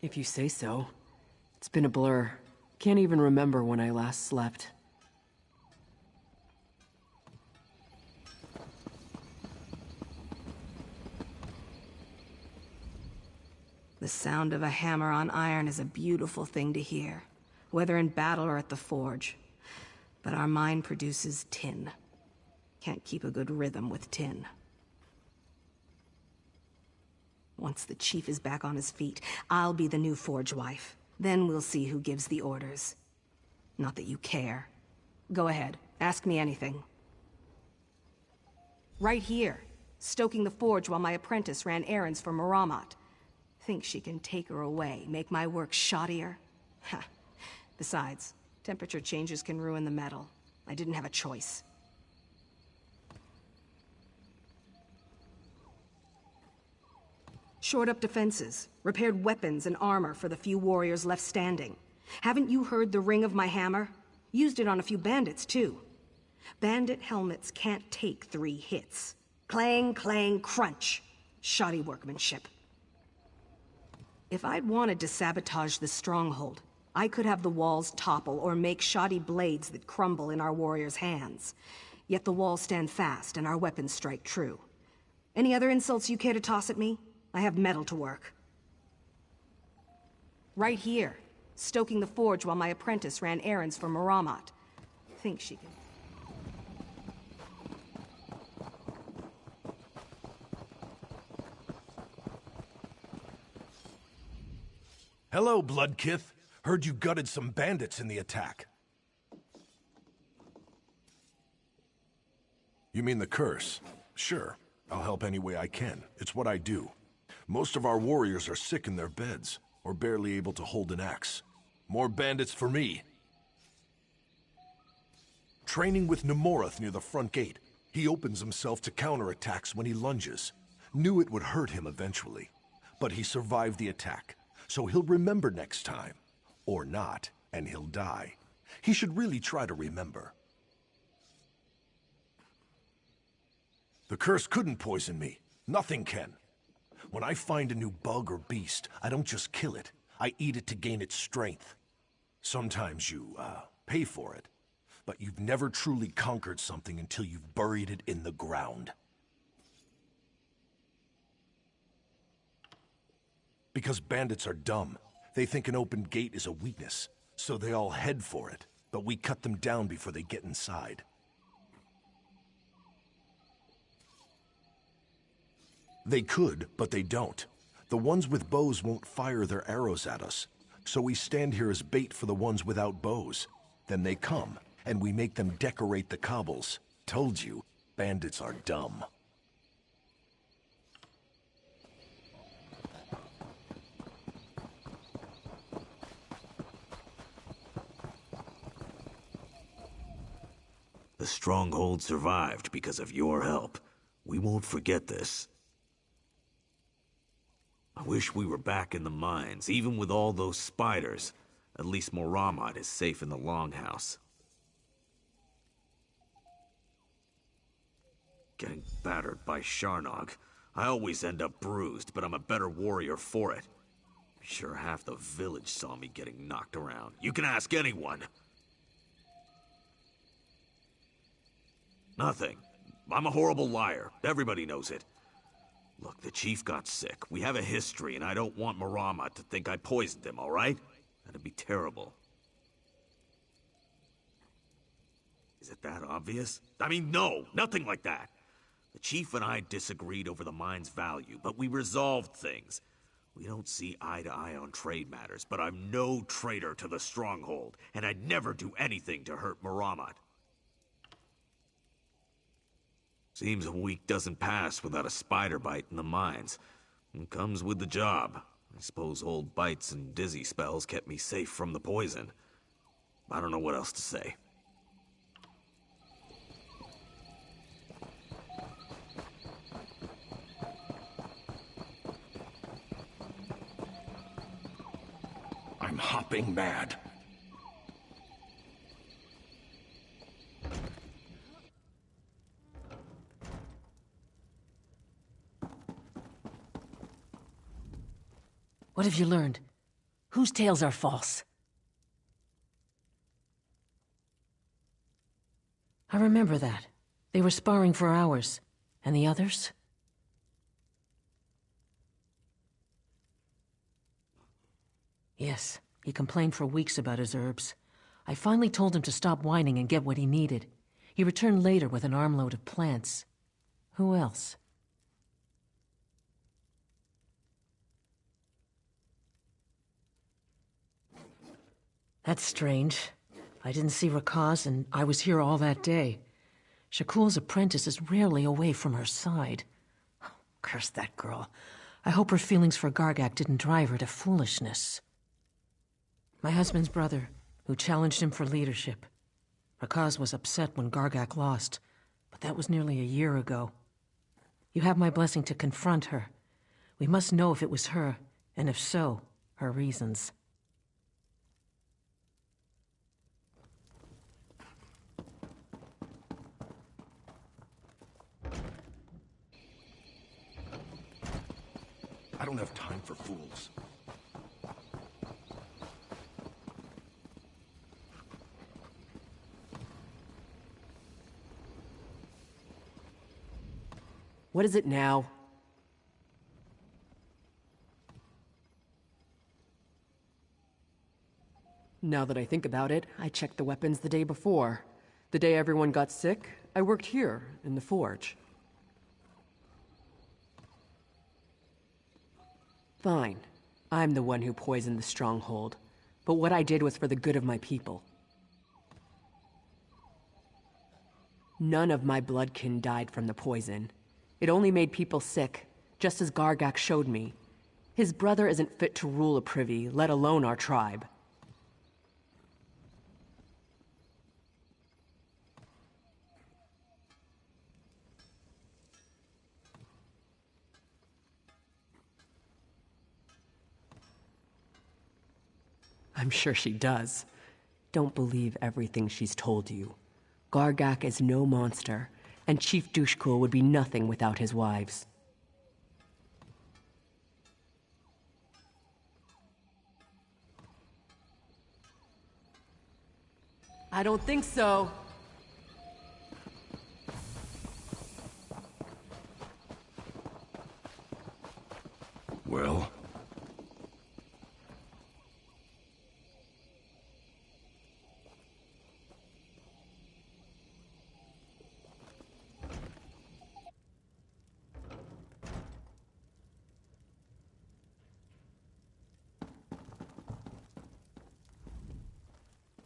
If you say so. It's been a blur. Can't even remember when I last slept. The sound of a hammer on iron is a beautiful thing to hear, whether in battle or at the forge. But our mine produces tin. Can't keep a good rhythm with tin. Once the chief is back on his feet, I'll be the new forge wife. Then we'll see who gives the orders. Not that you care. Go ahead, ask me anything. Right here, stoking the forge while my apprentice ran errands for Maramat. Think she can take her away, make my work shoddier? Ha. Besides, temperature changes can ruin the metal. I didn't have a choice. Shored up defenses, repaired weapons and armor for the few warriors left standing. Haven't you heard the ring of my hammer? Used it on a few bandits, too. Bandit helmets can't take 3 hits. Clang, clang, crunch. Shoddy workmanship. If I'd wanted to sabotage the stronghold, I could have the walls topple or make shoddy blades that crumble in our warriors' hands. Yet the walls stand fast and our weapons strike true. Any other insults you care to toss at me? I have metal to work. Right here, stoking the forge while my apprentice ran errands for Maramat. Think she can... Hello, Bloodkith. Heard you gutted some bandits in the attack. You mean the curse? Sure. I'll help any way I can. It's what I do. Most of our warriors are sick in their beds, or barely able to hold an axe. More bandits for me. Training with Nemorath near the front gate. He opens himself to counterattacks when he lunges. Knew it would hurt him eventually. But he survived the attack. So he'll remember next time. Or not, and he'll die. He should really try to remember. The curse couldn't poison me. Nothing can. When I find a new bug or beast, I don't just kill it. I eat it to gain its strength. Sometimes you, pay for it. But you've never truly conquered something until you've buried it in the ground. Because bandits are dumb. They think an open gate is a weakness, so they all head for it. But we cut them down before they get inside. They could, but they don't. The ones with bows won't fire their arrows at us, so we stand here as bait for the ones without bows. Then they come, and we make them decorate the cobbles. Told you, bandits are dumb. The stronghold survived because of your help. We won't forget this. I wish we were back in the mines, even with all those spiders. At least Maramat is safe in the longhouse. Getting battered by Sharnog. I always end up bruised, but I'm a better warrior for it. I'm sure half the village saw me getting knocked around. You can ask anyone. Nothing. I'm a horrible liar. Everybody knows it. Look, the chief got sick. We have a history, and I don't want Maramat to think I poisoned him, all right? That'd be terrible. Is it that obvious? I mean, no, nothing like that. The chief and I disagreed over the mine's value, but we resolved things. We don't see eye to eye on trade matters, but I'm no traitor to the Stronghold, and I'd never do anything to hurt Maramat. Seems a week doesn't pass without a spider bite in the mines. It comes with the job. I suppose old bites and dizzy spells kept me safe from the poison. I don't know what else to say. I'm hopping mad. What have you learned? Whose tales are false? I remember that. They were sparring for hours. And the others? Yes, he complained for weeks about his herbs. I finally told him to stop whining and get what he needed. He returned later with an armload of plants. Who else? That's strange. I didn't see Rakaz, and I was here all that day. Shakul's apprentice is rarely away from her side. Oh, curse that girl. I hope her feelings for Gargak didn't drive her to foolishness. My husband's brother, who challenged him for leadership. Rakaz was upset when Gargak lost, but that was nearly a year ago. You have my blessing to confront her. We must know if it was her, and if so, her reasons. I don't have time for fools. What is it now? Now that I think about it, I checked the weapons the day before. The day everyone got sick, I worked here, in the forge. Fine. I'm the one who poisoned the Stronghold. But what I did was for the good of my people. None of my bloodkin died from the poison. It only made people sick, just as Gargak showed me. His brother isn't fit to rule a privy, let alone our tribe. I'm sure she does. Don't believe everything she's told you. Gargak is no monster, and Chief Dushkul would be nothing without his wives. I don't think so. Well?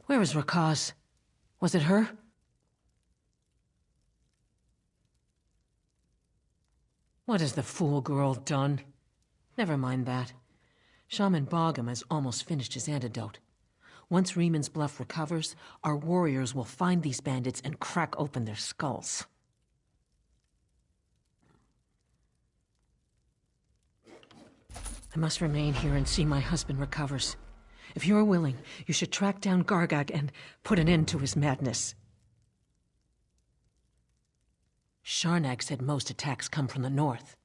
Where is Rakaz? Was it her? What has the fool girl done? Never mind that. Shaman Bogum has almost finished his antidote. Once Reeman's Bluff recovers, our warriors will find these bandits and crack open their skulls. I must remain here and see my husband recovers. If you're willing, you should track down Gargak and put an end to his madness. Sharnak said most attacks come from the north.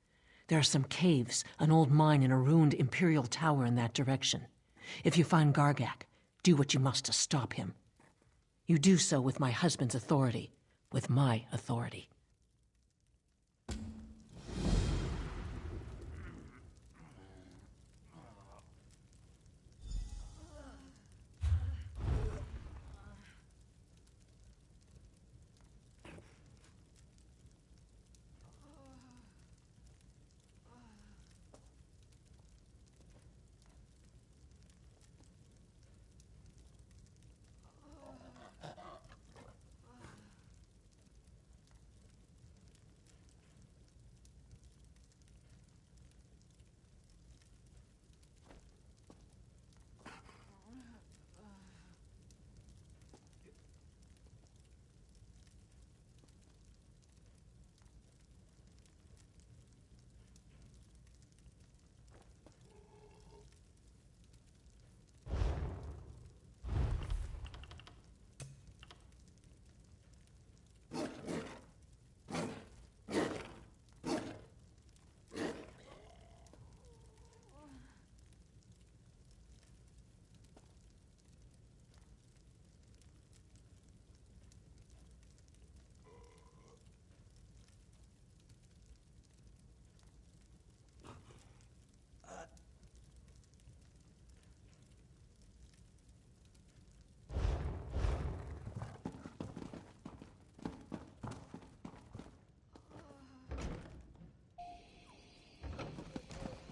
There are some caves, an old mine, and a ruined Imperial tower in that direction. If you find Gargak, do what you must to stop him. You do so with my husband's authority, with my authority.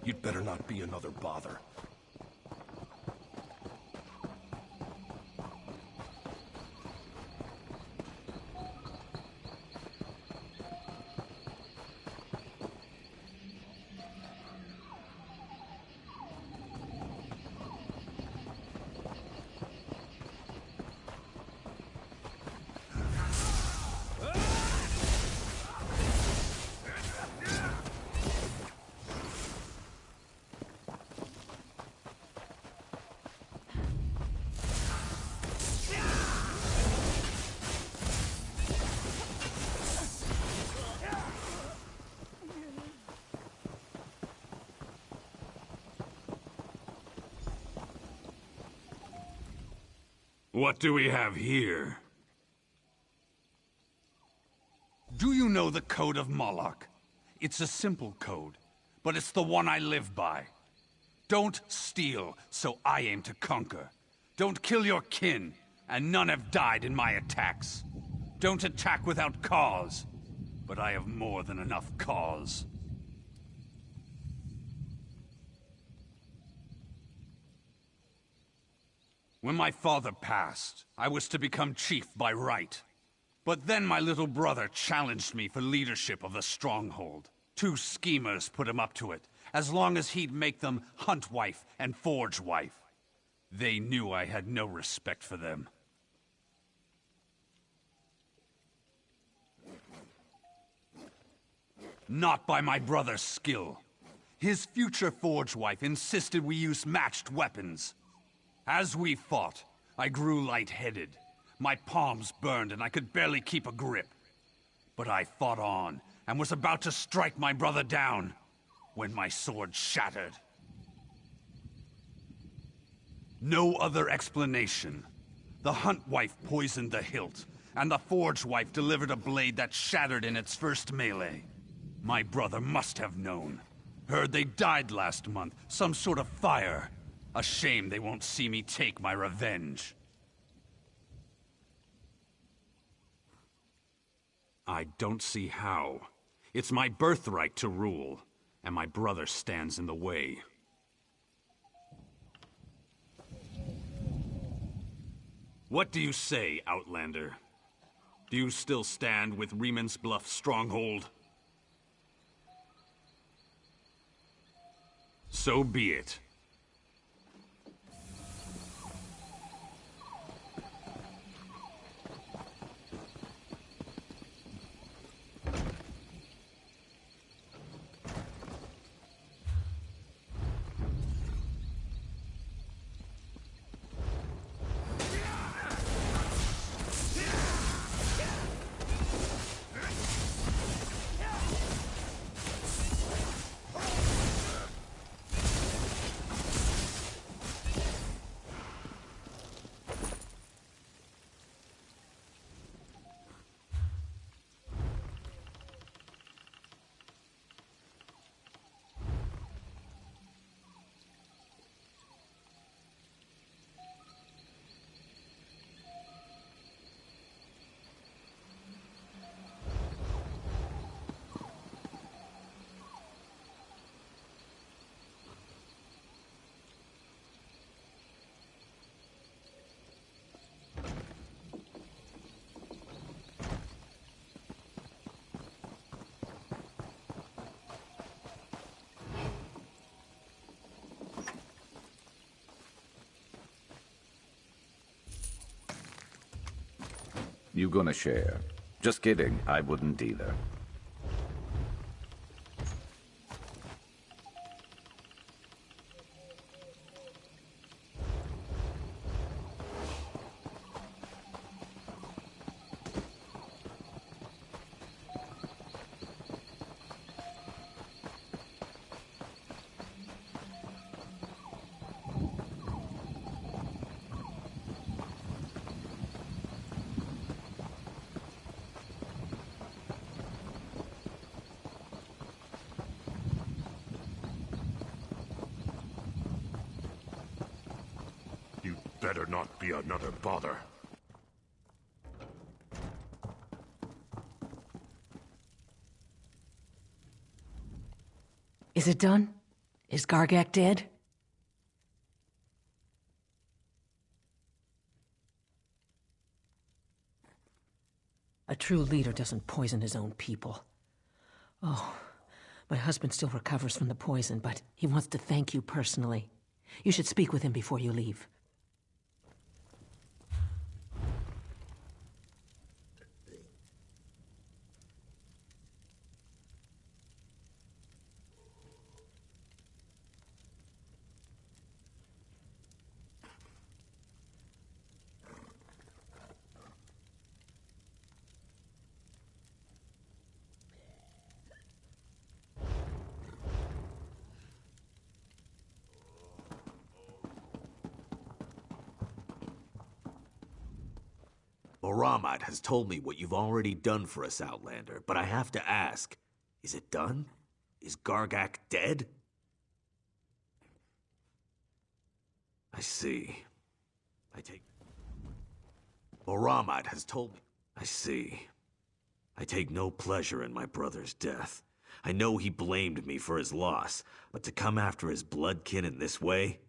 You'd better not be another bother. What do we have here? Do you know the Code of Moloch? It's a simple code, but it's the one I live by. Don't steal, so I aim to conquer. Don't kill your kin, and none have died in my attacks. Don't attack without cause, but I have more than enough cause. When my father passed, I was to become chief by right. But then my little brother challenged me for leadership of the stronghold. 2 schemers put him up to it, as long as he'd make them hunt wife and forge wife. They knew I had no respect for them. Not by my brother's skill. His future forge wife insisted we use matched weapons. As we fought, I grew lightheaded. My palms burned and I could barely keep a grip. But I fought on and was about to strike my brother down when my sword shattered. No other explanation. The hunt wife poisoned the hilt, and the forge wife delivered a blade that shattered in its first melee. My brother must have known. Heard they died last month, some sort of fire. A shame they won't see me take my revenge. I don't see how. It's my birthright to rule, and my brother stands in the way. What do you say, Outlander? Do you still stand with Reman's Bluff stronghold? So be it. You gonna share? Just kidding, I wouldn't either. Better not be another bother. Is it done? Is Gargak dead? A true leader doesn't poison his own people. Oh, my husband still recovers from the poison, but he wants to thank you personally. You should speak with him before you leave. Bahamut has told me what you've already done for us, Outlander, but I have to ask, is it done? Is Gargak dead? I see. Bahamut has told me. I see. I take no pleasure in my brother's death. I know he blamed me for his loss, but to come after his bloodkin in this way,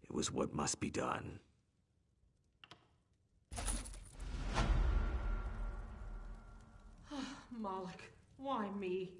it was what must be done. Moloch, why me?